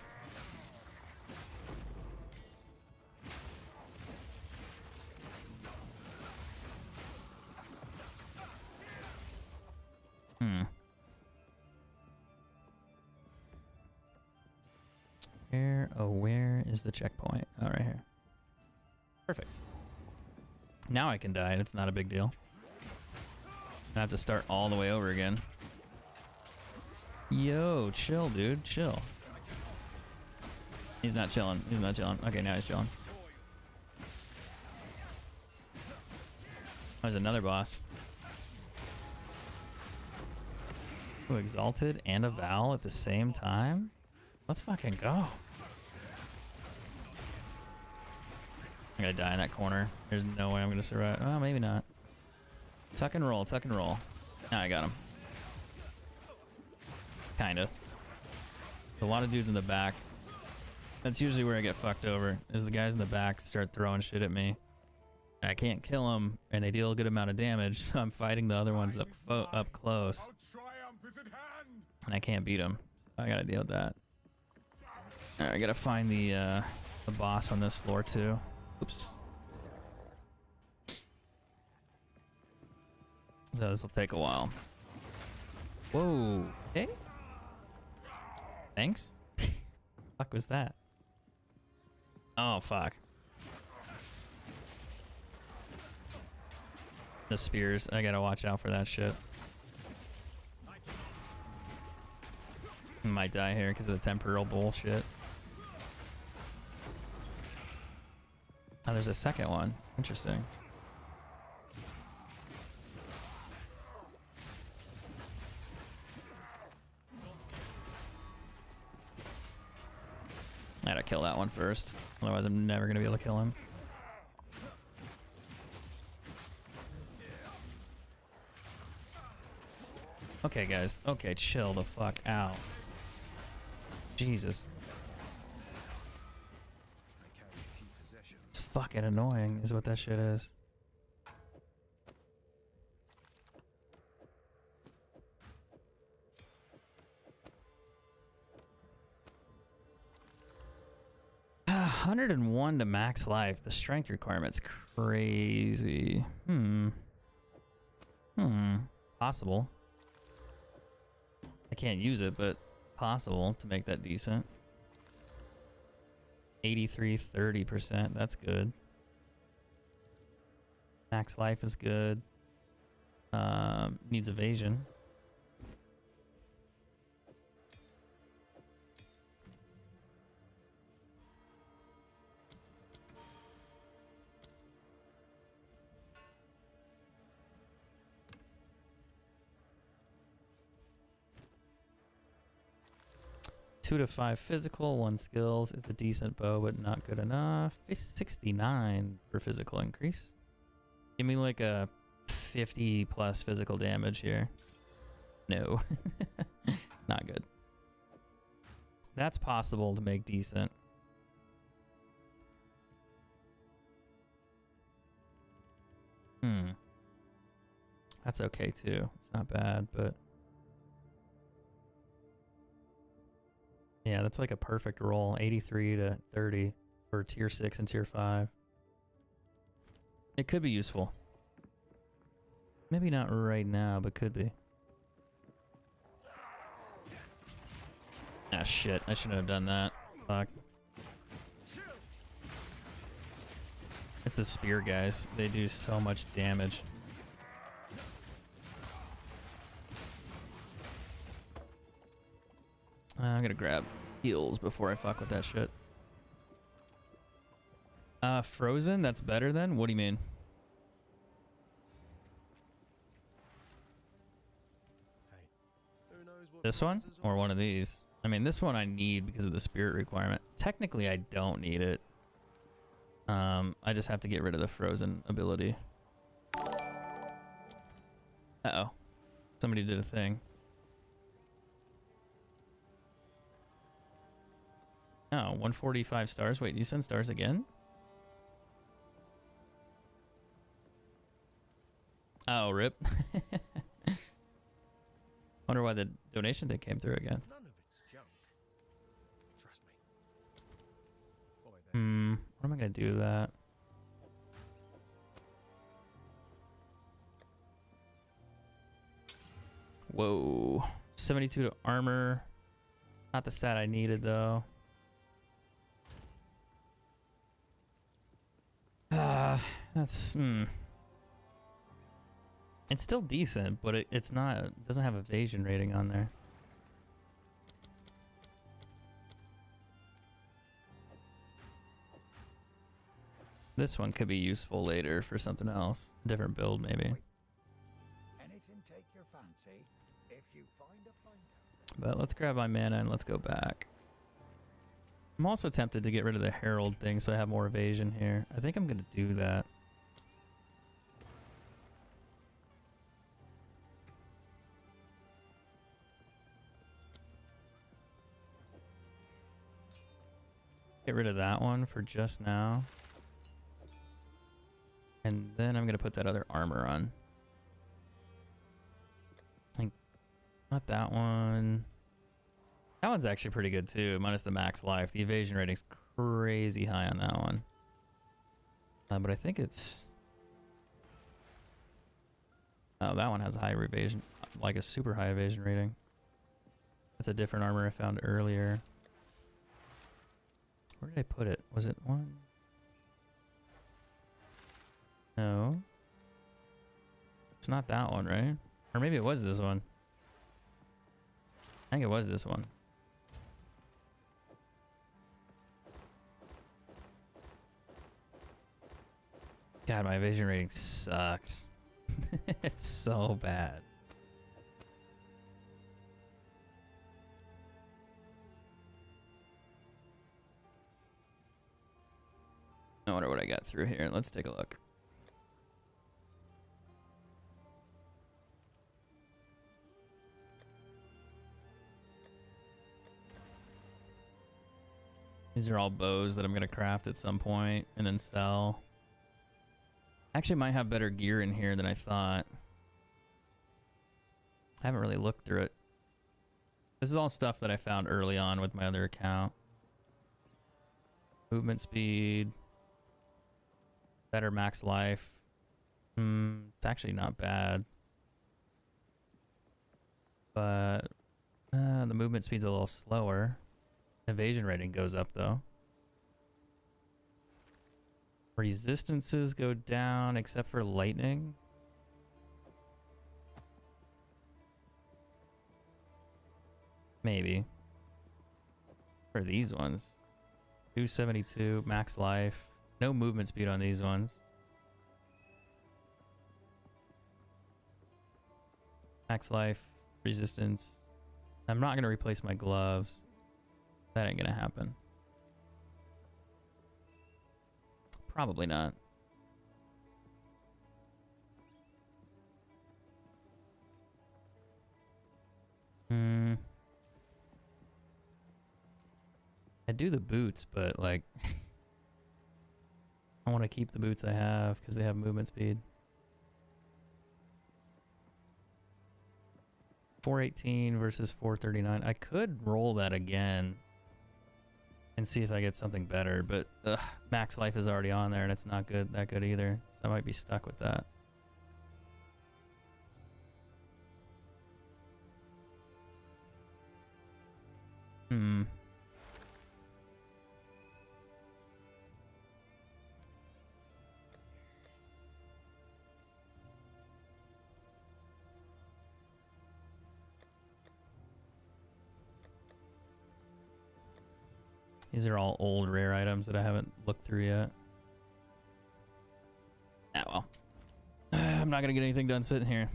Where is the checkpoint? Oh, right here. Perfect. Now I can die, and it's not a big deal. I have to start all the way over again. Yo, chill, dude. Chill. He's not chilling. He's not chilling. Okay, now he's chilling. There's another boss. Ooh, Exalted and a Val at the same time? Let's fucking go. I'm gonna die in that corner. There's no way I'm gonna survive. Oh, maybe not. Tuck and roll, tuck and roll. Now I got him. Kinda. A lot of dudes in the back. That's usually where I get fucked over, is the guys in the back start throwing shit at me. I can't kill them, and they deal a good amount of damage, so I'm fighting the other ones up close. And I can't beat them. So I gotta deal with that. Alright, I gotta find the boss on this floor too. Oops. So this will take a while. Whoa. Okay. Thanks. Fuck was that? Oh fuck. The spears. I gotta watch out for that shit. I might die here because of the temporal bullshit. Oh, there's a second one. Interesting. I gotta kill that one first. Otherwise, I'm never gonna be able to kill him. Okay, guys. Okay, chill the fuck out. Jesus. It's fucking annoying, is what that shit is. Ah, 101 to max life. The strength requirement's crazy. Possible. I can't use it, but possible to make that decent. 83, 30%. That's good. Max life is good. Needs evasion. 2 to 5 physical, 1 skills. It's a decent bow, but not good enough. 69 for physical increase. Give me like a 50 plus physical damage here. No. Not good. That's possible to make decent. That's okay too. It's not bad, but yeah, that's like a perfect roll. 83 to 30 for tier 6 and tier 5. It could be useful. Maybe not right now, but could be. Ah, shit. I shouldn't have done that. Fuck. It's the spear guys. They do so much damage. I'm gonna grab heals before I fuck with that shit. Frozen? That's better then? What do you mean? Who knows what This one? prizes Or are one of these? I mean, this one I need because of the spirit requirement. Technically, I don't need it. I just have to get rid of the frozen ability. Uh-oh. Somebody did a thing. Oh, 145 stars. Wait, you send stars again? Oh, rip. Wonder why the donation thing came through again. None of it's junk. Trust me. Boy, then. What am I gonna do with that? Whoa. 72 to armor. Not the stat I needed though. That's It's still decent, but it's not. It doesn't have evasion rating on there. This one could be useful later for something else, different build maybe. Anything take your fancy if you find a finder. But let's grab my mana and let's go back. I'm also tempted to get rid of the Herald thing so I have more evasion here. I think I'm gonna do that. Get rid of that one for just now. And then I'm gonna put that other armor on. Like, not that one. That one's actually pretty good too, minus the max life. The evasion rating's crazy high on that one. But I think it's... Oh, that one has a high evasion, like a super high evasion rating. That's a different armor I found earlier. Where did I put it? Was it one? No. It's not that one, right? Or maybe it was this one. I think it was this one. God, my evasion rating sucks. It's so bad. I wonder what I got through here. Let's take a look. These are all bows that I'm going to craft at some point and then sell. Actually might have better gear in here than I thought. I haven't really looked through it. This is all stuff that I found early on with my other account. Movement speed. Better max life. It's actually not bad. But the movement speed's a little slower. Evasion rating goes up though. Resistances go down except for lightning. Maybe. For these ones. 272 max life. No movement speed on these ones. Max life, resistance. I'm not going to replace my gloves. That ain't gonna happen. Probably not. I do the boots, but like I want to keep the boots I have because they have movement speed. 418 versus 439. I could roll that again and see if I get something better, but max life is already on there and it's not good that good either. So I might be stuck with that. These are all old rare items that I haven't looked through yet. Ah, well. I'm not gonna get anything done sitting here.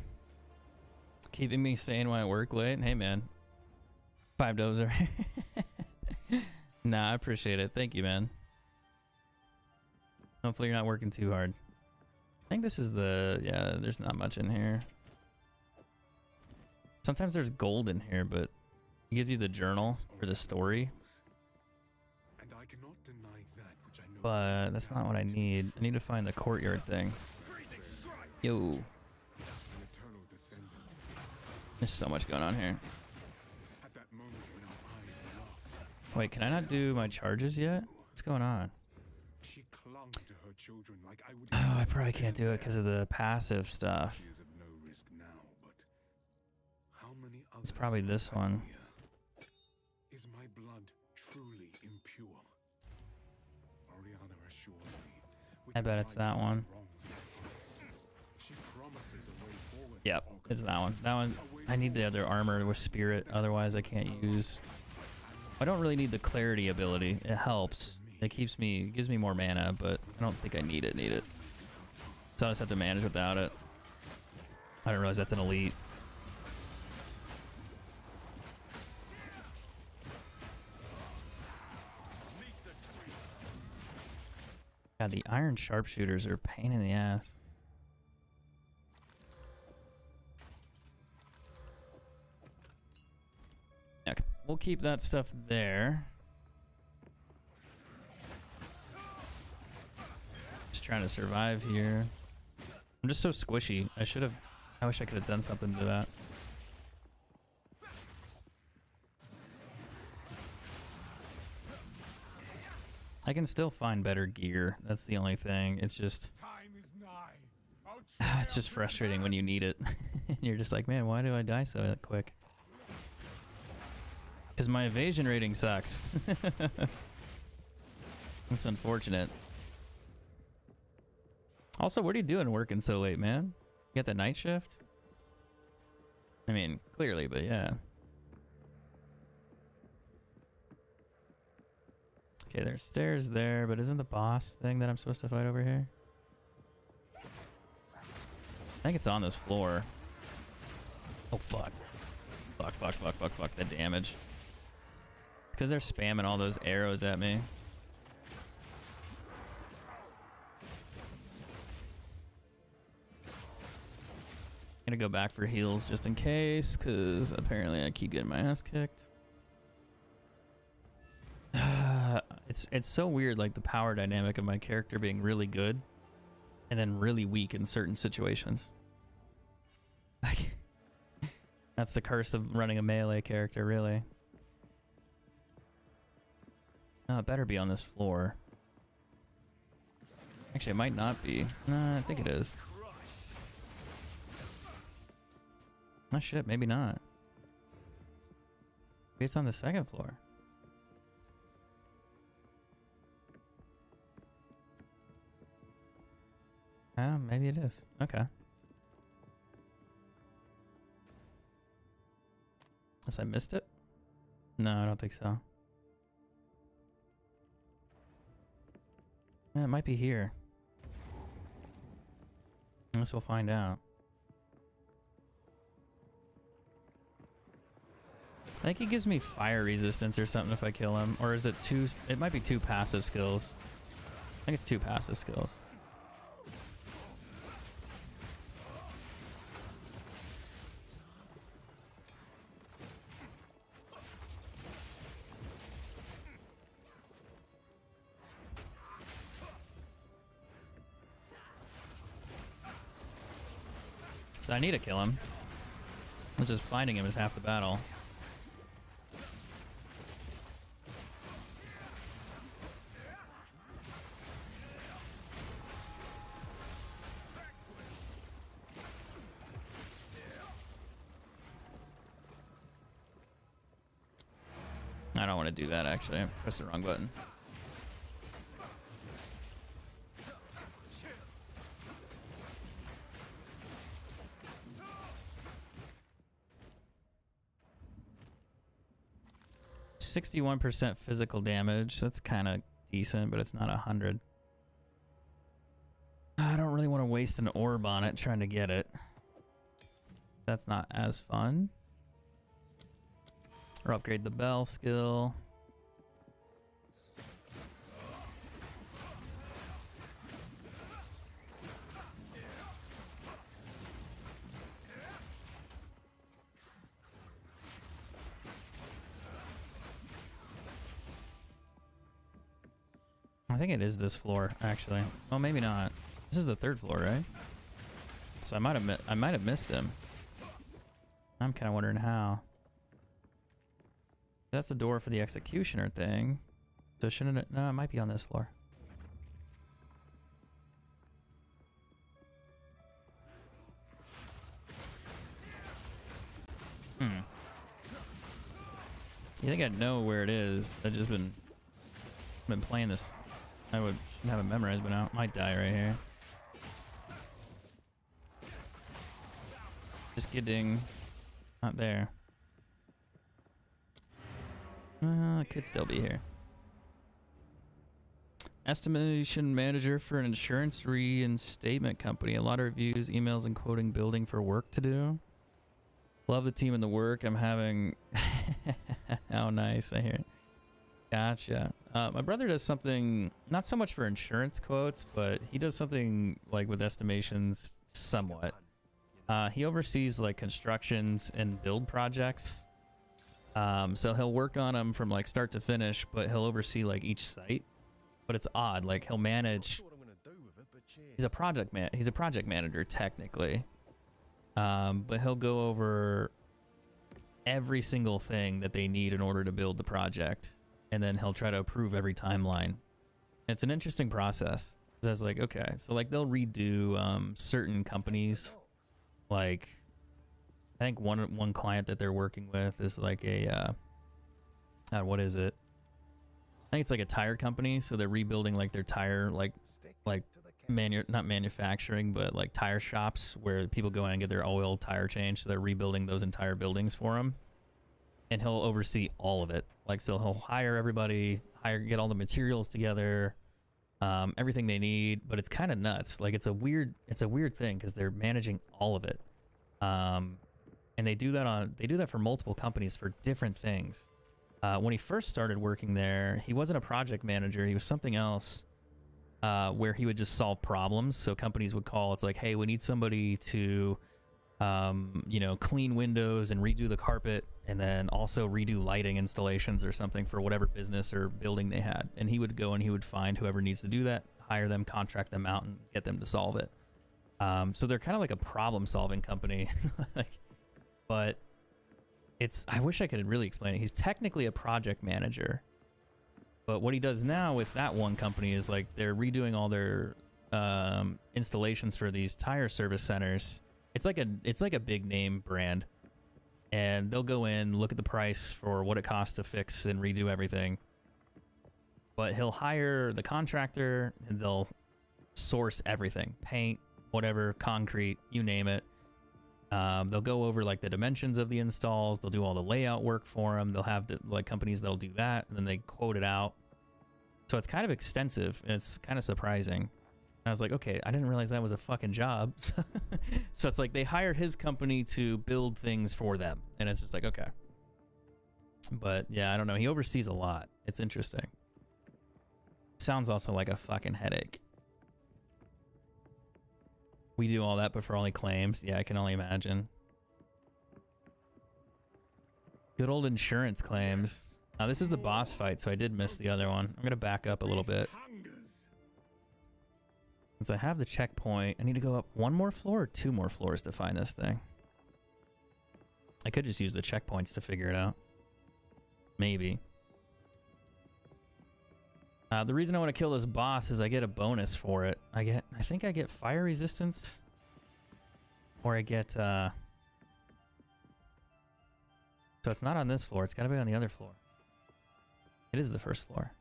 Keeping me sane when I work late. Hey, man. $5 over. Nah, I appreciate it. Thank you, man. Hopefully you're not working too hard. I think this is the... Yeah, there's not much in here. Sometimes there's gold in here, but it gives you the journal for the story. But that's not what I need. I need to find the courtyard thing. Yo. There's so much going on here. Wait, can I not do my charges yet? What's going on? Oh, I probably can't do it because of the passive stuff. It's probably this one. I bet it's that one. Yep, it's that one. That one, I need the other armor with spirit, otherwise I can't use... I don't really need the clarity ability. It helps. It gives me more mana, but I don't think I need it. So I just have to manage without it. I didn't realize that's an elite. God, the iron sharpshooters are a pain in the ass. Okay, we'll keep that stuff there. Just trying to survive here. I'm just so squishy. I wish I could have done something to that. I can still find better gear. That's the only thing. It's just... It's just frustrating when you need it. You're just like, man, why do I die so quick? Because my evasion rating sucks. That's unfortunate. Also, what are you doing working so late, man? You got the night shift? I mean, clearly, but yeah. Okay, there's stairs there, but isn't the boss thing that I'm supposed to fight over here? I think it's on this floor. Oh, fuck. Fuck, the damage. Because they're spamming all those arrows at me. Gonna go back for heals just in case, because apparently I keep getting my ass kicked. It's so weird, like the power dynamic of my character being really good and then really weak in certain situations. Like, that's the curse of running a melee character, really. Oh, it better be on this floor. Actually, it might not be. Nah, I think it is. Oh shit, maybe not. Maybe it's on the second floor. Oh, maybe it is. Okay. Unless I missed it? No, I don't think so. Yeah, it might be here. I guess we'll find out. I think he gives me fire resistance or something if I kill him. Or is it two? It might be two passive skills. I think it's two passive skills. So I need to kill him. It's just finding him is half the battle. I don't want to do that actually. I pressed the wrong button. %61 physical damage. That's kind of decent, but it's not 100. I don't really want to waste an orb on it trying to get it. That's not as fun. Or upgrade the bell skill. I think it is this floor, actually. Oh, maybe not. This is the third floor, right? So I might have missed him. I'm kind of wondering how. That's the door for the executioner thing. So shouldn't it? No, it might be on this floor. You think I'd know where it is? I've just been playing this. I would have it memorized, but I might die right here. Just kidding. Not there. It could still be here. Estimation manager for an insurance reinstatement company. A lot of reviews, emails, and quoting building for work to do. Love the team and the work I'm having. Oh, nice. I hear it. Gotcha. My brother does something, not so much for insurance quotes, but he does something like with estimations somewhat. He oversees like constructions and build projects. So he'll work on them from like start to finish, but he'll oversee like each site. But it's odd, like he'll manage. He's a project manager technically. But he'll go over every single thing that they need in order to build the project. And then he'll try to approve every timeline. It's an interesting process. I was like, okay, so like they'll redo certain companies. Like, I think one client that they're working with is like a, what is it? I think it's like a tire company. So they're rebuilding like their tire, like not manufacturing, but like tire shops where people go in and get their oil tire changed. So they're rebuilding those entire buildings for them. And he'll oversee all of it. Like, so he'll hire everybody, get all the materials together, everything they need. But it's kind of nuts. Like, it's a weird thing because they're managing all of it. And they do that for multiple companies for different things. When he first started working there, he wasn't a project manager. He was something else, where he would just solve problems. So companies would call. It's like, hey, we need somebody to, clean windows and redo the carpet, and then also redo lighting installations or something for whatever business or building they had. And he would go and he would find whoever needs to do that, hire them, contract them out, and get them to solve it. So they're kind of like a problem-solving company. But I wish I could really explain it. He's technically a project manager. But what he does now with that one company is like they're redoing all their installations for these tire service centers. It's like a big name brand. And they'll go in, look at the price for what it costs to fix and redo everything. But he'll hire the contractor and they'll source everything. Paint, whatever, concrete, you name it. They'll go over like the dimensions of the installs. They'll do all the layout work for them. They'll have like companies that'll do that, and then they quote it out. So it's kind of extensive, and it's kind of surprising. And I was like, okay, I didn't realize that was a fucking job. So it's like they hire his company to build things for them, and it's just like, okay. But yeah, I don't know. He oversees a lot. It's interesting. Sounds also like a fucking headache. We do all that, but for only claims. Yeah, I can only imagine. Good old insurance claims. Now this is the boss fight, so I did miss the other one. I'm gonna back up a little bit. Since I have the checkpoint, I need to go up one more floor or two more floors to find this thing. I could just use the checkpoints to figure it out. Maybe. The reason I want to kill this boss is I get a bonus for it. I think I get fire resistance. Or I get, so it's not on this floor. It's got to be on the other floor. It is the first floor.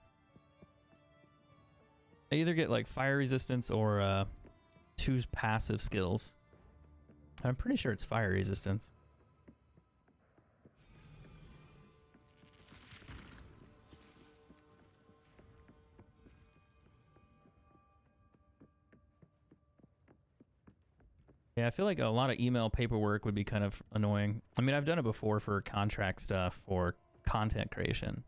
I either get like fire resistance or 2 passive skills. I'm pretty sure it's fire resistance. Yeah, I feel like a lot of email paperwork would be kind of annoying. I mean, I've done it before for contract stuff or content creation.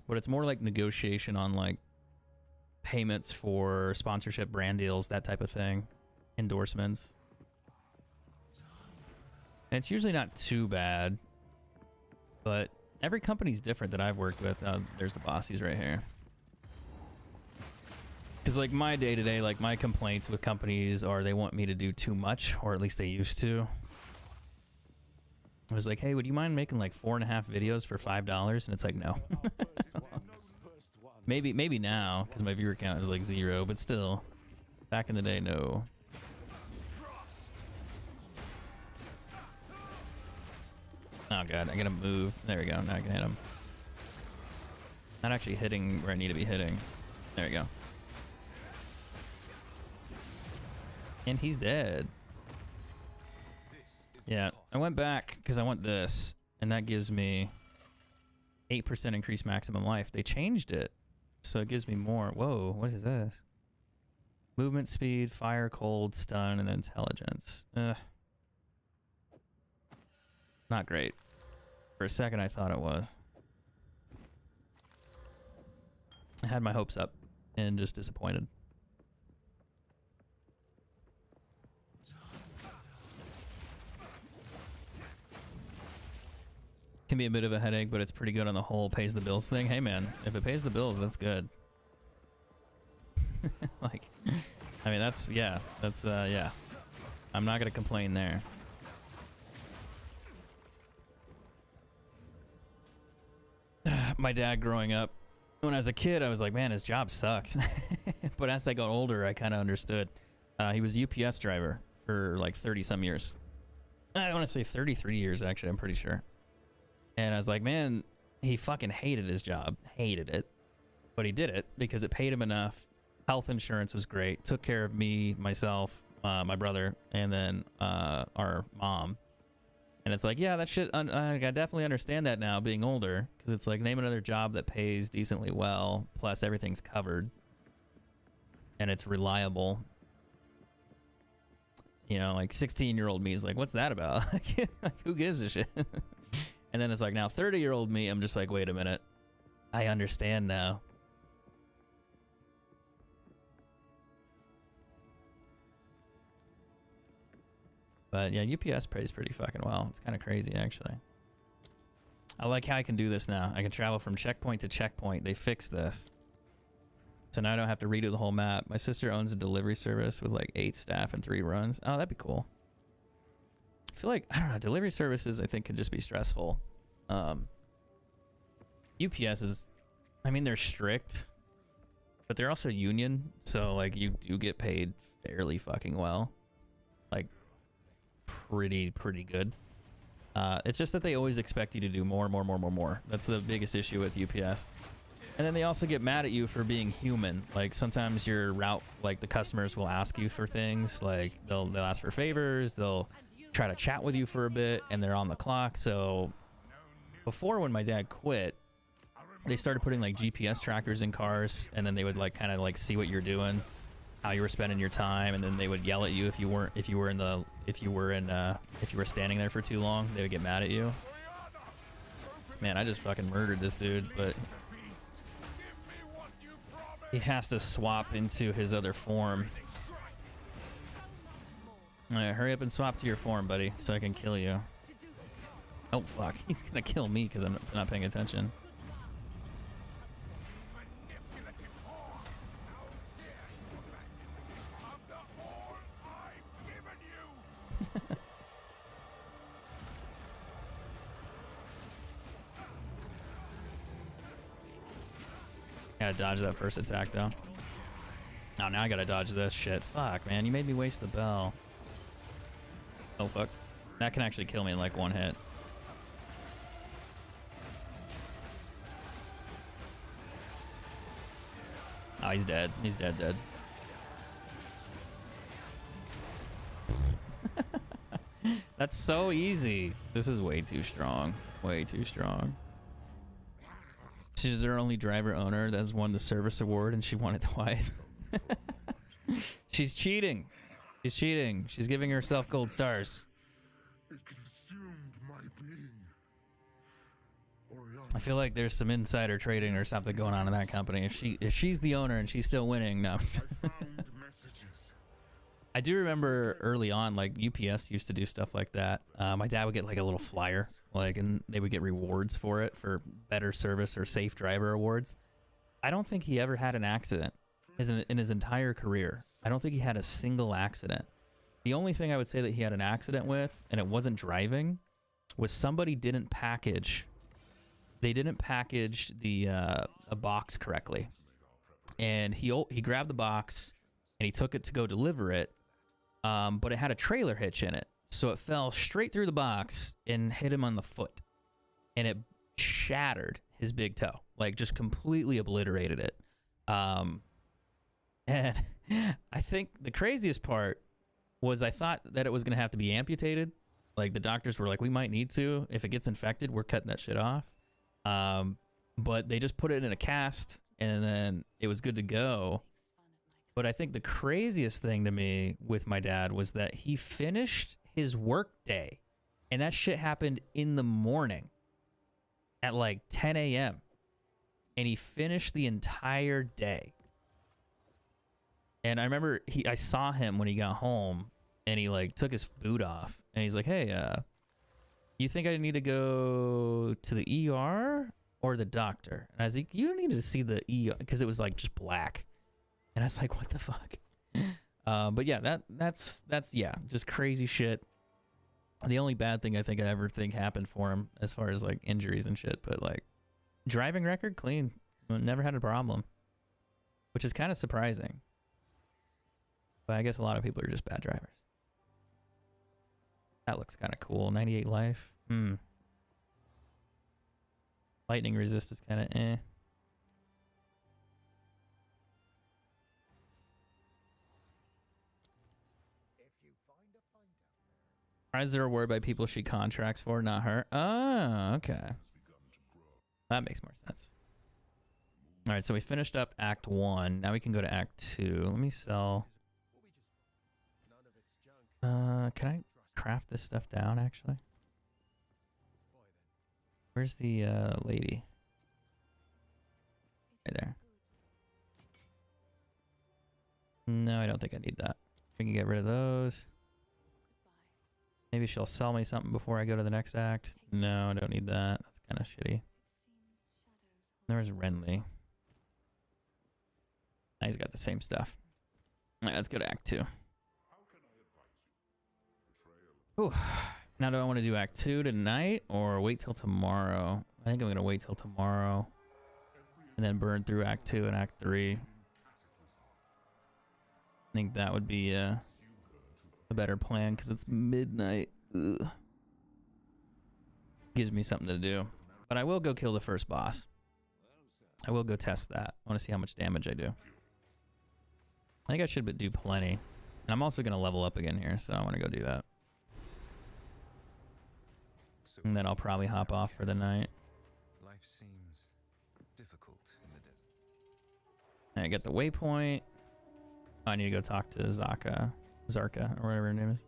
But it's more like negotiation on like payments for sponsorship, brand deals, that type of thing. Endorsements. And it's usually not too bad. But every company's different that I've worked with. There's the boss. He's right here. Because like my day-to-day, like my complaints with companies are they want me to do too much, or at least they used to. I was like, hey, would you mind making like 4.5 videos for $5? And it's like, no. maybe now, because my viewer count is like 0, but still, back in the day, no. Oh god, I gotta move. There we go, now I can hit him. Not actually hitting where I need to be hitting. There we go. And he's dead. Yeah, I went back because I want this, and that gives me 8% increased maximum life. They changed it, so it gives me more. Whoa, what is this? Movement speed, fire, cold, stun, and intelligence. Not great. For a second, I thought it was. I had my hopes up and just disappointed. Can be a bit of a headache, but it's pretty good on the whole pays the bills thing. Hey man, if it pays the bills, that's good. Like, I mean, that's, yeah, that's, yeah. I'm not gonna complain there. My dad growing up, when I was a kid, I was like, man, his job sucks. But as I got older, I kind of understood. He was a UPS driver for like 30 some years. I want to say 33 years, actually, I'm pretty sure. And I was like, man, he fucking hated his job. Hated it. But he did it because it paid him enough. Health insurance was great. Took care of me, myself, my brother, and then our mom. And it's like, yeah, that shit, I definitely understand that now, being older. Because it's like, name another job that pays decently well, plus everything's covered. And it's reliable. You know, like 16-year-old me is like, what's that about? Who gives a shit? And then it's like, now 30-year-old me, I'm just like, wait a minute. I understand now. But yeah, UPS pays pretty fucking well. It's kind of crazy, actually. I like how I can do this now. I can travel from checkpoint to checkpoint. They fixed this. So now I don't have to redo the whole map. My sister owns a delivery service with like 8 staff and 3 runs. Oh, that'd be cool. I feel like, I don't know, delivery services I think could just be stressful. UPS is, I mean, they're strict, but they're also union, so like you do get paid fairly fucking well. Like pretty good. It's just that they always expect you to do more. That's the biggest issue with UPS. And then they also get mad at you for being human. Like sometimes your route, like the customers will ask you for things, like they'll ask for favors, they'll try to chat with you for a bit, and they're on the clock. So before, when my dad quit, they started putting like GPS trackers in cars, and then they would like kind of like see what you're doing, how you were spending your time, and then they would yell at you if you were standing there for too long. They would get mad at you. Man, I just fucking murdered this dude, but he has to swap into his other form. Alright, hurry up and swap to your form, buddy, so I can kill you. Oh, fuck. He's gonna kill me because I'm not paying attention. Gotta dodge that first attack, though. Oh, now I gotta dodge this shit. Fuck, man. You made me waste the bell. Oh, fuck. That can actually kill me in, like, one hit. Oh, he's dead. He's dead, dead. That's so easy. This is way too strong. Way too strong. She's their only driver owner that's won the service award, and she won it twice. She's cheating. She's cheating. She's giving herself gold stars. It consumed my being. I feel like there's some insider trading or something going on in that company. If she's the owner and she's still winning, no. I do remember early on, like UPS used to do stuff like that. My dad would get like a little flyer, like, and they would get rewards for it for better service or safe driver awards. I don't think he ever had an accident in his entire career. I don't think he had a single accident. The only thing I would say that he had an accident with, and it wasn't driving, was somebody didn't package. They didn't package the a box correctly, and he grabbed the box and he took it to go deliver it. But it had a trailer hitch in it. So it fell straight through the box and hit him on the foot. And it shattered his big toe. Like, just completely obliterated it. And I think the craziest part was I thought that it was going to have to be amputated. Like, the doctors were like, we might need to. If it gets infected, we're cutting that shit off. But they just put it in a cast, and then it was good to go. But I think the craziest thing to me with my dad was that he finished his work day, and that shit happened in the morning at like 10 a.m. And he finished the entire day. And I remember I saw him when he got home, and he like took his boot off, and he's like, hey, you think I need to go to the ER or the doctor? And I was like, you need to see the ER, because it was like just black. And I was like, what the fuck? But yeah, that's yeah, just crazy shit. The only bad thing I think I ever think happened for him as far as like injuries and shit, but like driving record, clean. Never had a problem, which is kind of surprising. But I guess a lot of people are just bad drivers. That looks kind of cool. 98 life. Lightning resist is kind of eh. Prize are awarded by people she contracts for, not her. Oh, okay. That makes more sense. All right, so we finished up Act 1. Now we can go to Act 2. Let me sell. Can I craft this stuff down, actually? Where's the lady? Right there. No, I don't think I need that. We can get rid of those. Maybe she'll sell me something before I go to the next act. No, I don't need that. That's kind of shitty. There's Renly. Now he's got the same stuff. All right, let's go to Act 2. Ooh. Now do I want to do Act 2 tonight or wait till tomorrow? I think I'm going to wait till tomorrow and then burn through Act 2 and Act 3. I think that would be a better plan because it's midnight. Ugh. Gives me something to do. But I will go kill the first boss. I will go test that. I want to see how much damage I do. I think I should do plenty. And I'm also going to level up again here, so I want to go do that. And then I'll probably hop off for the night. Life seems difficult in the desert. And I get the waypoint. Oh, I need to go talk to Zarka, or whatever her name is.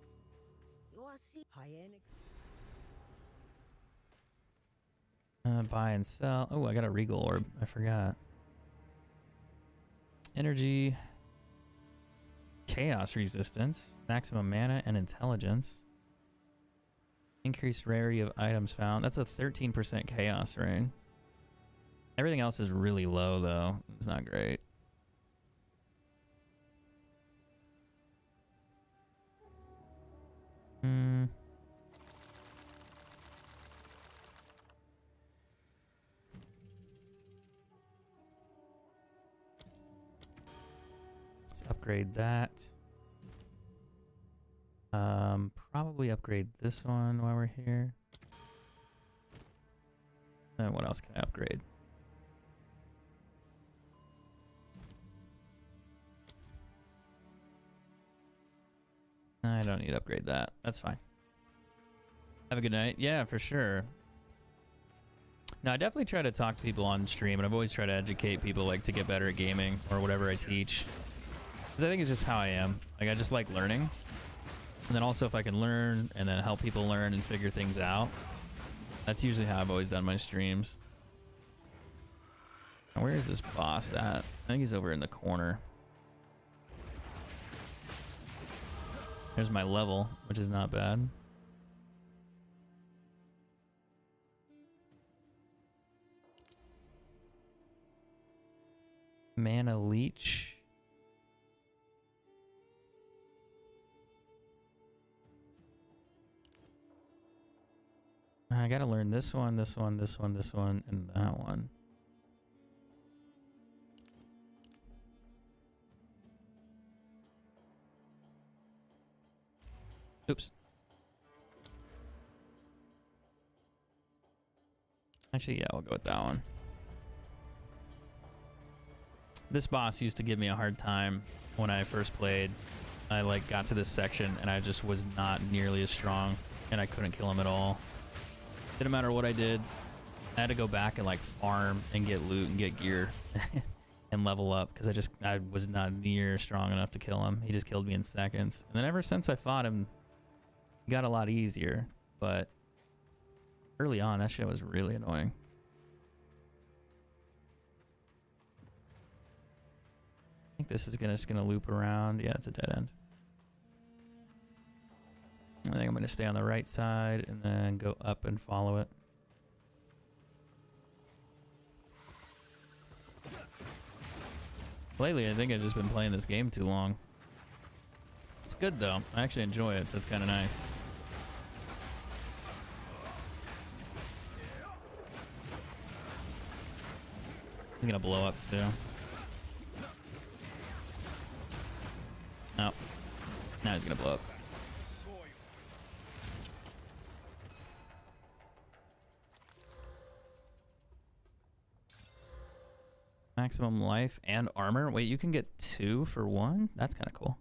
Buy and sell. Oh, I got a regal orb. I forgot. Energy. Chaos resistance. Maximum mana and intelligence. Increased rarity of items found. That's a 13% chaos ring. Everything else is really low, though. It's not great. Let's upgrade that. Probably upgrade this one while we're here. And what else can I upgrade? I don't need to upgrade that. That's fine. Have a good night. Yeah, for sure. No, I definitely try to talk to people on stream, and I've always tried to educate people, like, to get better at gaming or whatever I teach. Because I think it's just how I am. Like, I just like learning. And then also if I can learn and then help people learn and figure things out, that's usually how I've always done my streams. Now, where is this boss at? I think he's over in the corner. There's my level, which is not bad. Mana leech. I gotta learn this one, this one, this one, this one, and that one. Oops. Actually, yeah, I'll go with that one. This boss used to give me a hard time when I first played. I like got to this section and I just was not nearly as strong and I couldn't kill him at all. Didn't matter what I did. I had to go back and like farm and get loot and get gear and level up because I was not near strong enough to kill him. He just killed me in seconds. And then ever since I fought him, it got a lot easier. But early on, that shit was really annoying. I think this is just gonna loop around. Yeah, it's a dead end. I think I'm going to stay on the right side and then go up and follow it. Lately, I think I've just been playing this game too long. It's good though. I actually enjoy it, so it's kind of nice. He's going to blow up too. Oh. Now he's going to blow up. Maximum life and armor. Wait, you can get 2 for 1? That's kind of cool.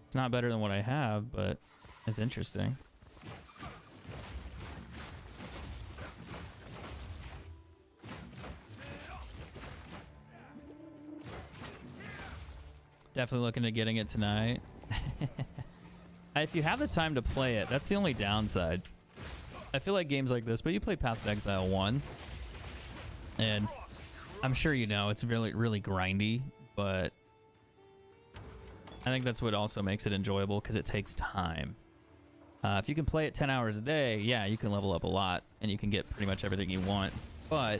It's not better than what I have, but it's interesting. Definitely looking at getting it tonight. If you have the time to play it, that's the only downside. I feel like games like this, but you play Path of Exile 1. And I'm sure you know it's really, really grindy, but I think that's what also makes it enjoyable because it takes time. If you can play it 10 hours a day, yeah, you can level up a lot and you can get pretty much everything you want. But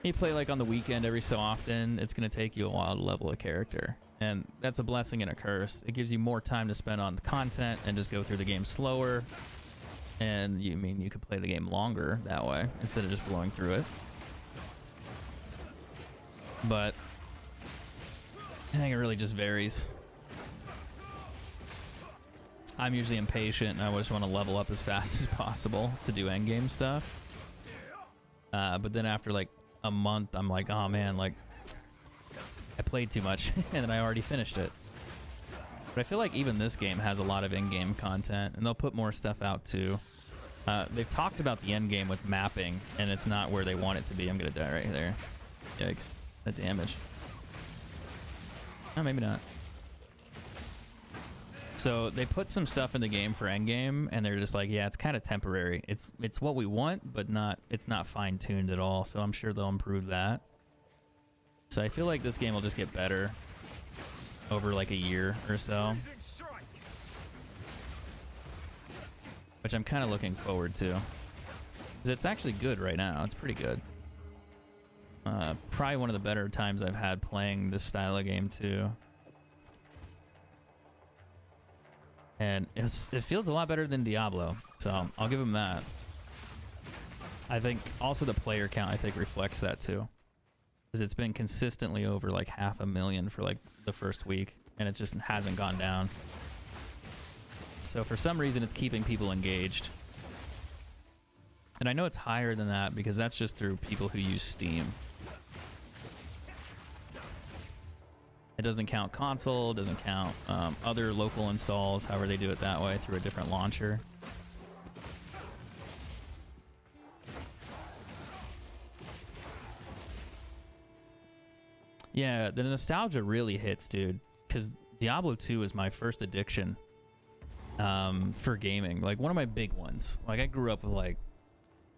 you play like on the weekend every so often, it's going to take you a while to level a character. And that's a blessing and a curse. It gives you more time to spend on content and just go through the game slower. And you could play the game longer that way instead of just blowing through it. But I think it really just varies. I'm usually impatient and I just want to level up as fast as possible to do endgame stuff. But then after like a month, I'm like, oh man, like I played too much and then I already finished it. But I feel like even this game has a lot of in-game content and they'll put more stuff out too. They've talked about the end game with mapping and it's not where they want it to be. I'm gonna die right there. Yikes. That damage. Oh, maybe not. So they put some stuff in the game for endgame, and they're just like, yeah, it's kind of temporary. It's what we want, but it's not fine-tuned at all. So I'm sure they'll improve that. So I feel like this game will just get better over like a year or so, which I'm kind of looking forward to. 'Cause it's actually good right now. It's pretty good. Probably one of the better times I've had playing this style of game too. And it feels a lot better than Diablo, so I'll give them that. I think also the player count, I think, reflects that too. Because it's been consistently over like 500,000 for like the first week, and it just hasn't gone down. So for some reason, it's keeping people engaged. And I know it's higher than that because that's just through people who use Steam. It doesn't count console, it doesn't count other local installs, however they do it that way through a different launcher. Yeah, the nostalgia really hits, dude, because Diablo 2 is my first addiction for gaming. Like, one of my big ones. Like, I grew up with, like,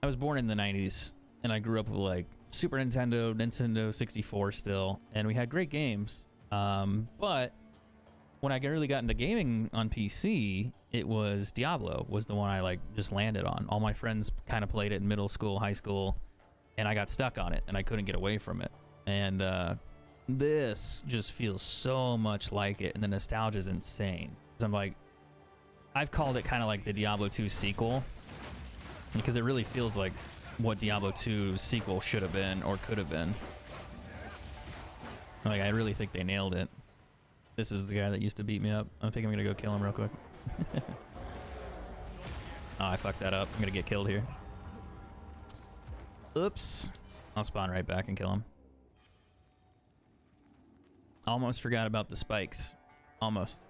I was born in the 90s, and I grew up with, like, Super Nintendo, Nintendo 64 still, and we had great games. But when I really got into gaming on PC, it was Diablo was the one I, like, just landed on. All my friends kind of played it in middle school, high school, and I got stuck on it, and I couldn't get away from it. And, this just feels so much like it, and the nostalgia is insane. 'Cause I'm like, I've called it kind of like the Diablo 2 sequel, because it really feels like what Diablo 2's sequel should have been or could have been. Like, I really think they nailed it. This is the guy that used to beat me up. I think I'm gonna go kill him real quick. Oh, I fucked that up. I'm gonna get killed here. Oops. I'll spawn right back and kill him. Almost forgot about the spikes. Almost.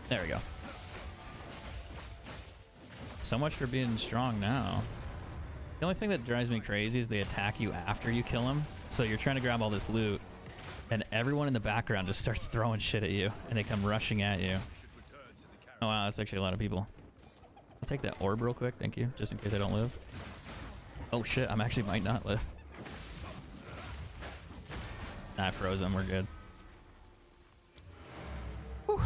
There we go. So much for being strong now. The only thing that drives me crazy is they attack you after you kill them. So you're trying to grab all this loot, and everyone in the background just starts throwing shit at you, and they come rushing at you. Oh wow, that's actually a lot of people. I'll take that orb real quick, thank you, just in case I don't live. Oh shit, I actually might not live. Nah, I froze him, we're good. Whew.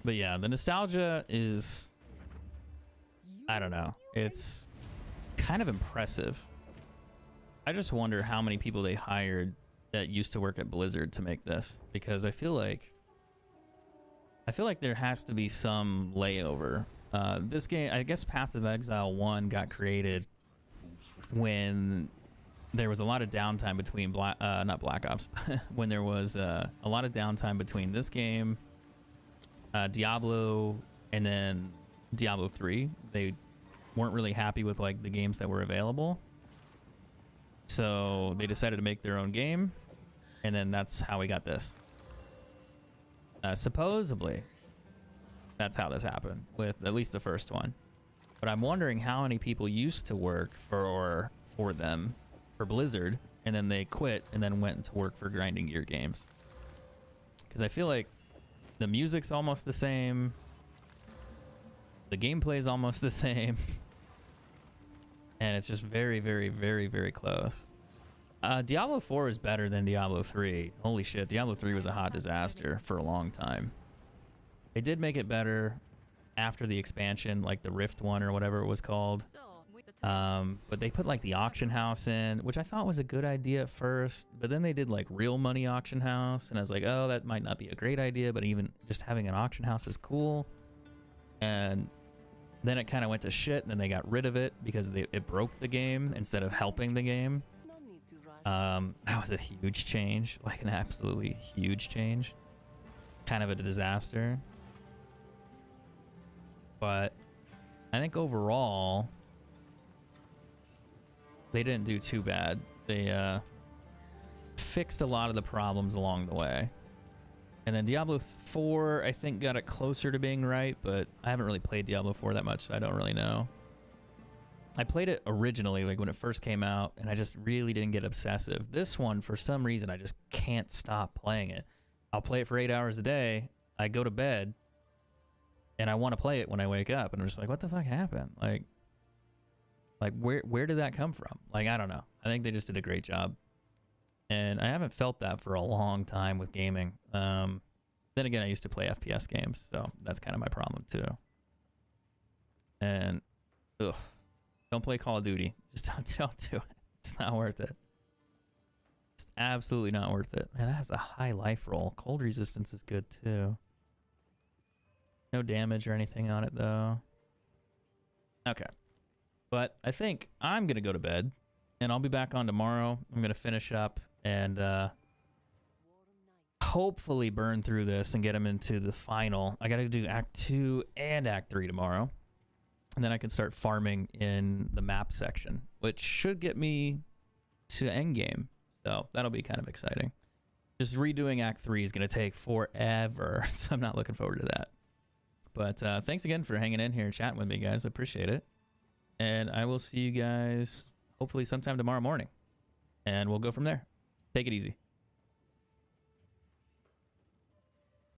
But yeah, the nostalgia is, I don't know, it's kind of impressive. I just wonder how many people they hired that used to work at Blizzard to make this, because I feel like there has to be some layover. This game, I guess Path of Exile 1 got created when there was a lot of downtime between not Black Ops, when there was a lot of downtime between this game, Diablo, and then Diablo 3. They weren't really happy with like the games that were available, so they decided to make their own game, and then that's how we got this. Supposedly, that's how this happened with at least the first one. But I'm wondering how many people used to work for them, for Blizzard, and then they quit and then went to work for Grinding Gear Games. Because I feel like the music's almost the same, the gameplay is almost the same, and it's just very, very, very, very close. Diablo 4 is better than Diablo 3. Holy shit, Diablo 3 was a hot disaster for a long time. They did make it better after the expansion, like the Rift one or whatever it was called. But they put like the auction house in, which I thought was a good idea at first, but then they did like real money auction house, and I was like, oh, that might not be a great idea, but even just having an auction house is cool. And then it kind of went to shit, and then they got rid of it because it broke the game instead of helping the game. That was a huge change, like an absolutely huge change. Kind of a disaster. But I think overall, they didn't do too bad. They fixed a lot of the problems along the way. And then Diablo 4, I think, got it closer to being right, but I haven't really played Diablo 4 that much, so I don't really know. I played it originally, like when it first came out, and I just really didn't get obsessive. This one, for some reason, I just can't stop playing it. I'll play it for 8 hours a day. I go to bed, and I want to play it when I wake up, and I'm just like, what the fuck happened? Like where did that come from? Like, I don't know. I think they just did a great job. And I haven't felt that for a long time with gaming. Then again, I used to play FPS games, so that's kind of my problem too. And, ugh. Don't play Call of Duty. Just don't do it. It's not worth it. It's absolutely not worth it. Man, that has a high life roll. Cold resistance is good too. No damage or anything on it though. Okay. But I think I'm going to go to bed. And I'll be back on tomorrow. I'm going to finish up and hopefully burn through this and get him into the final. I got to do Act 2 and Act 3 tomorrow. And then I can start farming in the map section, which should get me to endgame. So that'll be kind of exciting. Just redoing Act 3 is going to take forever, so I'm not looking forward to that. But thanks again for hanging in here and chatting with me, guys. I appreciate it. And I will see you guys hopefully sometime tomorrow morning. And we'll go from there. Take it easy.